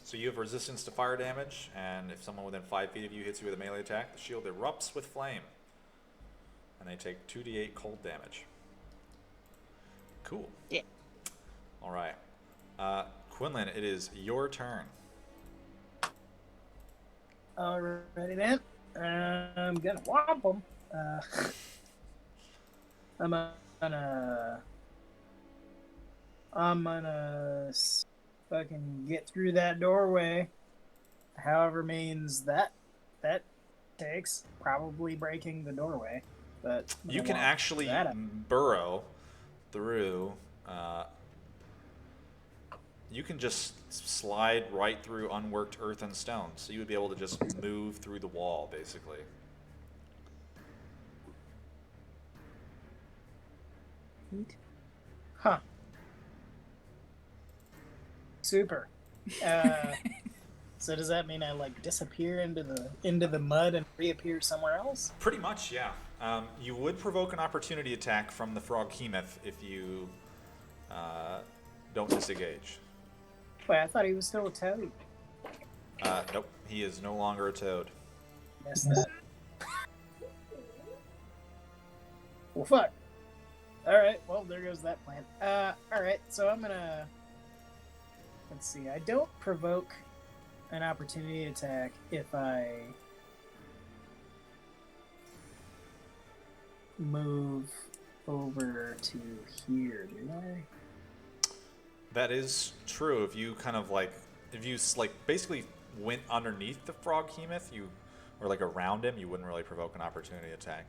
So you have resistance to fire damage, and if someone within 5 feet of you hits you with a melee attack, the shield erupts with flame, and they take 2d8 cold damage. Cool. Yeah. All right. Quinlan, it is your turn. Alrighty then. I'm gonna whomp them. I'm gonna fucking get through that doorway. However means that takes, probably breaking the doorway. But You can actually burrow through. You can just slide right through unworked earth and stone, so you would be able to just move through the wall, basically. Huh. Super. So does that mean I like disappear into the mud and reappear somewhere else? Pretty much, yeah. You would provoke an opportunity attack from the frog Hemoth if you don't disengage. Wait, I thought he was still a toad. Nope, he is no longer a toad. Missed that. Well, fuck. Alright, well, there goes that plan. Alright, so I'm gonna... Let's see, I don't provoke an opportunity attack if I move over to here, do I? That is true. If you kind of like, if you like basically went underneath the frog Hemoth, or like around him, you wouldn't really provoke an opportunity attack.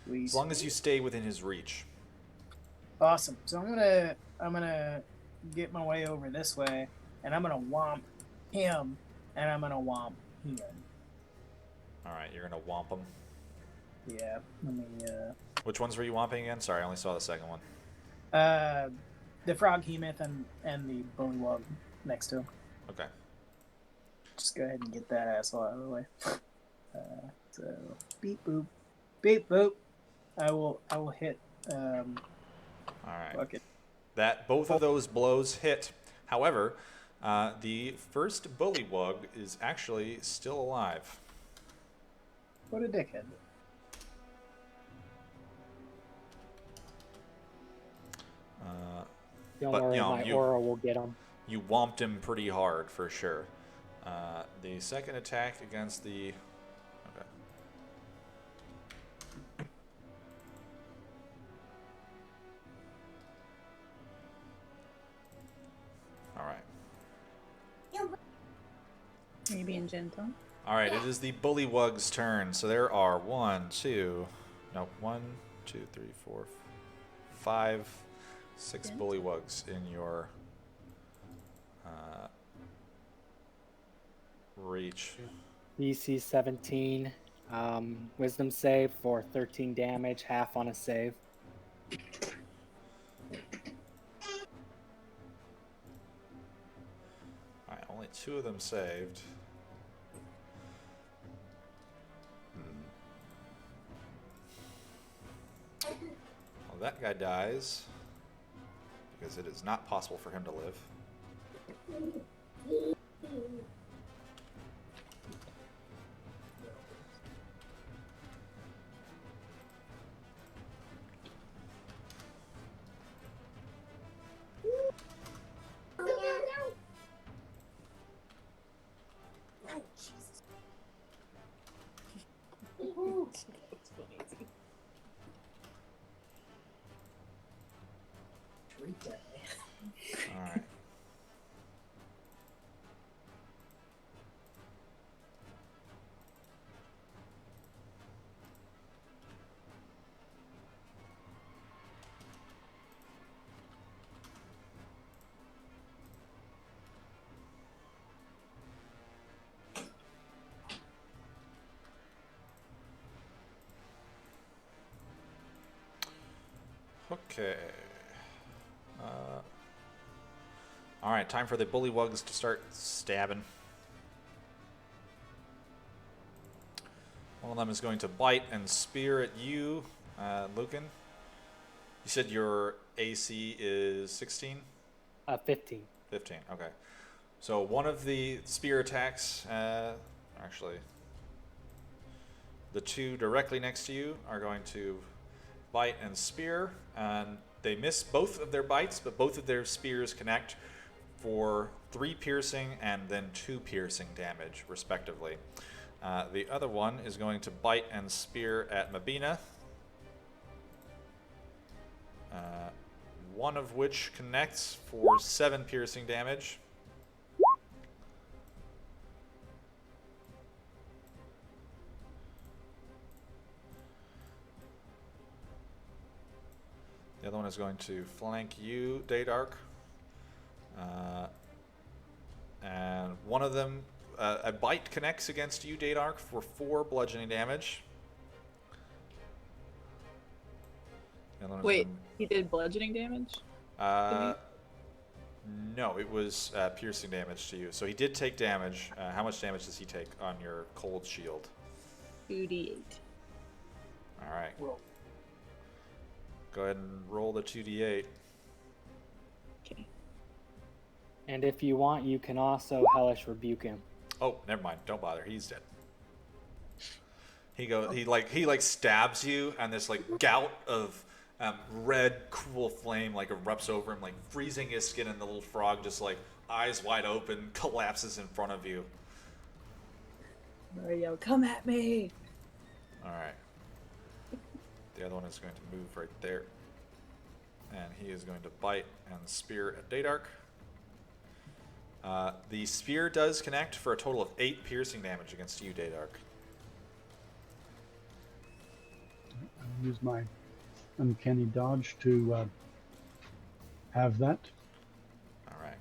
Sweet. As long as you stay within his reach. Awesome. So I'm gonna get my way over this way, and I'm gonna whomp him, and I'm gonna whomp him. All right, you're gonna whomp him. Yeah. Let me. Which ones were you whomping again? Sorry, I only saw the second one. The frog Hemoth and the bullywug next to him. Okay. Just go ahead and get that asshole out of the way. So beep boop, beep boop. I will hit. All right. Fuck it. That both of those blows hit. However, the first bullywug is actually still alive. What a dickhead. Don't But, worry, you know, my aura will get him. You whomped him pretty hard for sure. The second attack against the. Okay. All right. Are you being gentle? All right. It is the bullywug's turn. So there are 1, 2, 3, 4, 5, 6 bullywugs in your reach. DC 17, wisdom save for 13 damage, half on a save. 2 of them saved. Well, that guy dies because it is not possible for him to live. That's funny. Treat that man. All right. Okay. All right, time for the bullywugs to start stabbing. One of them is going to bite and spear at you, Lucan. You said your AC is 16? 15. 15, okay. So one of the spear attacks, actually, the 2 directly next to you are going to bite and spear, and they miss both of their bites, but both of their spears connect for 3 piercing and then 2 piercing damage, respectively. The other one is going to bite and spear at Mabina, one of which connects for 7 piercing damage. The other one is going to flank you, Daydark. And one of them, a bite connects against you, Daydark, for 4 bludgeoning damage. The other one is Wait, gonna- he did bludgeoning damage? No, it was piercing damage to you. So he did take damage. How much damage does he take on your cold shield? 2d8. All right. Roll. Go ahead and roll the 2d8. Okay. And if you want, you can also hellish rebuke him. Oh, never mind. Don't bother. He's dead. He like stabs you, and this like gout of red cool flame like erupts over him, like freezing his skin, and the little frog just like eyes wide open collapses in front of you. Mario, come at me! All right. The other one is going to move right there, and he is going to bite and spear at Daydark. The spear does connect for a total of 8 piercing damage against you, Daydark. I'll use my uncanny dodge to have that. All right.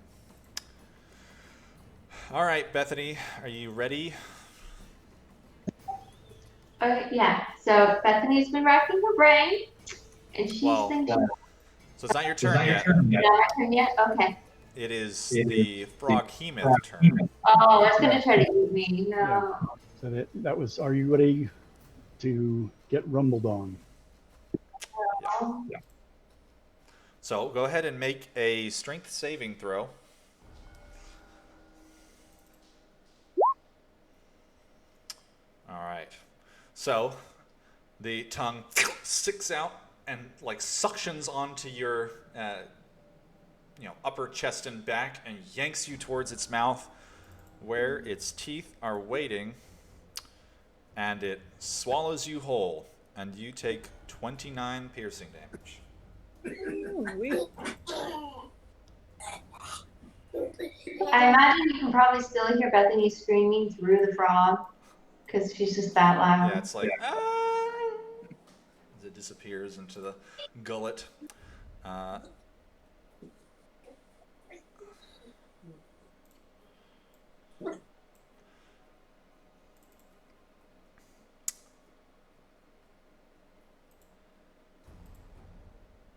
All right, Bethany, are you ready? Okay, yeah. So Bethany's been racking her brain, and she's Well, thinking. So it's not your turn yet. Not my turn yet? Okay. It is the Froghemoth turn. Oh, it's gonna try to eat me. No. So that was. Are you ready to get rumbled on? Yeah. So go ahead and make a strength saving throw. All right. So the tongue sticks out and like suctions onto your upper chest and back and yanks you towards its mouth where its teeth are waiting, and it swallows you whole, and you take 29 piercing damage. I imagine you can probably still hear Bethany screaming through the frog because she's just that loud. Yeah, it's like, ah! As it disappears into the gullet.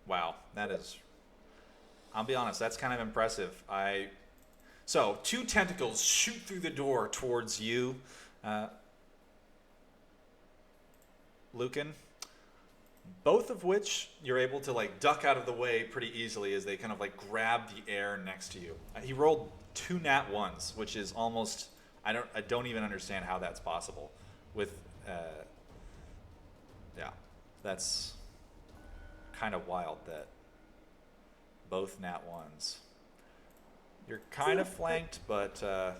Wow, that is, I'll be honest, that's kind of impressive. So, two tentacles shoot through the door towards you, Lucan. Both of which you're able to like duck out of the way pretty easily as they kind of like grab the air next to you. He rolled 2 nat ones, which is almost I don't even understand how that's possible. With yeah, that's kind of wild that both nat ones. You're kind of flanked, but I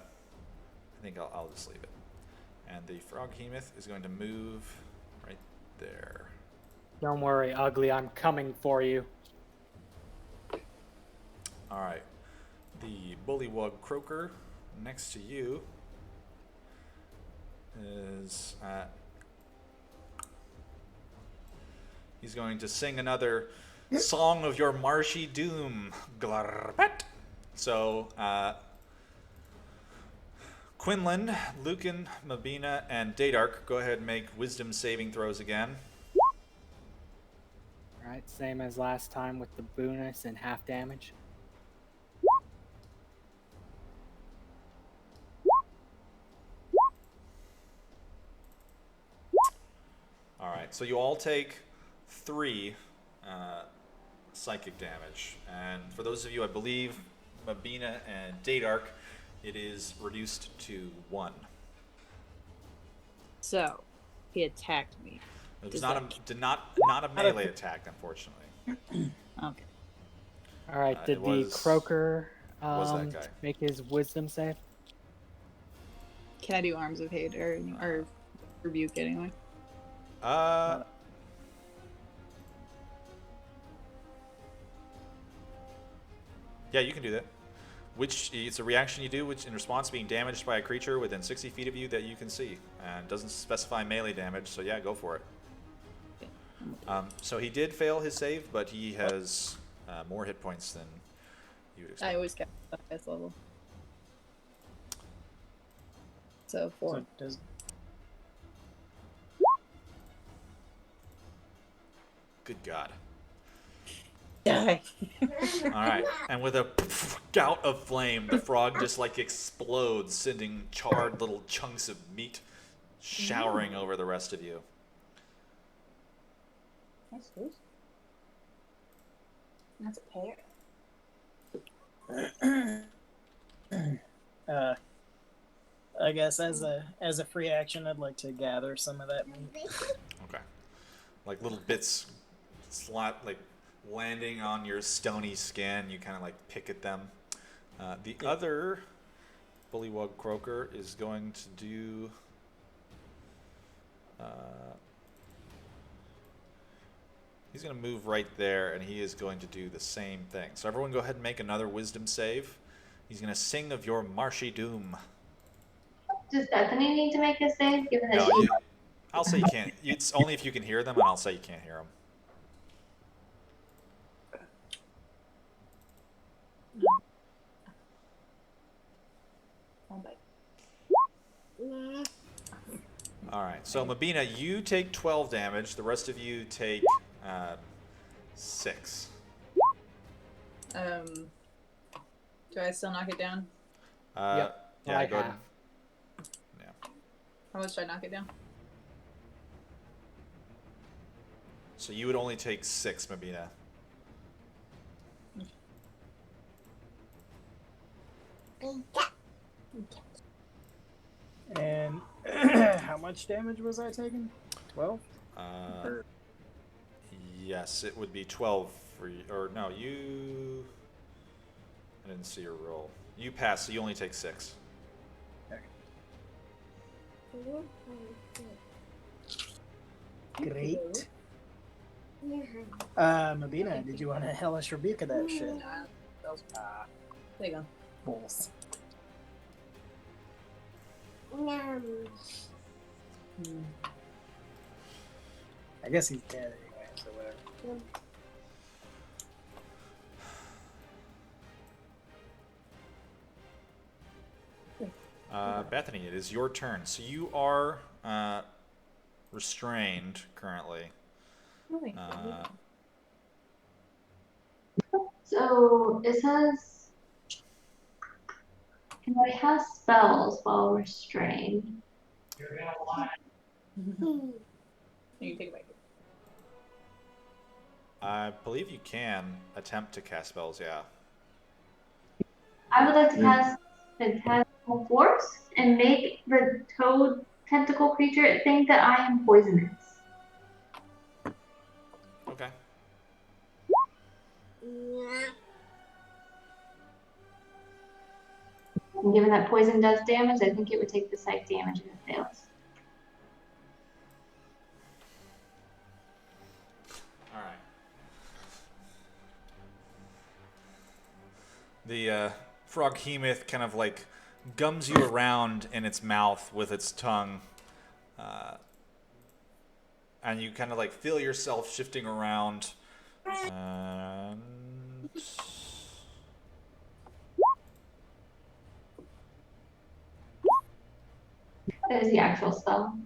think I'll just leave it. And the frog hemoth is going to move right there. Don't worry, ugly. I'm coming for you. All right. The bullywug croaker next to you is he's going to sing another song of your marshy doom. Glarpet. So Quinlan, Lucan, Mabina, and Dadark, go ahead and make wisdom saving throws again. Alright, same as last time with the bonus and half damage. All right, so you all take 3 psychic damage. And for those of you, I believe, Mabina and Dadark, it is reduced to 1. So, he attacked me. It was Does not that- not a melee attack, unfortunately. Okay. Alright, it did the was- croaker was that guy. make his wisdom save? Can I do Arms of Hate or Rebuke anyway? Yeah, you can do that. Which it's a reaction you do, which in response to being damaged by a creature within 60 feet of you that you can see, and doesn't specify melee damage. So yeah, go for it. So he did fail his save, but he has more hit points than you would expect. I always kept at highest level. So 4. So does Good God. Die. All right, and with a gout of flame, the frog just like explodes, sending charred little chunks of meat showering over the rest of you. That's good. That's a pear. I guess as a free action, I'd like to gather some of that meat. Okay, like little bits, like landing on your stony skin. You kind of like pick at them. The other bullywug croaker is going to do. He's going to move right there, and he is going to do the same thing. So everyone go ahead and make another wisdom save. He's going to sing of your marshy doom. Does Bethany need to make a save, given that No, she... I'll say you can't. It's only if you can hear them, and I'll say you can't hear them. All right. So Mabina, you take 12 damage. The rest of you take 6. Do I still knock it down? Yep. Yeah. I Go ahead. have. Yeah. How much did I knock it down? So you would only take 6, Mabina. And how much damage was I taking? 12? Yes, it would be 12 for you. Or no, you. I didn't see your roll. You pass, so you only take 6. Great. Mabina, did you want a hellish rebuke of that shit? There you go. Bulls. I guess he's dead anyway, so whatever. Bethany, it is your turn. So you are restrained currently. So it says Can I have spells while restrained? You can take a bite. I believe you can attempt to cast spells, yeah. I would like to cast Phantasmal Force and make the toad tentacle creature think that I am poisonous. Okay. And given that poison does damage, I think it would take the psych damage if it fails. All right. The froghemoth kind of like gums you around in its mouth with its tongue, and you kind of like feel yourself shifting around. And That is the actual spell.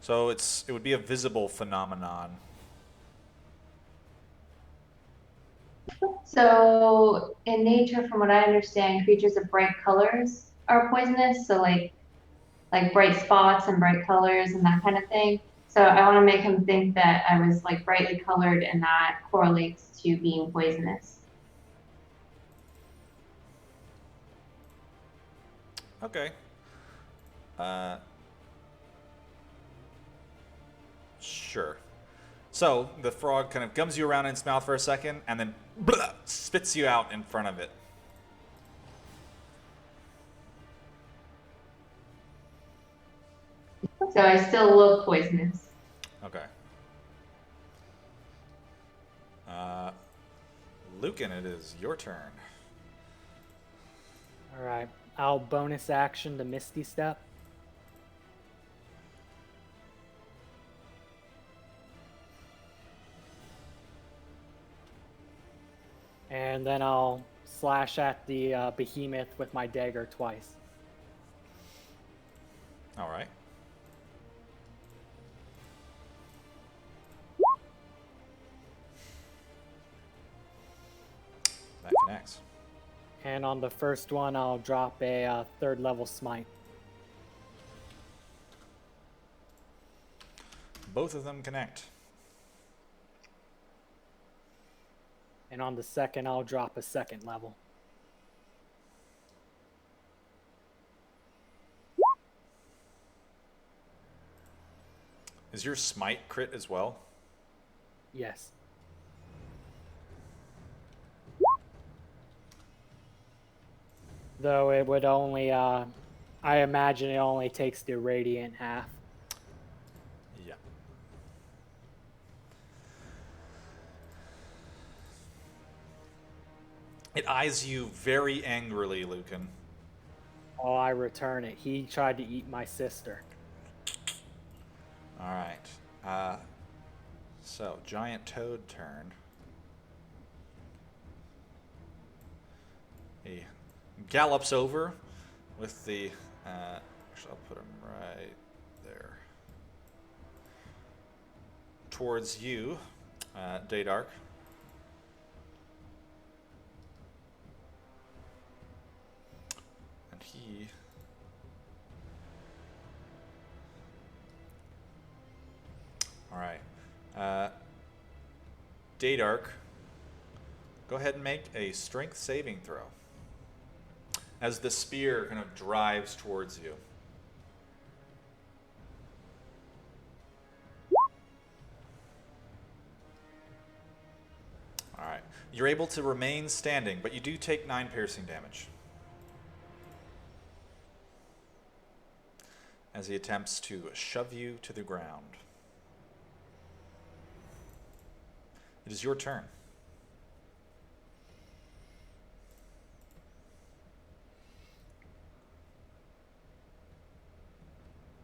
so it would be a visible phenomenon. So in nature, from what I understand, creatures of bright colors are poisonous. So like bright spots and bright colors and that kind of thing. So I want to make him think that I was like brightly colored, and that correlates to being poisonous. Okay. Uh, sure. So the frog kind of gums you around in its mouth for a second, and then spits you out in front of it. So I still look poisonous. Okay. Lucan, it is your turn. All right. I'll bonus action to Misty Step. And then I'll slash at the behemoth with my dagger twice. All right. That connects. And on the first one, I'll drop a third level smite. Both of them connect. And on the second, I'll drop a second level. Is your smite crit as well? Yes. Though it would only, I imagine it only takes the radiant half. Yeah. It eyes you very angrily, Lucan. Oh, I return it. He tried to eat my sister. All right. So, giant toad turn. He gallops over with the. Actually, I'll put him right there. Towards you, Daydark. And he. All right. Daydark, go ahead and make a strength saving throw as the spear kind of drives towards you. All right. You're able to remain standing, but you do take 9 piercing damage as he attempts to shove you to the ground. It is your turn.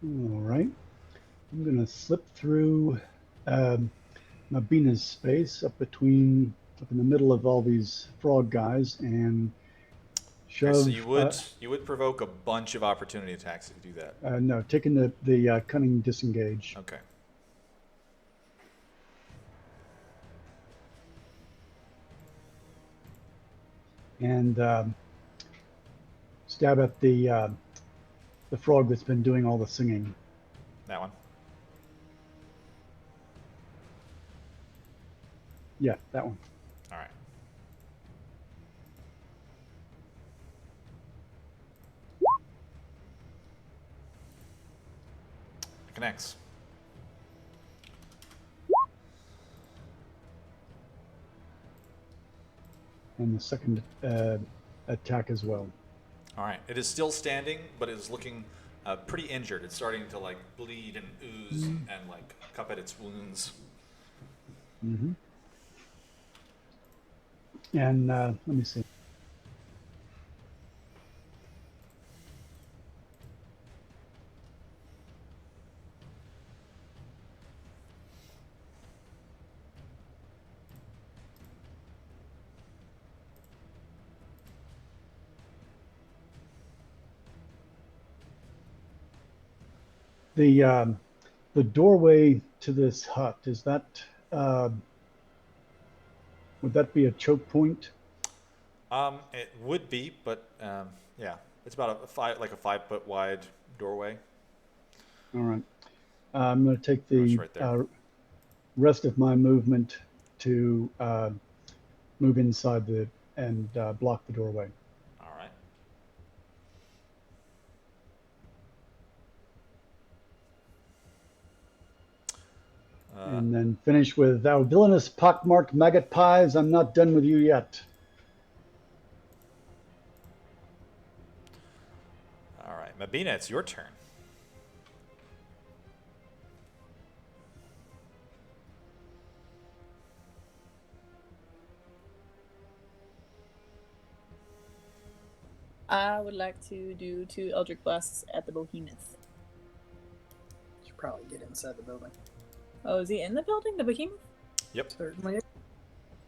All right. I'm going to slip through Mabina's space up in the middle of all these frog guys and shove. Okay, so you would provoke a bunch of opportunity attacks if you do that. No, taking the cunning disengage. Okay. and stab at the frog that's been doing all the singing. That one. Yeah, that one. All right. It connects. And the second attack as well. All right. It is still standing, but it is looking pretty injured. It's starting to like bleed and ooze and like cup at its wounds. Mm-hmm. And let me see. The doorway to this hut, is that would that be a choke point? It would be, but yeah, it's about a 5 foot wide doorway. All right. I'm going to take Oh, it's the right there. rest of my movement to move inside and block the doorway. All right. And then finish with, thou villainous pockmarked maggot pies, I'm not done with you yet. All right, Mabina, it's your turn. I would like to do 2 Eldritch Blasts at the Behemoth. Should probably get inside the building. Oh, is he in the building, the Behemoth? Yep. Certainly,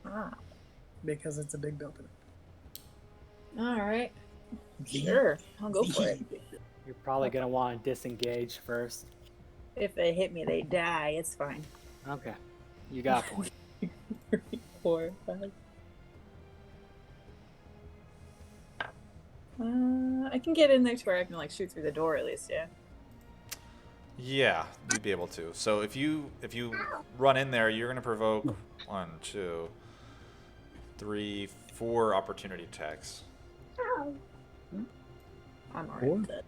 Ah. because it's a big building. Alright. Sure. I'll go for it. You're probably going to want to disengage first. If they hit me, they die. It's fine. Okay. You got a point. 3, 4, 5. I can get in there to where I can like shoot through the door at least, yeah. Yeah, you'd be able to. So if you run in there, you're gonna provoke 1, 2, 3, 4 opportunity attacks. I'm already Four? dead.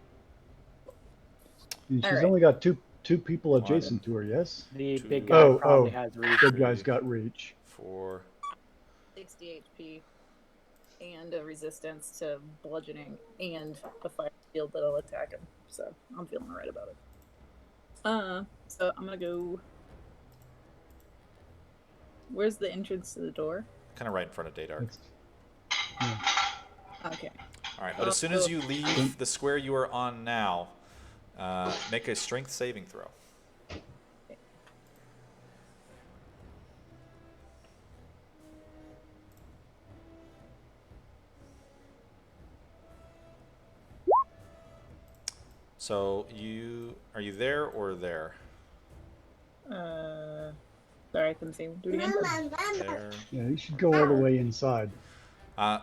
And she's Alright. only got two people adjacent to her, yes? The 2, big guy Oh, probably oh. has reach. Good guy's got reach. 4. 60 HP and a resistance to bludgeoning and a fire shield that'll attack him. So I'm feeling alright about it. So I'm gonna go. Where's the entrance to the door? Kind of right in front of Daydark. Okay. All right, but as soon as you leave the square you are on now, make a strength saving throw. So are you there or there? Sorry, I couldn't see. Do it again. There. Yeah, you should go all the way inside.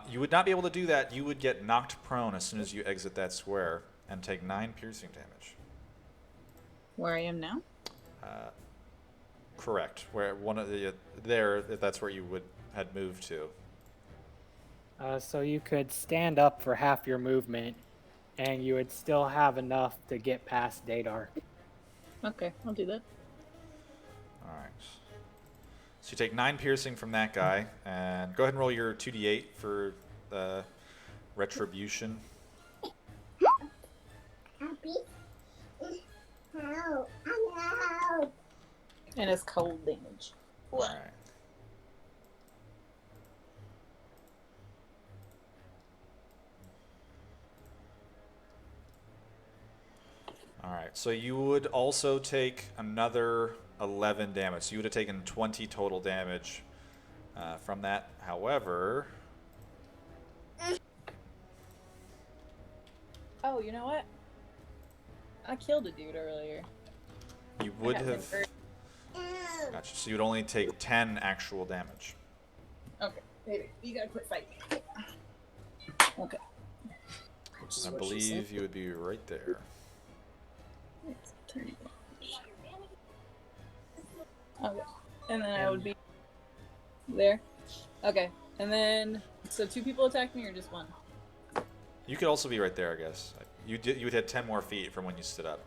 You would not be able to do that. You would get knocked prone as soon as you exit that square and take 9 piercing damage. Where I am now? Correct. Where one of the if that's where you had moved to. So you could stand up for half your movement, and you would still have enough to get past Daydark. Okay, I'll do that. All right. So you take 9 piercing from that guy, and go ahead and roll your 2d8 for the retribution. And it's cold damage. All right. All right. So you would also take another 11 damage. So you would have taken 20 total damage from that. However, Oh, you know what? I killed a dude earlier. you would I got have. hurt. Gotcha. So you'd only take 10 actual damage. Okay, maybe. You gotta quit fighting. Okay. Which is I what she said. believe you would be right there. Okay. And then I would be there. Okay. And then, so 2 people attacked me or just 1? You could also be right there, I guess. You would have 10 more feet from when you stood up.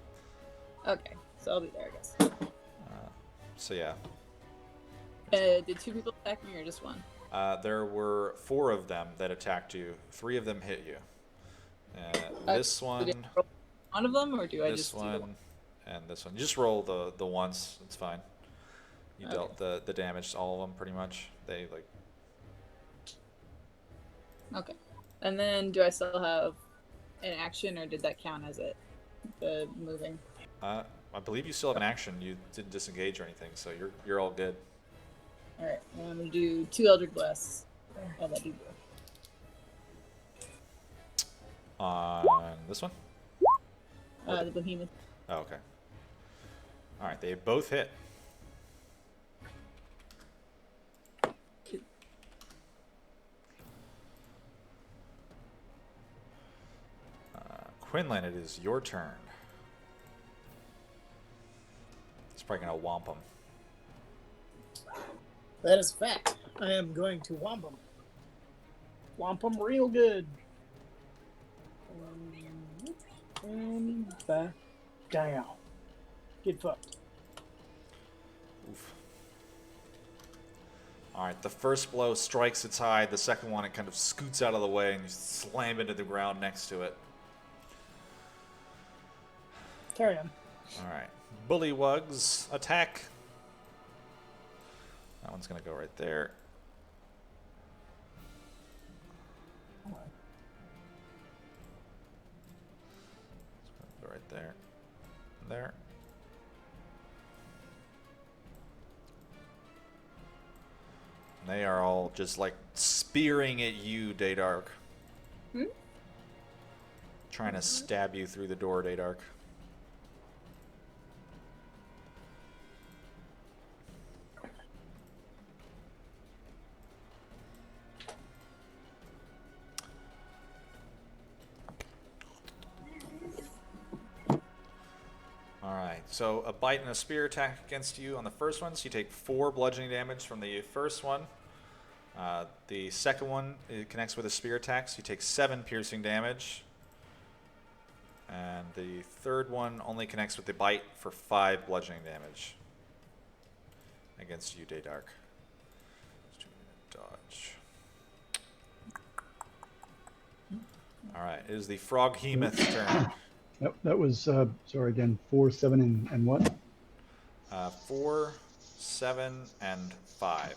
Okay. So I'll be there, I guess. So yeah. Did 2 people attack me or just 1? There were 4 of them that attacked you. 3 of them hit you. This So one, do I roll one of them, or do I this just do the one, one? and this one. You just roll the once. It's fine. You Okay. dealt the damage to all of them pretty much. They like. Okay. And then do I still have an action, or did that count as it? The moving? I believe you still have an action. You didn't disengage or anything, so you're all good. Alright. I'm going to do 2 Eldritch Blasts. Oh, that'd be good. On this one? The Behemoth. Oh, okay. All right, they both hit. Quinlan, it is your turn. It's probably gonna womp him. That is a fact. I am going to womp him. Womp him real good. And back down. Get fucked. Oof. All right, the first blow strikes its hide. The second one, it kind of scoots out of the way and you slam into the ground next to it. Carry on. All right, Bullywugs, attack. That one's gonna go right there. Go right there. There. They are all just like spearing at you, Daydark. Hmm? Trying to stab you through the door, Daydark. Alright, so a bite and a spear attack against you on the first one, so you take 4 bludgeoning damage from the first one. The second one, it connects with a spear attack, so you take 7 piercing damage. And the third one only connects with the bite for 5 bludgeoning damage against you, Daydark. Dodge. Alright, it is the Frog Hemoth's turn. Yep, that was, sorry again, 4, 7, and what? 4, 7, and 5.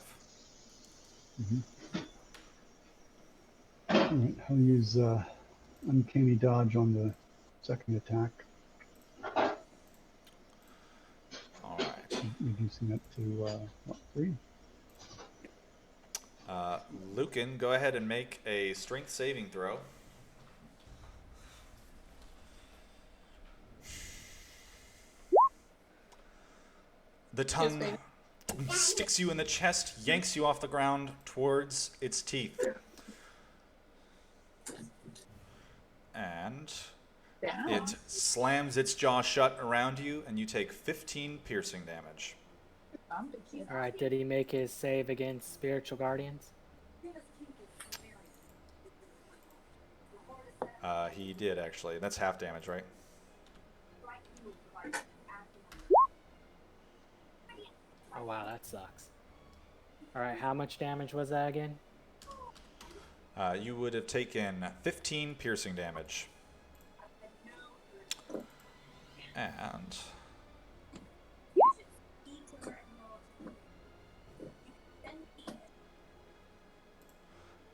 All right, I'll use Uncanny Dodge on the second attack, Alright. reducing it to, 3? Lucan, go ahead and make a strength saving throw. The tongue sticks you in the chest, yanks you off the ground towards its teeth. And it slams its jaw shut around you, and you take 15 piercing damage. All right, did he make his save against spiritual guardians? He did, actually. That's half damage, right? Oh, wow, that sucks. All right, how much damage was that again? You would have taken 15 piercing damage. And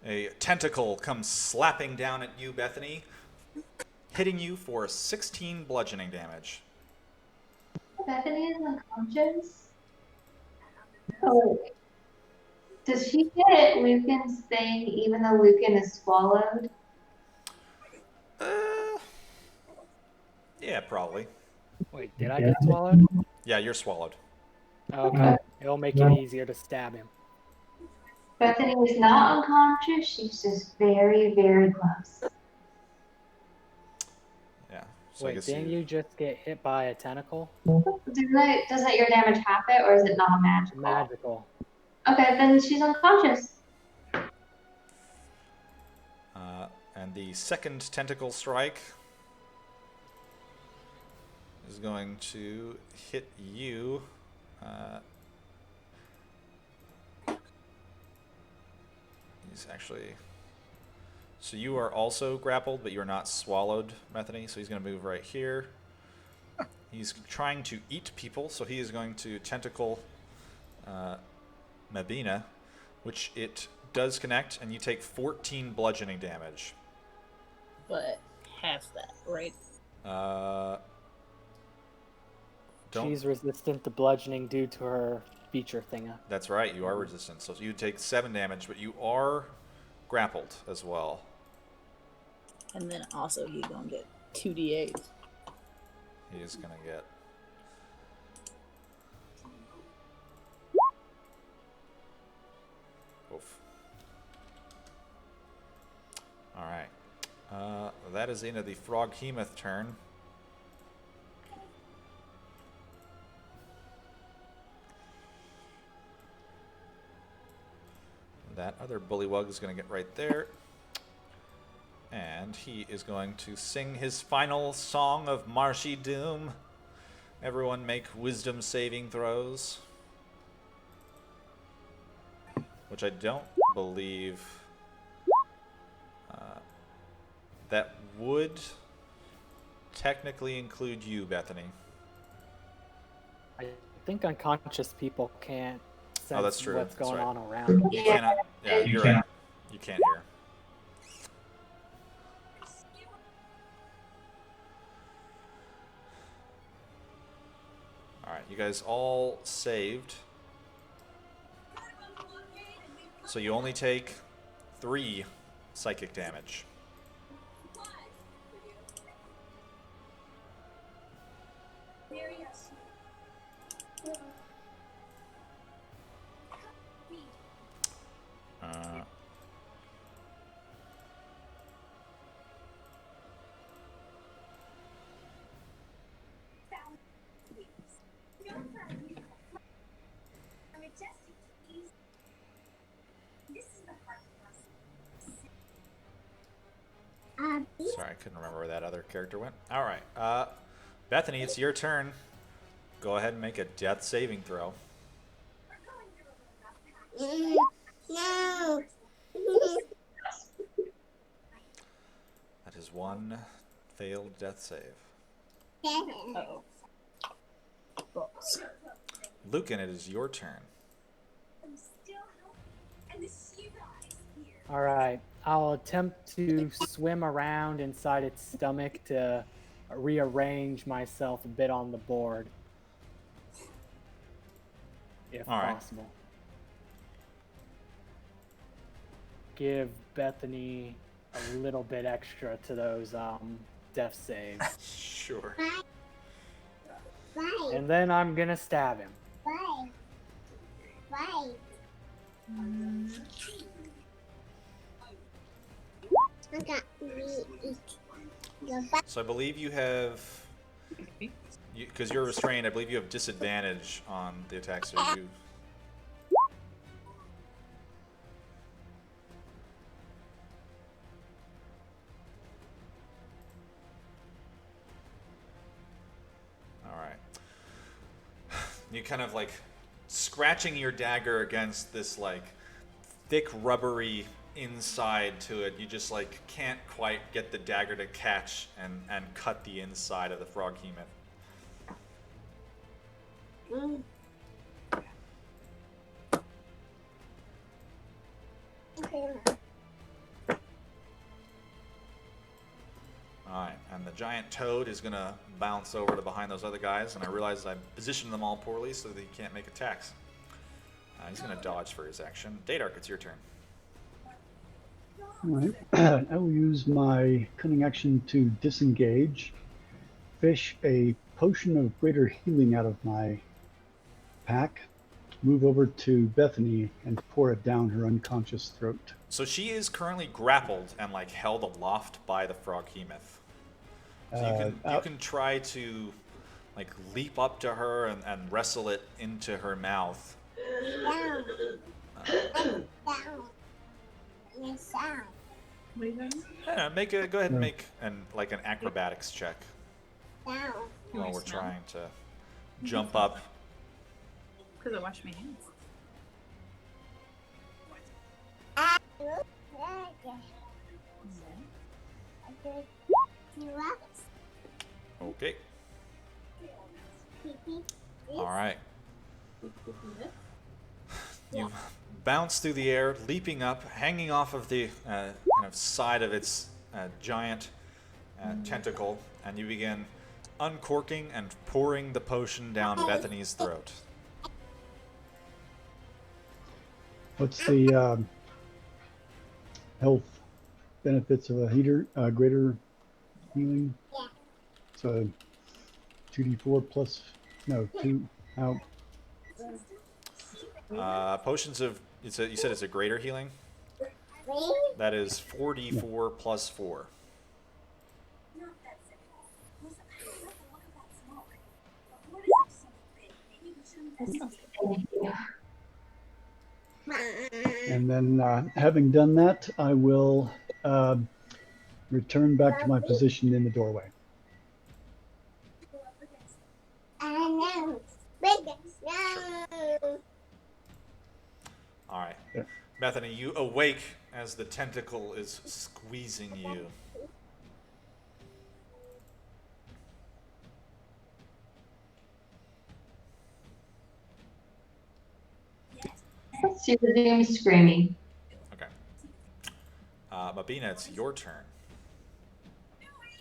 a tentacle comes slapping down at you, Bethany, hitting you for 16 bludgeoning damage. Bethany is unconscious? Oh, does she get Lucan's thing even though Lucan is swallowed? Yeah, probably. Wait, did I get swallowed? Yeah, you're swallowed. Okay, it'll make it easier to stab him. Bethany is not unconscious. She's just very, very close. Yeah. So I Wait, guess didn't you just get hit by a tentacle? Does your damage half it, or is it not magical? Magical. Okay, then she's unconscious. And the second tentacle strike is going to hit you. He's actually. So you are also grappled, but you're not swallowed, Methany. So he's going to move right here. He's trying to eat people, so he is going to tentacle Mabina, which it does connect, and you take 14 bludgeoning damage. But half that, right? Don't. She's resistant to bludgeoning due to her feature thinga. That's right, you are resistant. So you take 7 damage, but you are grappled as well. And then also you gonna get 2d8. He is going to get. Oof. Alright. That is the end of the Frog Hemoth turn. That other bullywug is going to get right there. And he is going to sing his final song of Marshy Doom. Everyone make wisdom saving throws. Which I don't believe... that would technically include you, Bethany. I think unconscious people can't sense that's true. what's That's going right. on around them. You cannot... Yeah, you're right. You can't hear. Alright, you guys all saved. So you only take 3 psychic damage. Sorry, I couldn't remember where that other character went. Alright, Bethany, it's your turn. Go ahead and make a death saving throw. No. That is 1 failed death save. Uh-oh. Balls. Lucan, it is your turn. All right, I'll attempt to swim around inside its stomach to rearrange myself a bit on the board, if All right. possible. Give Bethany a little bit extra to those death saves. Sure. Bye. And then I'm gonna stab him. Bye. Bye. I got me. So I believe you have, because you're restrained, I believe you have disadvantage on the attacks that you. All right. You kind of like scratching your dagger against this like thick rubbery inside to it. You just like can't quite get the dagger to catch and cut the inside of the frog hemoth. Alright, and the giant toad is gonna bounce over to behind those other guys, and I realize I positioned them all poorly so that he can't make attacks. He's gonna dodge for his action. Dadark, it's your turn. All right. I will use my cunning action to disengage, fish a potion of greater healing out of my pack, move over to Bethany and pour it down her unconscious throat. So she is currently grappled and like held aloft by the froghemoth. So you can try to like leap up to her and wrestle it into her mouth. Down. Down. Yes, down. What are you doing? Yeah, go ahead and No. make an acrobatics check Down. while wanna we're smell? trying to jump up. Because I washed my hands. Okay. You up? Okay. All right. You bounce through the air, leaping up, hanging off of the kind of side of its giant tentacle, and you begin uncorking and pouring the potion down Bethany's throat. What's the health benefits of a greater healing? Yeah. So 2d4 plus, no, 2, how? Potions of, you said it's a greater healing? That is 4d4 plus 4. And then having done that, I will return back to my position in the doorway. I know. No. All right. Yeah. Bethany, you awake as the tentacle is squeezing you. She resumes screaming. Okay. Mabina, it's your turn.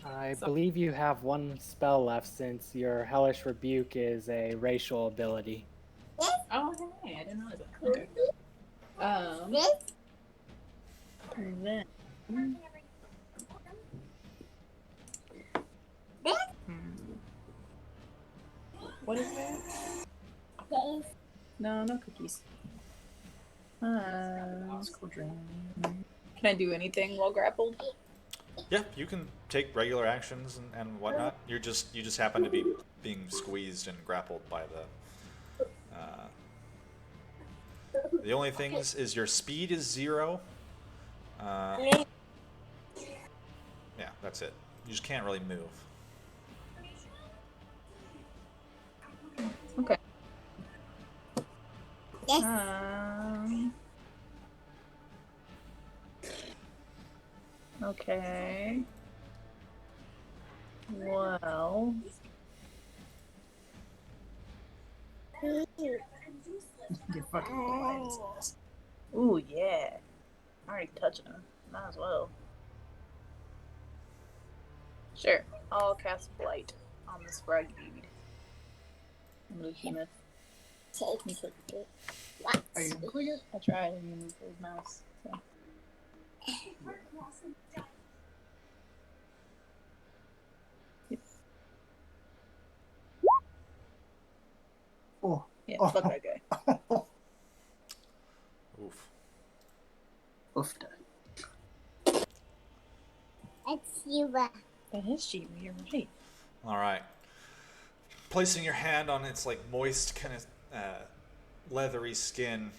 I believe you have one spell left since your Hellish Rebuke is a racial ability. Oh, hey, I didn't know that. Okay. Then. What is that? No, no cookies. Can I do anything while grappled? Yeah, you can take regular actions and whatnot. You just happen to be being squeezed and grappled by the only things is your speed is 0. Yeah, that's it. You just can't really move. Okay. Yes. Okay. Well. Get fucking blind. Ooh, yeah. Already touching him. Might as well. Sure. I'll cast Blight on this frog dude. I'm gonna behemoth. Let me click it. What? Are you gonna click it? I tried and move his mouse. So. Oh. Yeah, Oh. fuck that guy. Oof. Oofta. It's you. That is cheating, you're right. All right. Placing your hand on its like moist kind of leathery skin,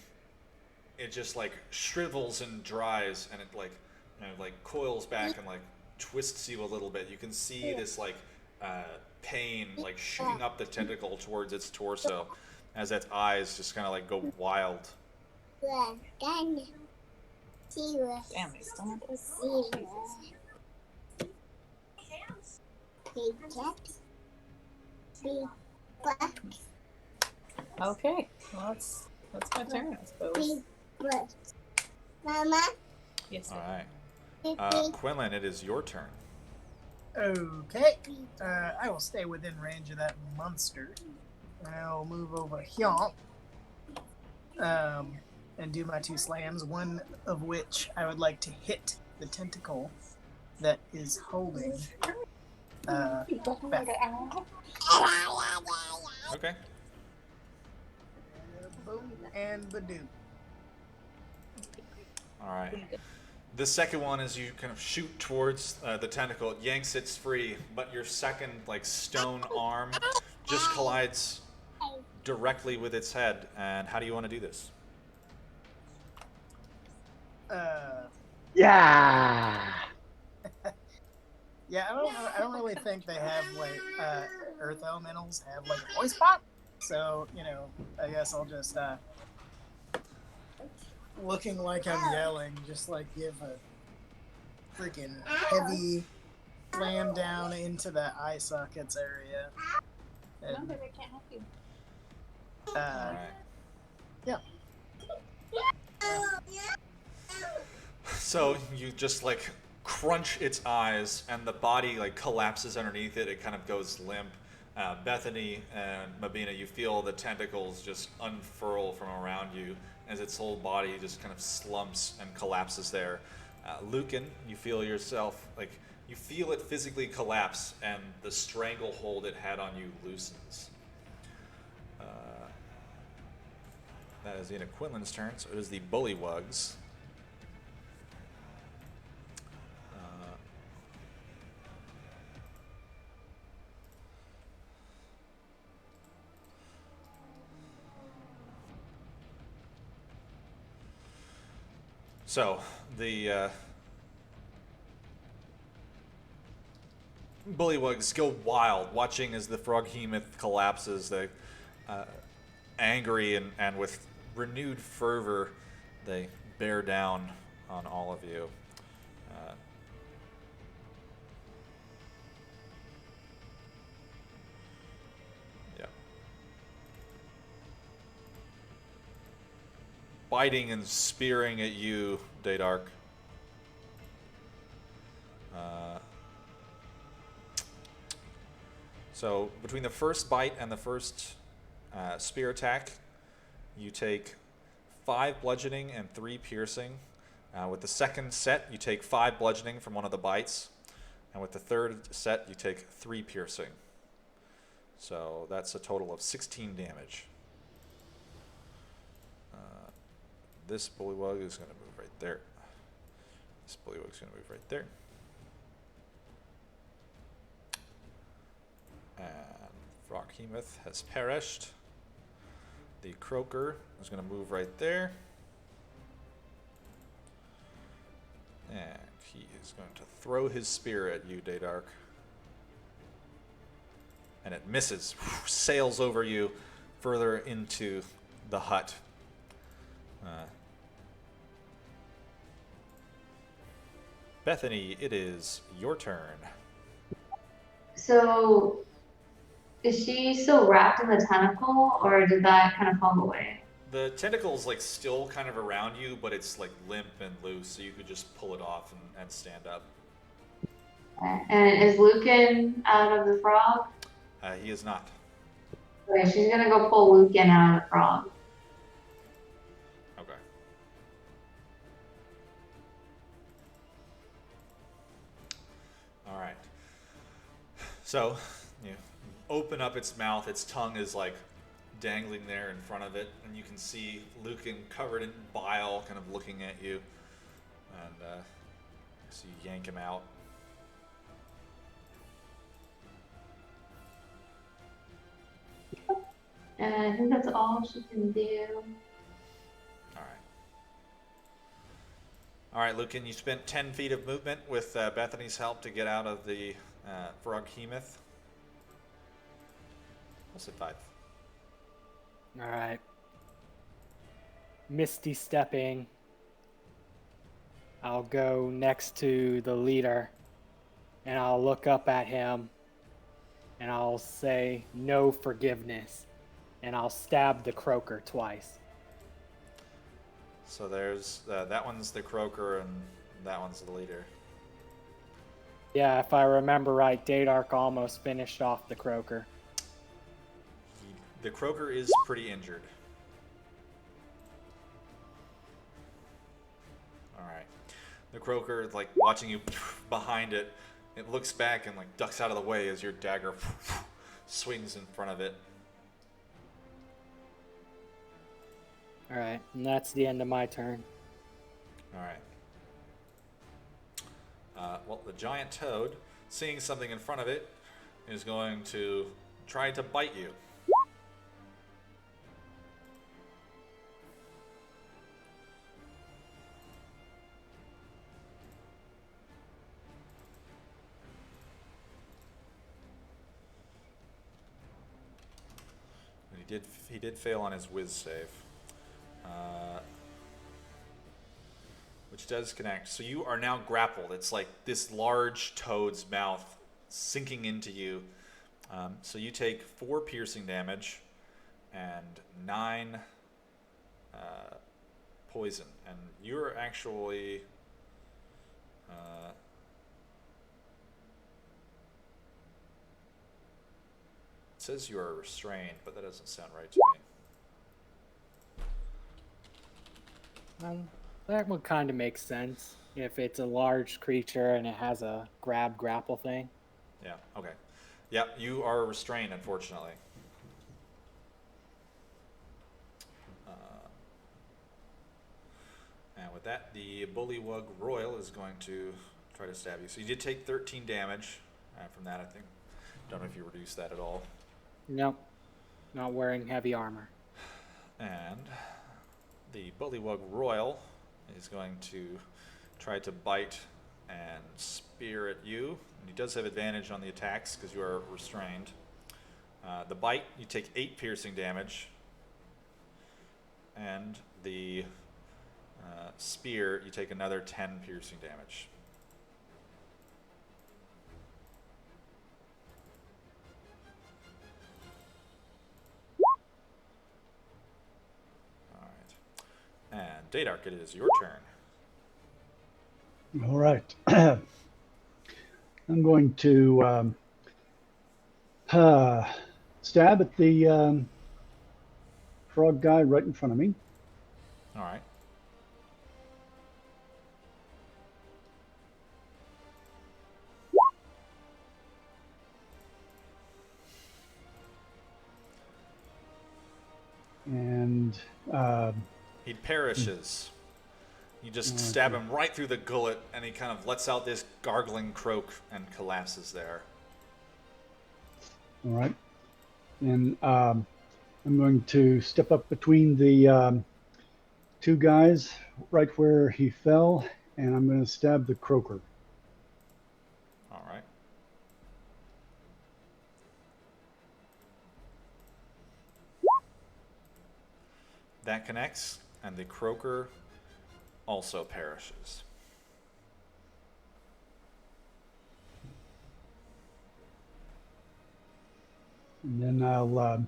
it just like shrivels and dries, and it like coils back and like twists you a little bit. You can see this like pain like shooting up the tentacle towards its torso as its eyes just kind of like go wild. Damn, Damn, he's still not Okay, well, that's my turn, I suppose. Mama. Yes. All right. Quinlan, it is your turn. Okay. I will stay within range of that monster. I'll move over here. And do my 2 slams, one of which I would like to hit the tentacle that is holding Beth. Okay. Boom and Badoo. All right. The second one, as you kind of shoot towards the tentacle, it yanks its free, but your second, like, stone arm just collides directly with its head. And how do you want to do this? Yeah. Yeah, I don't really think they have like earth elementals have like a voice box. So, I guess I'll just looking like I'm yelling, just like give a freaking heavy slam down into the eye sockets area. And, No, I can't help you. All right. Yeah. So you just like crunch its eyes, and the body like collapses underneath it. It kind of goes limp. Bethany and Mabina, you feel the tentacles just unfurl from around you as its whole body just kind of slumps and collapses there. Lucan, you feel yourself like you feel it physically collapse, and the stranglehold it had on you loosens. That is Ina Quinlan's turn, so it is the Bullywugs. So, the Bullywugs go wild, watching as the Froghemoth collapses. They, angry and with renewed fervor, they bear down on all of you. Yeah. Biting and spearing at you, Daydark. So between the first bite and the first spear attack, you take 5 bludgeoning and 3 piercing. With the second set, you take 5 bludgeoning from one of the bites. And with the third set, you take 3 piercing. So that's a total of 16 damage. This Bullywug is going to move right there. This Bullywug is going to move right there. And Froghemoth has perished. The Croaker is going to move right there. And he is going to throw his spear at you, Daydark. And it misses, sails over you further into the hut. Bethany, it is your turn. So, is she still wrapped in the tentacle, or did that kind of fall away? The tentacle's like still kind of around you, but it's like limp and loose, so you could just pull it off and stand up. Okay. And is Lucan out of the frog? He is not. Okay, she's gonna go pull Lucan out of the frog. Okay. All right. So, you open up its mouth. Its tongue is like dangling there in front of it, and you can see Lucan covered in bile, kind of looking at you. And so you yank him out. And I think that's all she can do. All right, Lucan, you spent 10 feet of movement with Bethany's help to get out of the Froghemoth. I'll say 5. All right. Misty stepping. I'll go next to the leader, and I'll look up at him, and I'll say, "No forgiveness," and I'll stab the Croaker twice. So there's that one's the Croaker, and that one's the leader. Yeah, if I remember right, Daydark almost finished off the Croaker. The Croaker is pretty injured. All right. The Croaker, like, watching you behind it, it looks back and, like, ducks out of the way as your dagger swings in front of it. All right, and that's the end of my turn. All right. Well, the giant toad, seeing something in front of it, is going to try to bite you. And he did fail on his whiz save. Which does connect. So you are now grappled. It's like this large toad's mouth sinking into you. So you take 4 piercing damage and 9 poison. And you're actually... it says you are restrained, but that doesn't sound right to me. That would kind of make sense if it's a large creature and it has a grapple thing. Yeah, okay. Yeah, you are restrained, unfortunately. And with that, the Bullywug Royal is going to try to stab you. So you did take 13 damage from that, I think. Don't know if you reduced that at all. Nope, not wearing heavy armor. And the Bullywug Royal is going to try to bite and spear at you. And he does have advantage on the attacks because you are restrained. The bite, you take 8 piercing damage. And the spear, you take another 10 piercing damage. All right. And Dadark, it is your turn. All right. I'm going to stab at the frog guy right in front of me. All right. And he perishes. You just stab him right through the gullet, and he kind of lets out this gargling croak and collapses there. all right. And I'm going to step up between the 2 guys right where he fell, and I'm going to stab the croaker. All right. That connects, and the croaker also perishes. And then I'll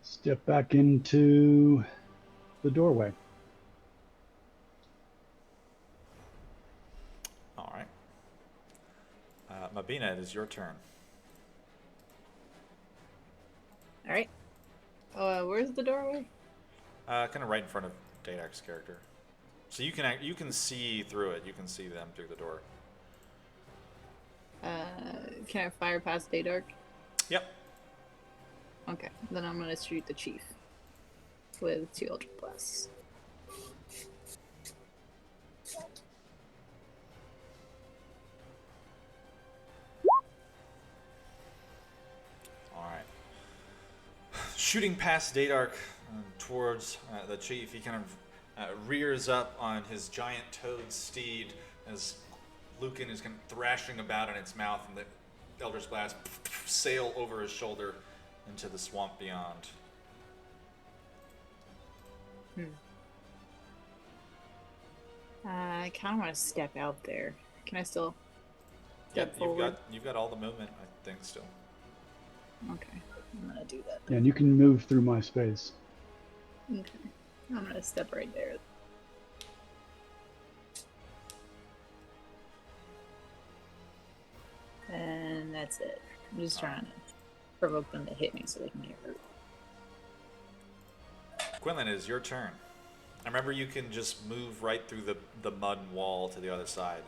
step back into the doorway. All right. Mabina, it is your turn. All right. Where's the doorway? Kind of right in front of Dadark's character. So you can see through it. You can see them through the door. Can I fire past Daydark? Yep. Okay, then I'm gonna shoot the chief with 2 Ultra Blasts. All right. Shooting past Dadark towards the chief, he kind of rears up on his giant toad steed as Lucan is kind of thrashing about in its mouth, and the Eldritch Blast sail over his shoulder into the swamp beyond. I kind of want to step out there. Can I still step Yep, forward? you've got all the movement, I think, still. Okay, I'm gonna do that. And you can move through my space. Okay, I'm gonna step right there. And that's it. I'm just trying to provoke them to hit me so they can get hurt. Quinlan, it is your turn. I remember you can just move right through the mud wall to the other side.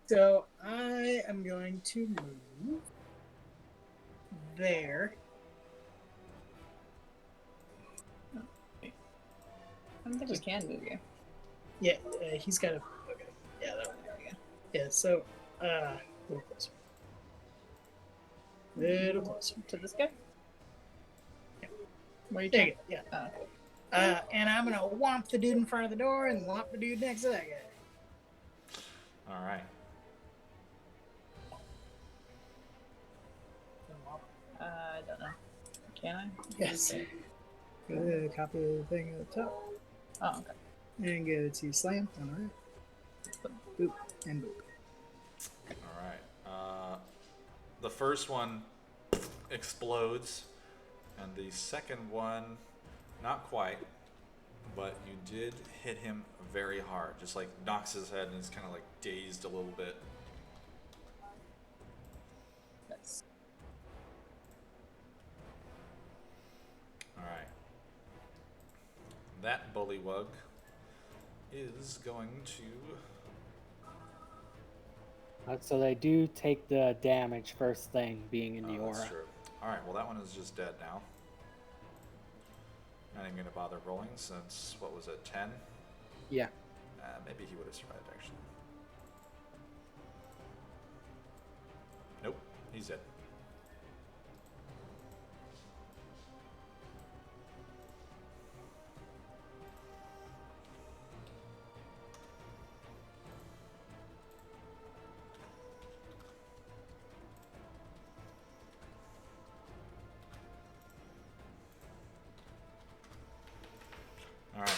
So I am going to move there. I don't think we can move you. Yeah, he's got to. Okay. Yeah, that one. Yeah, so a little closer. Little closer. To this guy? Yeah. Where you There trying? you go. Yeah. Oh, okay. And I'm gonna whomp the dude in front of the door and whomp the dude next to that guy. All right. I don't know. Can I? Yes. Copy the thing at the top. Oh, okay. And go to slam on the right. Boop and boop. All right. The first one explodes, and the second one, not quite, but you did hit him very hard. Just like knocks his head, and he's kind of like dazed a little bit. Nice. All right. That bullywug is going to. So they do take the damage first thing, being in the Oh, aura. that's true. All right. Well, that one is just dead now. Not even gonna bother rolling since what was it, 10? Yeah. Maybe he would have survived actually. Nope, he's dead. All right.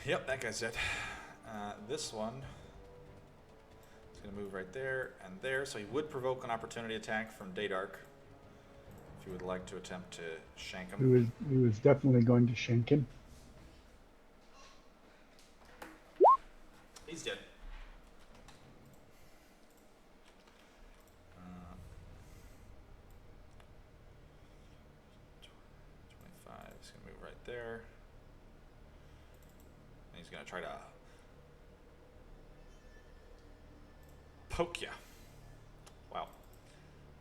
Yep, that guy's dead. This one is going to move right there and there, so he would provoke an opportunity attack from Daydark. If you would like to attempt to shank him. He was definitely going to shank him. He's dead. 25, he's going to move right there. And he's going to try to poke you. Wow.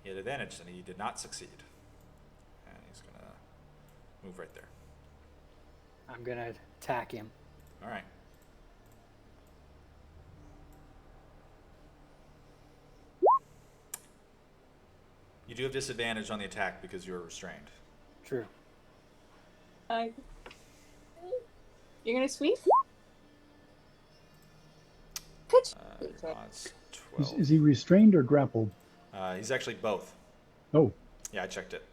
He had advantage and he did not succeed. And he's going to move right there. I'm going to attack him. All right. You do have disadvantage on the attack because you're restrained. True. You're gonna sweep? Pitch. Odds 12. Is he restrained or grappled? He's actually both. Oh, Yeah, I checked it.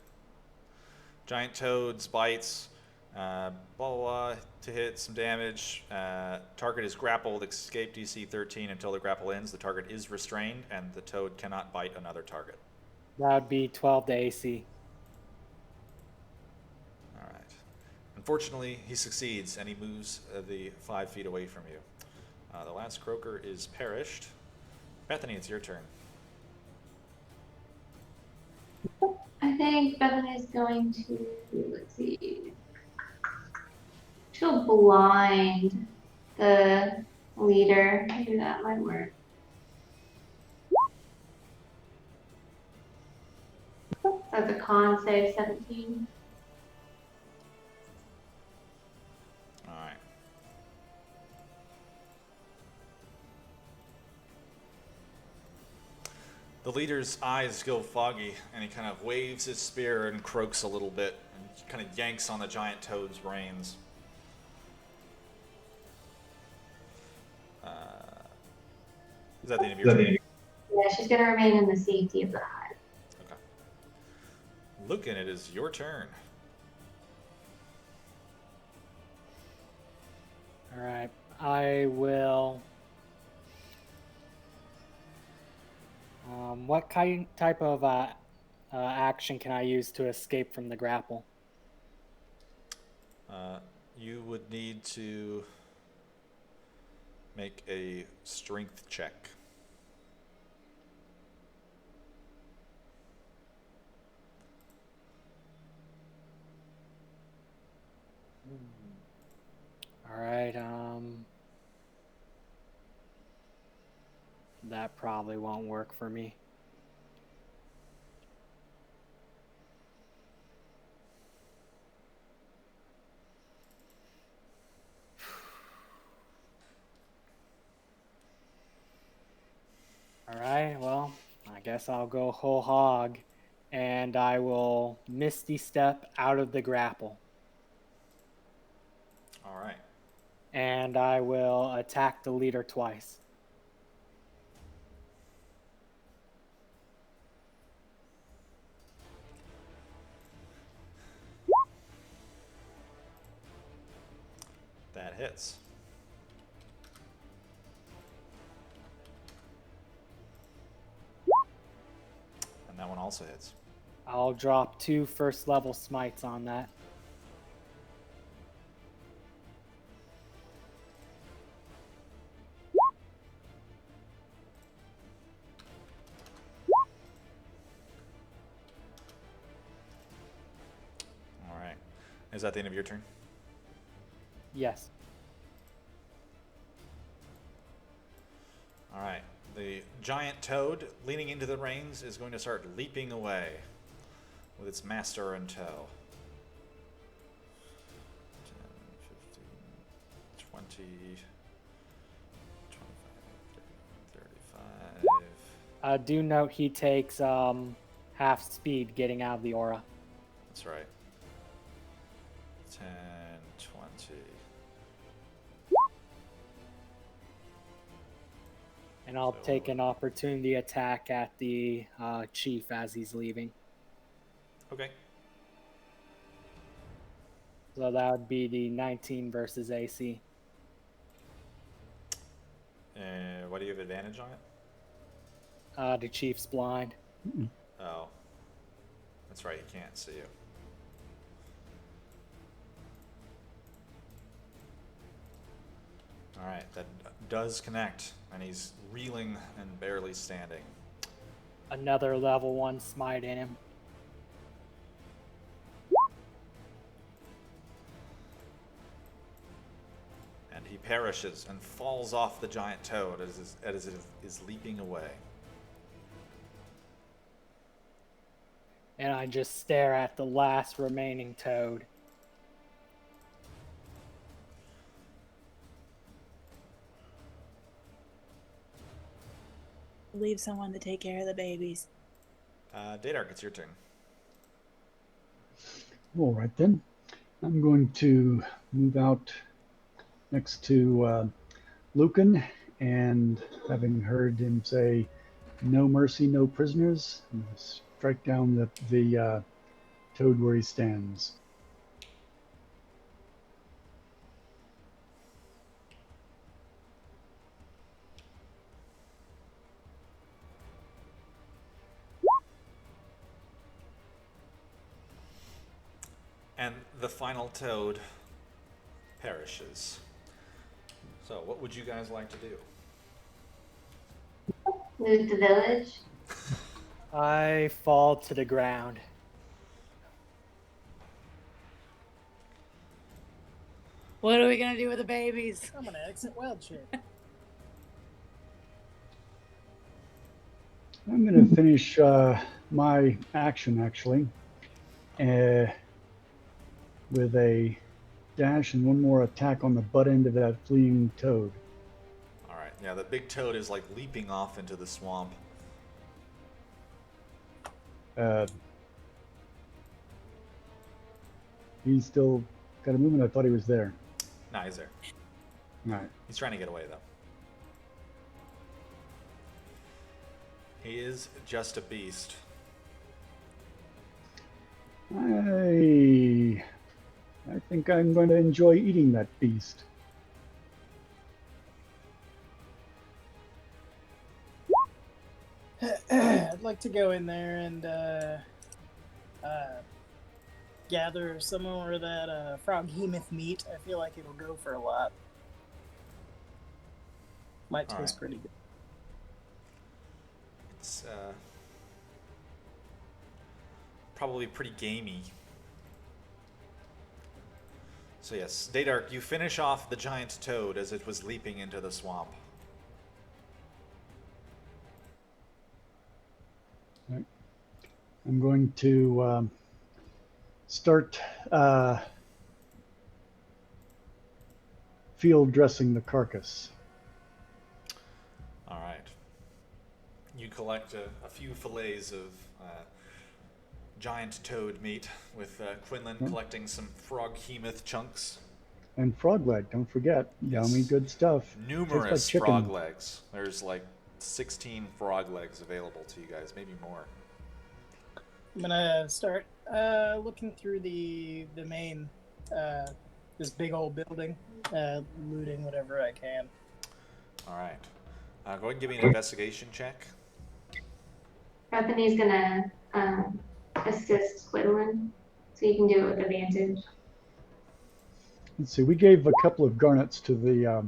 Giant toads, bites, blah, blah, blah, to hit some damage. Target is grappled, escape DC 13 until the grapple ends. The target is restrained, and the toad cannot bite another target. That would be 12 to AC. All right. Unfortunately, he succeeds, and he moves the 5 feet away from you. The last croaker is perished. Bethany, it's your turn. I think Bethany's going to, let's see, she'll blind the leader. Maybe that might work. That's a con save 17. All right. The leader's eyes go foggy, and he kind of waves his spear and croaks a little bit, and kind of yanks on the giant toad's reins. Is that the end of your turn? Yeah, she's going to remain in the safety of the hive. Okay. Lucan, it is your turn. All right. I will. What type of action can I use to escape from the grapple? You would need to make a strength check. All right. that probably won't work for me. All right, well, I guess I'll go whole hog, and I will Misty Step out of the grapple, All right. and I will attack the leader twice. That hits. And that one also hits. I'll drop 2 first level smites on that. All right. Is that the end of your turn? Yes. All right. The giant toad leaning into the reins is going to start leaping away with its master in tow. 10, 15, 20, 25, 35. Do note he takes half speed getting out of the aura. That's right. 10, 20. And I'll take an opportunity attack at the chief as he's leaving. Okay. So that would be the 19 versus AC. What do you have advantage on it? The chief's blind. Oh. That's right, he can't see you. Alright, that does connect, and he's reeling and barely standing. Another level 1 smite in him. And he perishes and falls off the giant toad as it is leaping away. And I just stare at the last remaining toad. Leave someone to take care of the babies. Dadark, it's your turn. All right then. I'm going to move out next to Lucan, and having heard him say, "No mercy, no prisoners," I'm gonna strike down the toad where he stands. And the final toad perishes. So, what would you guys like to do? Loot the village. I fall to the ground. What are we gonna do with the babies? I'm gonna exit wild shape. I'm going to finish my action actually with a dash and one more attack on the butt end of that fleeing toad. Alright, yeah, the big toad is like leaping off into the swamp. He's still got a movement. I thought he was there. Nah, he's there. All right. He's trying to get away, though. He is just a beast. I think I'm going to enjoy eating that beast. I'd like to go in there and gather some more of that froghemoth meat. I feel like it'll go for a lot. Might taste Alright. pretty good. It's probably pretty gamey. So yes, Dadark, you finish off the giant toad as it was leaping into the swamp. Right. I'm going to start field dressing the carcass. All right. You collect a few fillets of giant toad meat, with Quinlan Oh, collecting some frog-hemoth chunks. and frog leg, don't forget. Yummy, Yes. good stuff. Tastes like Numerous frog chicken. legs. There's like 16 frog legs available to you guys, maybe more. I'm gonna start looking through the main this big old building, looting whatever I can. All right. Go ahead and give me an investigation check. Bethany's gonna assist Quinlan, so you can do it with advantage. Let's see, we gave a couple of garnets to the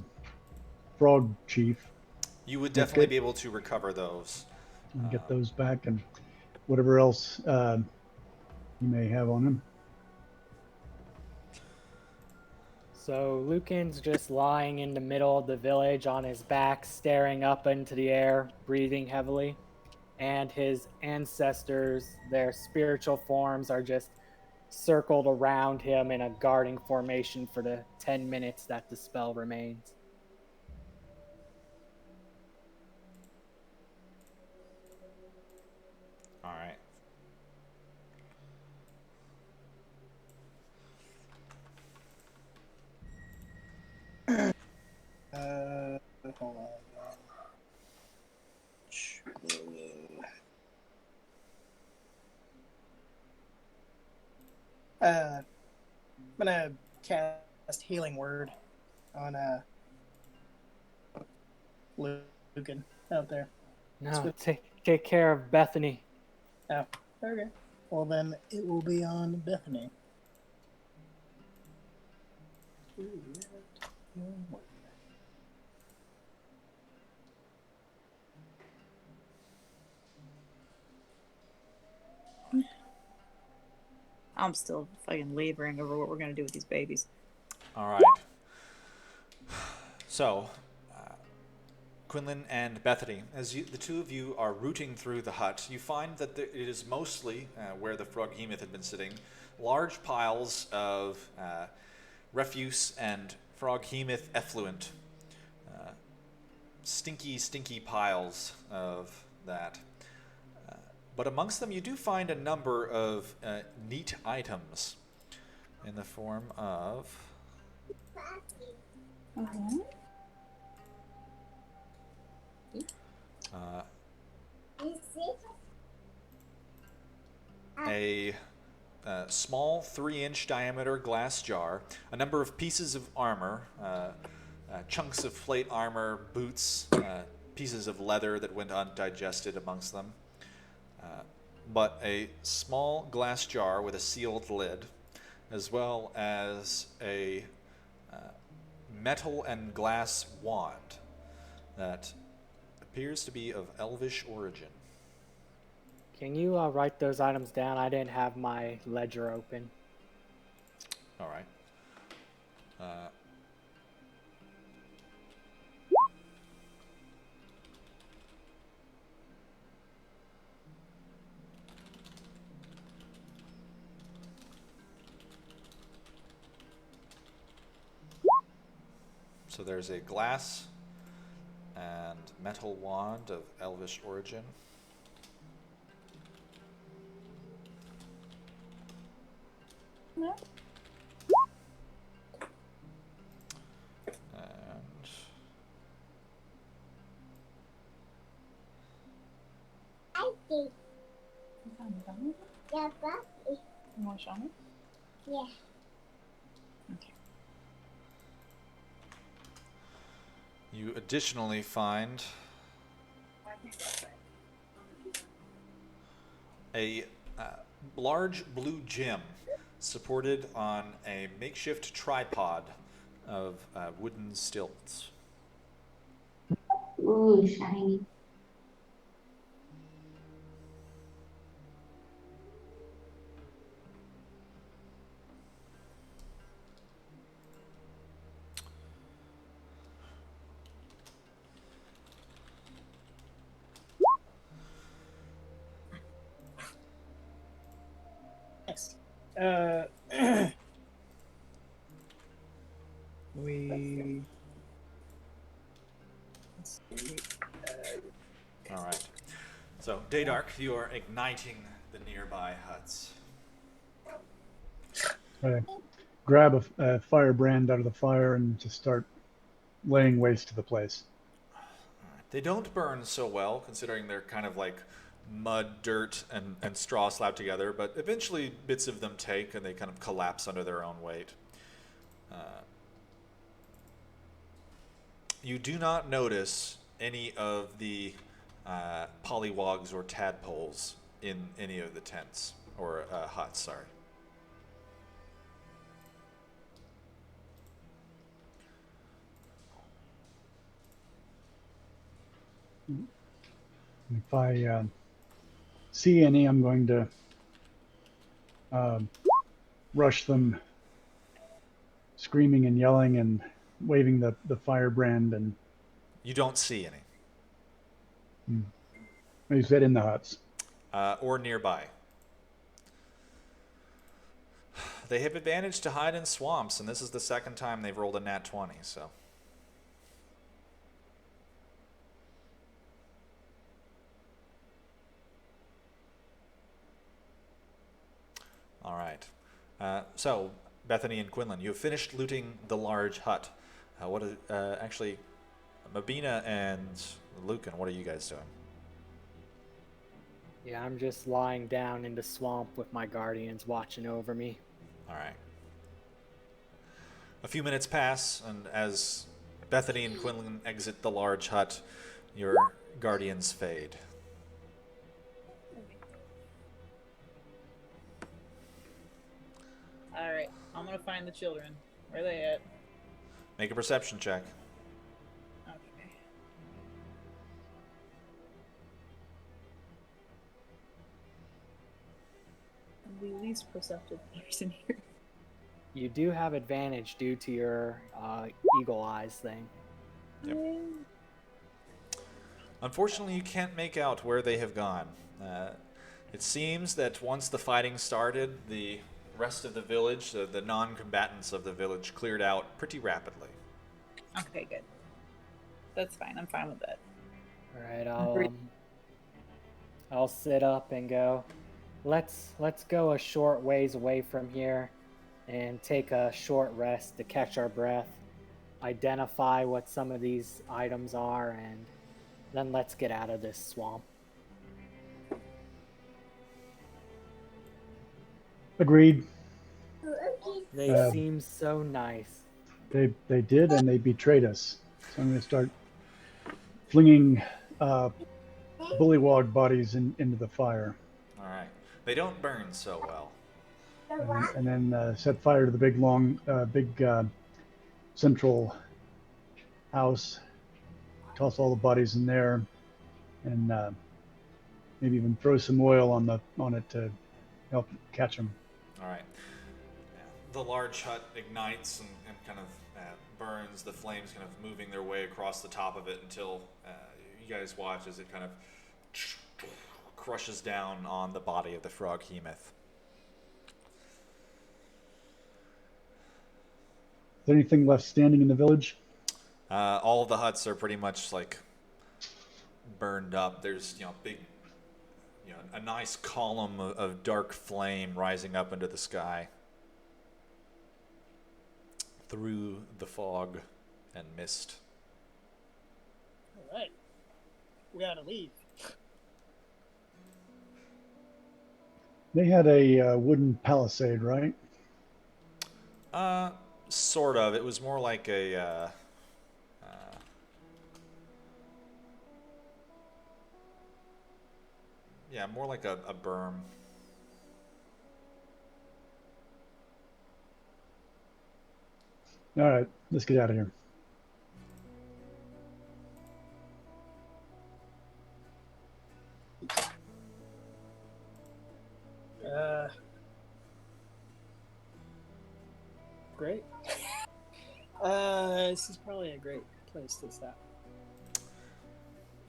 frog chief. You would That definitely good? be able to recover those. And get those back and whatever else you may have on him. So Lucan's just lying in the middle of the village on his back, staring up into the air, breathing heavily. And his ancestors, their spiritual forms, are just circled around him in a guarding formation for the 10 minutes that the spell remains. All right. Hold on. I'm gonna cast Healing Word on Lucan out there. No, take care of Bethany. Oh, okay. Well, then it will be on Bethany. I'm still fucking wavering over what we're gonna do with these babies. All right. So, Quinlan and Bethany, as the two of you are rooting through the hut, you find that it is mostly where the frog-hemoth had been sitting, large piles of refuse and frog-hemoth effluent. Stinky piles of that. But amongst them, you do find a number of neat items in the form of a small 3-inch diameter glass jar, a number of pieces of armor, chunks of plate armor, boots, pieces of leather that went undigested amongst them, but a small glass jar with a sealed lid, as well as a metal and glass wand that appears to be of elvish origin. Can you write those items down? I didn't have my ledger open. All right. So there's a glass and metal wand of elvish origin. No. And I think. Yeah, Buffy. You want to show me? Yeah. Okay. you additionally find a large blue gem supported on a makeshift tripod of wooden stilts. Ooh, shiny. Uh, we. Let's see. All right. So, Daydark, you are igniting the nearby huts. I grab a firebrand out of the fire and just start laying waste to the place. They don't burn so well, considering they're kind of like mud, dirt, and straw slapped together, but eventually bits of them take and they kind of collapse under their own weight. You do not notice any of the pollywogs or tadpoles in any of the tents or huts, sorry. If I see any, I'm going to rush them, screaming and yelling and waving the firebrand. And You don't see any. you said in the huts. Or nearby. They have advantage to hide in swamps, and this is the second time they've rolled a nat 20, so. All right. So, Bethany and Quinlan, you have finished looting the large hut. Actually, Mabina and Lucan, what are you guys doing? Yeah, I'm just lying down in the swamp with my guardians watching over me. All right. A few minutes pass, and as Bethany and Quinlan exit the large hut, your guardians fade. All right, I'm gonna find the children. Where are they at? Make a perception check. Okay. I'm the least perceptive person here. You do have advantage due to your eagle eyes thing. Yep. Unfortunately, you can't make out where they have gone. It seems that once the fighting started, the rest of the village, the non-combatants of the village, cleared out pretty rapidly. Okay, good. That's fine. I'm fine with that. All right, I'll sit up and go. Let's go a short ways away from here, and take a short rest to catch our breath, identify what some of these items are, and then let's get out of this swamp. Agreed. They seem so nice. They did, and they betrayed us. So I'm going to start flinging bullywog bodies into the fire. All right. They don't burn so well. And then set fire to the big central house. Toss all the bodies in there, and maybe even throw some oil on it to help catch them. All right. The large hut ignites and kind of burns, the flames kind of moving their way across the top of it until you guys watch as it kind of crushes down on the body of the frog hemoth. Is there anything left standing in the village? All of the huts are pretty much like burned up. There's a nice column of dark flame rising up into the sky through the fog and mist. All right. We gotta leave. They had a wooden palisade, right? Sort of. It was more like a more like a berm. All right, let's get out of here. Great. This is probably a great place to stop.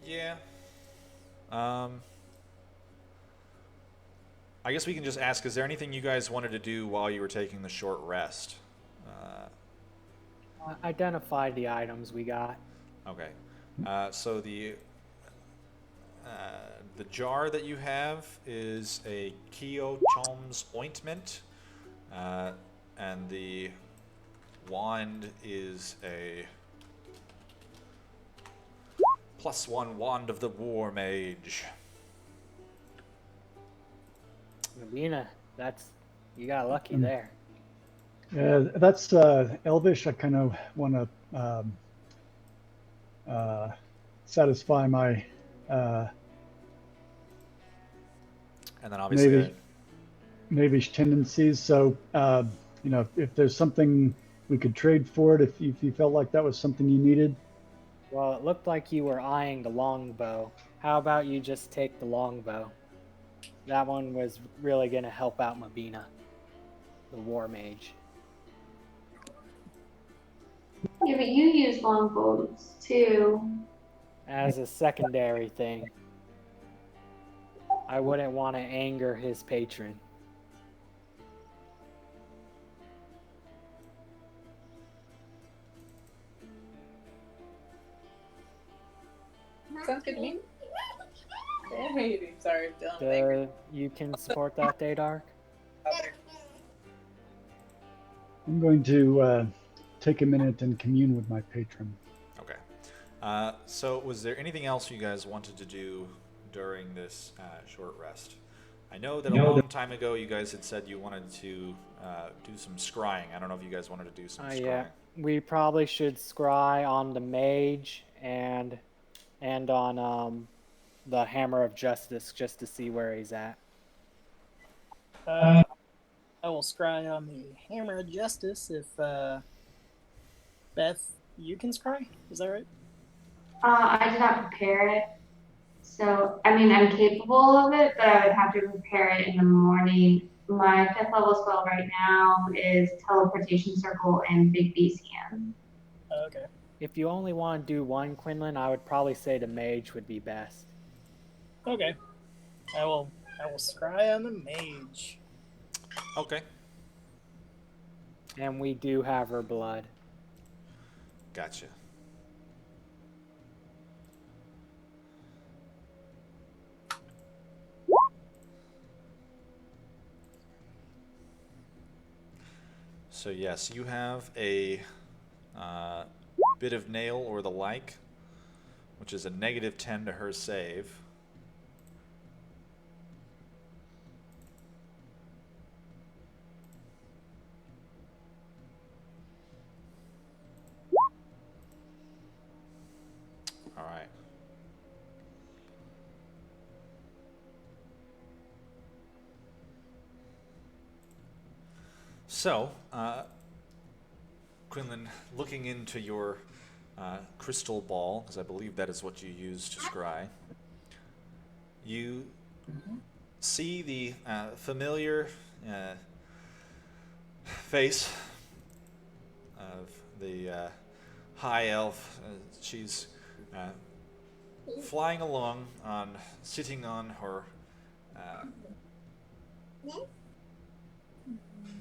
Yeah. I guess we can just ask, is there anything you guys wanted to do while you were taking the short rest? Identify the items we got. Okay. So the jar that you have is a Kyo Chom's ointment, and the wand is a +1 wand of the War Mage. Nabina, you got lucky there. Yeah, that's Elvish. I kind of want to satisfy my And then obviously, knavish tendencies. So, if there's something we could trade for it, if you felt like that was something you needed. Well, it looked like you were eyeing the longbow. How about you just take the longbow? That one was really going to help out Mabina, the war mage. Yeah, but you use longbows too. As a secondary thing. I wouldn't want to anger his patron. Sounds good to me. Hey, sorry, Dylan. You can support that, Daydark? I'm going to take a minute and commune with my patron. okay. So was there anything else you guys wanted to do during this short rest? I know that a long time ago you guys had said you wanted to do some scrying. I don't know if you guys wanted to do some scrying. Yeah, we probably should scry on the mage and on the Hammer of Justice just to see where he's at. I will scry on the Hammer of Justice if Beth, you can scry. Is that right? I did not prepare it. So, I mean, I'm capable of it, but I would have to prepare it in the morning. My 5th level spell right now is Teleportation Circle and Big Beast Hand. Okay. If you only want to do one, Quinlan, I would probably say the mage would be best. Okay. I will scry on the mage. Okay. And we do have her blood. Gotcha. So yes, you have a bit of nail or the like, which is a -10 to her save. All right. So, Quinlan, looking into your crystal ball, because I believe that is what you use to scry, you see the familiar face of the high elf. She's flying along, sitting on her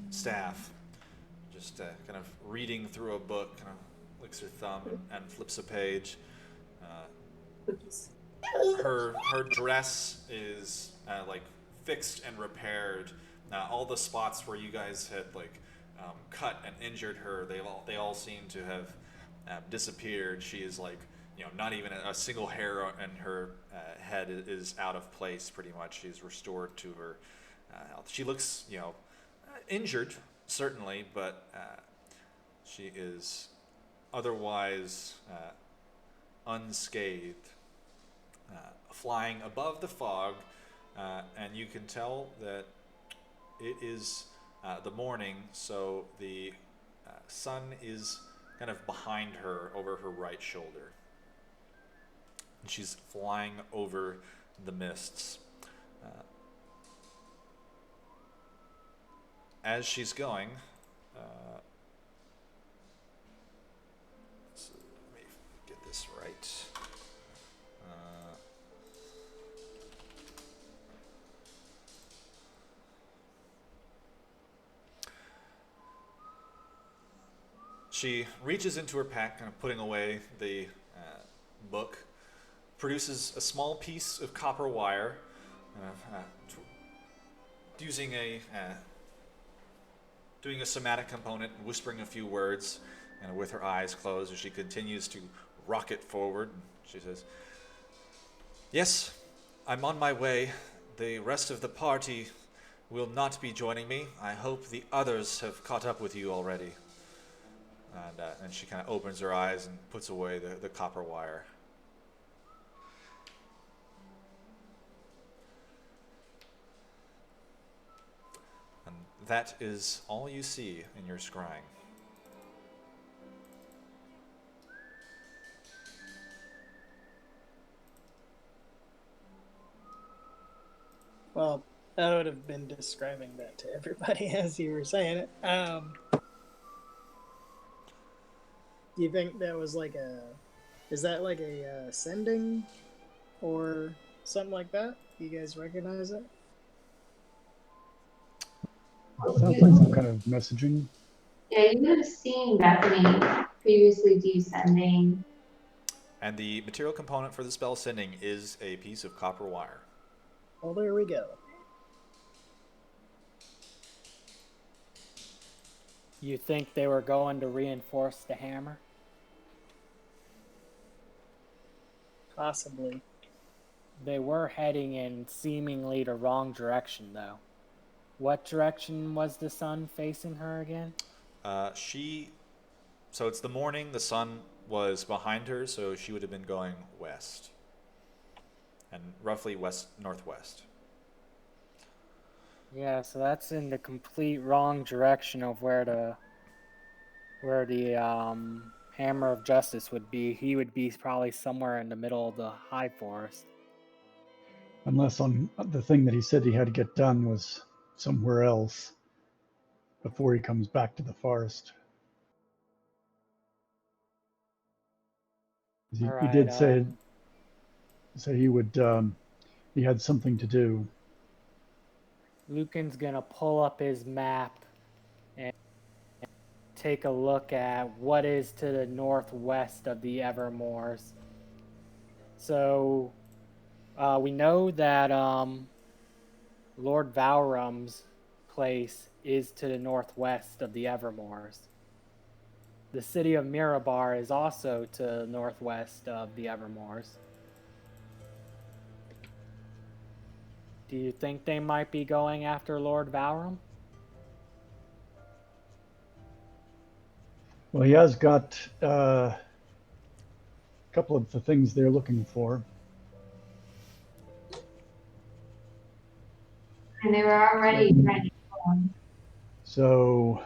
staff, just kind of reading through a book, kind of licks her thumb and flips a page. Her dress is like fixed and repaired. All the spots where you guys had like cut and injured her, they all seem to have disappeared. She is like, not even a single hair in her head is out of place. Pretty much, she's restored to her health. She looks, injured certainly, but she is otherwise unscathed. Flying above the fog, and you can tell that it is the morning, so the sun is kind of behind her over her right shoulder. And she's flying over the mists. As she's going, so let me get this right. She reaches into her pack, kind of putting away the book, produces a small piece of copper wire, using doing a somatic component, whispering a few words, and with her eyes closed as she continues to rock it forward. She says, "Yes, I'm on my way. The rest of the party will not be joining me. I hope the others have caught up with you already." And she kind of opens her eyes and puts away the copper wire. And that is all you see in your scrying. Well, I would have been describing that to everybody as you were saying it. Do you think that was like is that like a sending or something like that? Do you guys recognize it? Sounds like some kind of messaging. Yeah, you would have seen Bethany previously descending. And the material component for the spell sending is a piece of copper wire. Well, there we go. You think they were going to reinforce the hammer? Possibly. They were heading in seemingly the wrong direction, though. What direction was the sun facing her again? So it's the morning, the sun was behind her, so she would have been going west. And roughly west-northwest. Yeah, so that's in the complete wrong direction of where the Hammer of Justice would be. He would be probably somewhere in the middle of the high forest. Unless on the thing that he said he had to get done was somewhere else before he comes back to the forest. He Alright, did say he would he had something to do. Lucan's gonna pull up his map and take a look at what is to the northwest of the Evermoors. So we know that Lord Valrum's place is to the northwest of the Evermoors. The city of Mirabar is also to the northwest of the Evermoors. Do you think they might be going after Lord Valrum? Well, he has got a couple of the things they're looking for. And they were already trying to kill him. So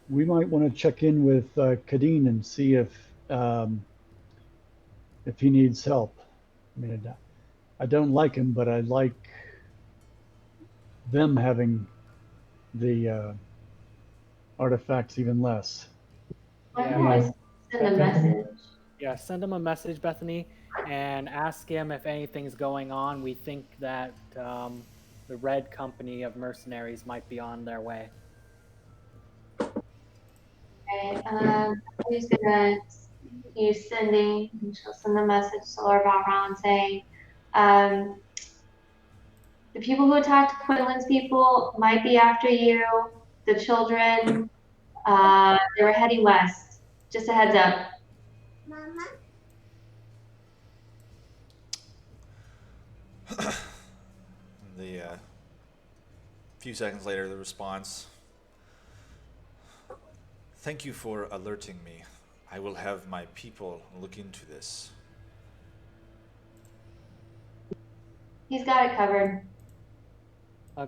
we might want to check in with Kadeen and see if he needs help. I mean, I don't like him, but I like them having the artifacts even less. I can always send a message. Yeah, send him a message, Bethany, and ask him if anything's going on. We think that the Red Company of mercenaries might be on their way. Okay, who's gonna use sending? She'll send a message to Lord Valron saying, the people who attacked Quinlan's people might be after you. The children, they were heading west. Just a heads up. Mama? The few seconds later, the response, "Thank you for alerting me. I will have my people look into this." He's got it covered.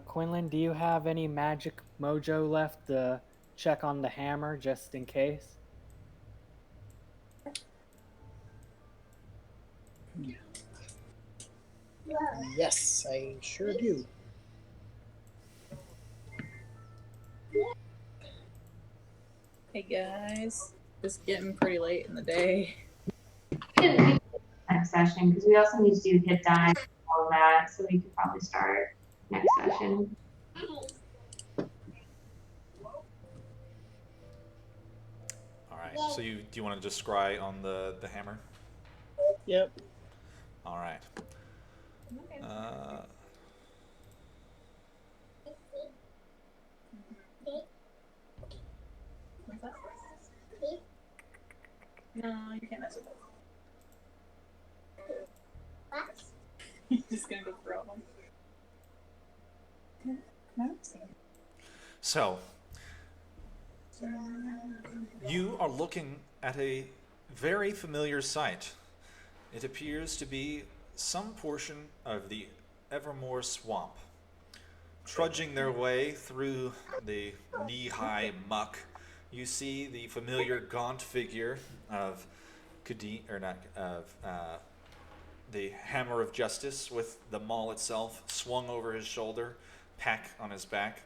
Quinlan, do you have any magic mojo left to check on the hammer just in case? Yes, I sure do. Hey guys, it's getting pretty late in the day. We can do next session because we also need to do hit die and all of that. So we could probably start next session. So do you want to just scry on the hammer? Yep. All right. What's that? No, you can't mess with those. You're just gonna go throw them. No. So, you are looking at a very familiar sight. It appears to be some portion of the Evermore swamp. Trudging their way through the knee-high muck, you see the familiar gaunt figure of the Hammer of Justice, with the maul itself swung over his shoulder, pack on his back.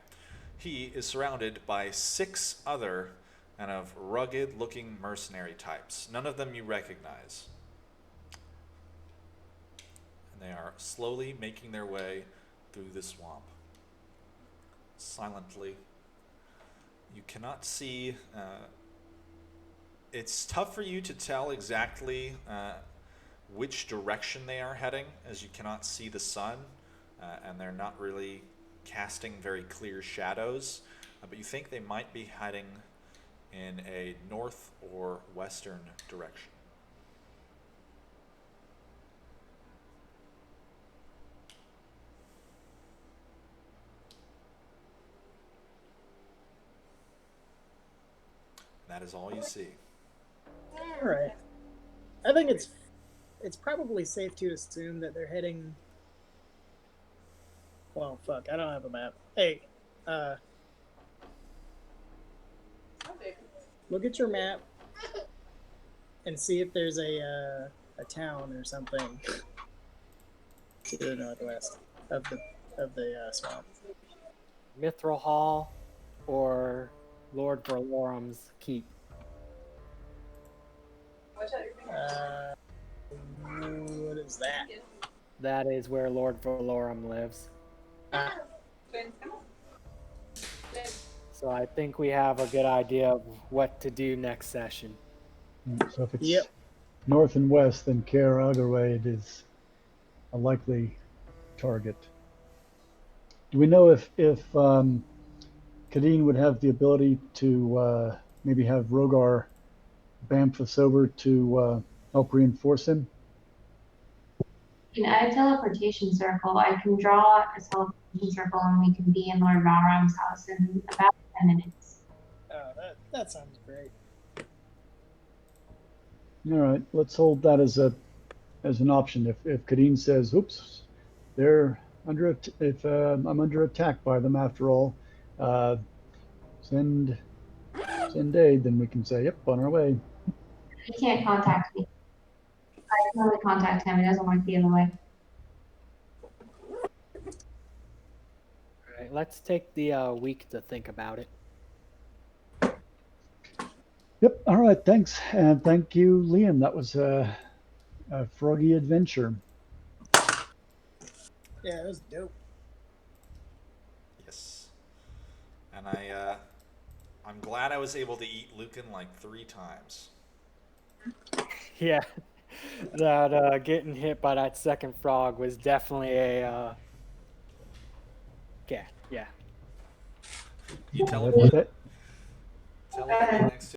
He is surrounded by 6 other kind of rugged-looking mercenary types. None of them you recognize. And they are slowly making their way through the swamp. Silently. You cannot see. It's tough for you to tell exactly which direction they are heading, as you cannot see the sun, and they're not really casting very clear shadows. But you think they might be heading in a north or western direction. That is all you see. All right. I think it's probably safe to assume that they're heading. Well, fuck, I don't have a map. Hey, look at your map and see if there's a town or something to the northwest of the swamp. Mithril Hall or Lord Verlorum's keep. What is that? That is where Lord Verlorum lives. So I think we have a good idea of what to do next session. So if it's Yep. north and west, then Caer Agarwade is a likely target. Do we know if Kadeen would have the ability to maybe have Rogar bamf us over to help reinforce him? In a teleportation circle, I can draw a teleportation circle and we can be in Lord Valrom's house in about 10 minutes. Oh, that sounds great. All right, let's hold that as an option. If Kadeen says, "Oops, they're under if I'm under attack by them after all, send aid," then we can say, "Yep, on our way." He can't contact me. I can only contact him. It doesn't work the other way. All right, let's take the week to think about it. Yep. All right. Thanks, and thank you, Liam. That was a froggy adventure. Yeah, it was dope. Yes. And I'm glad I was able to eat Lucan like 3 times. Yeah, that getting hit by that second frog was definitely a yeah. You That's it. teleport next to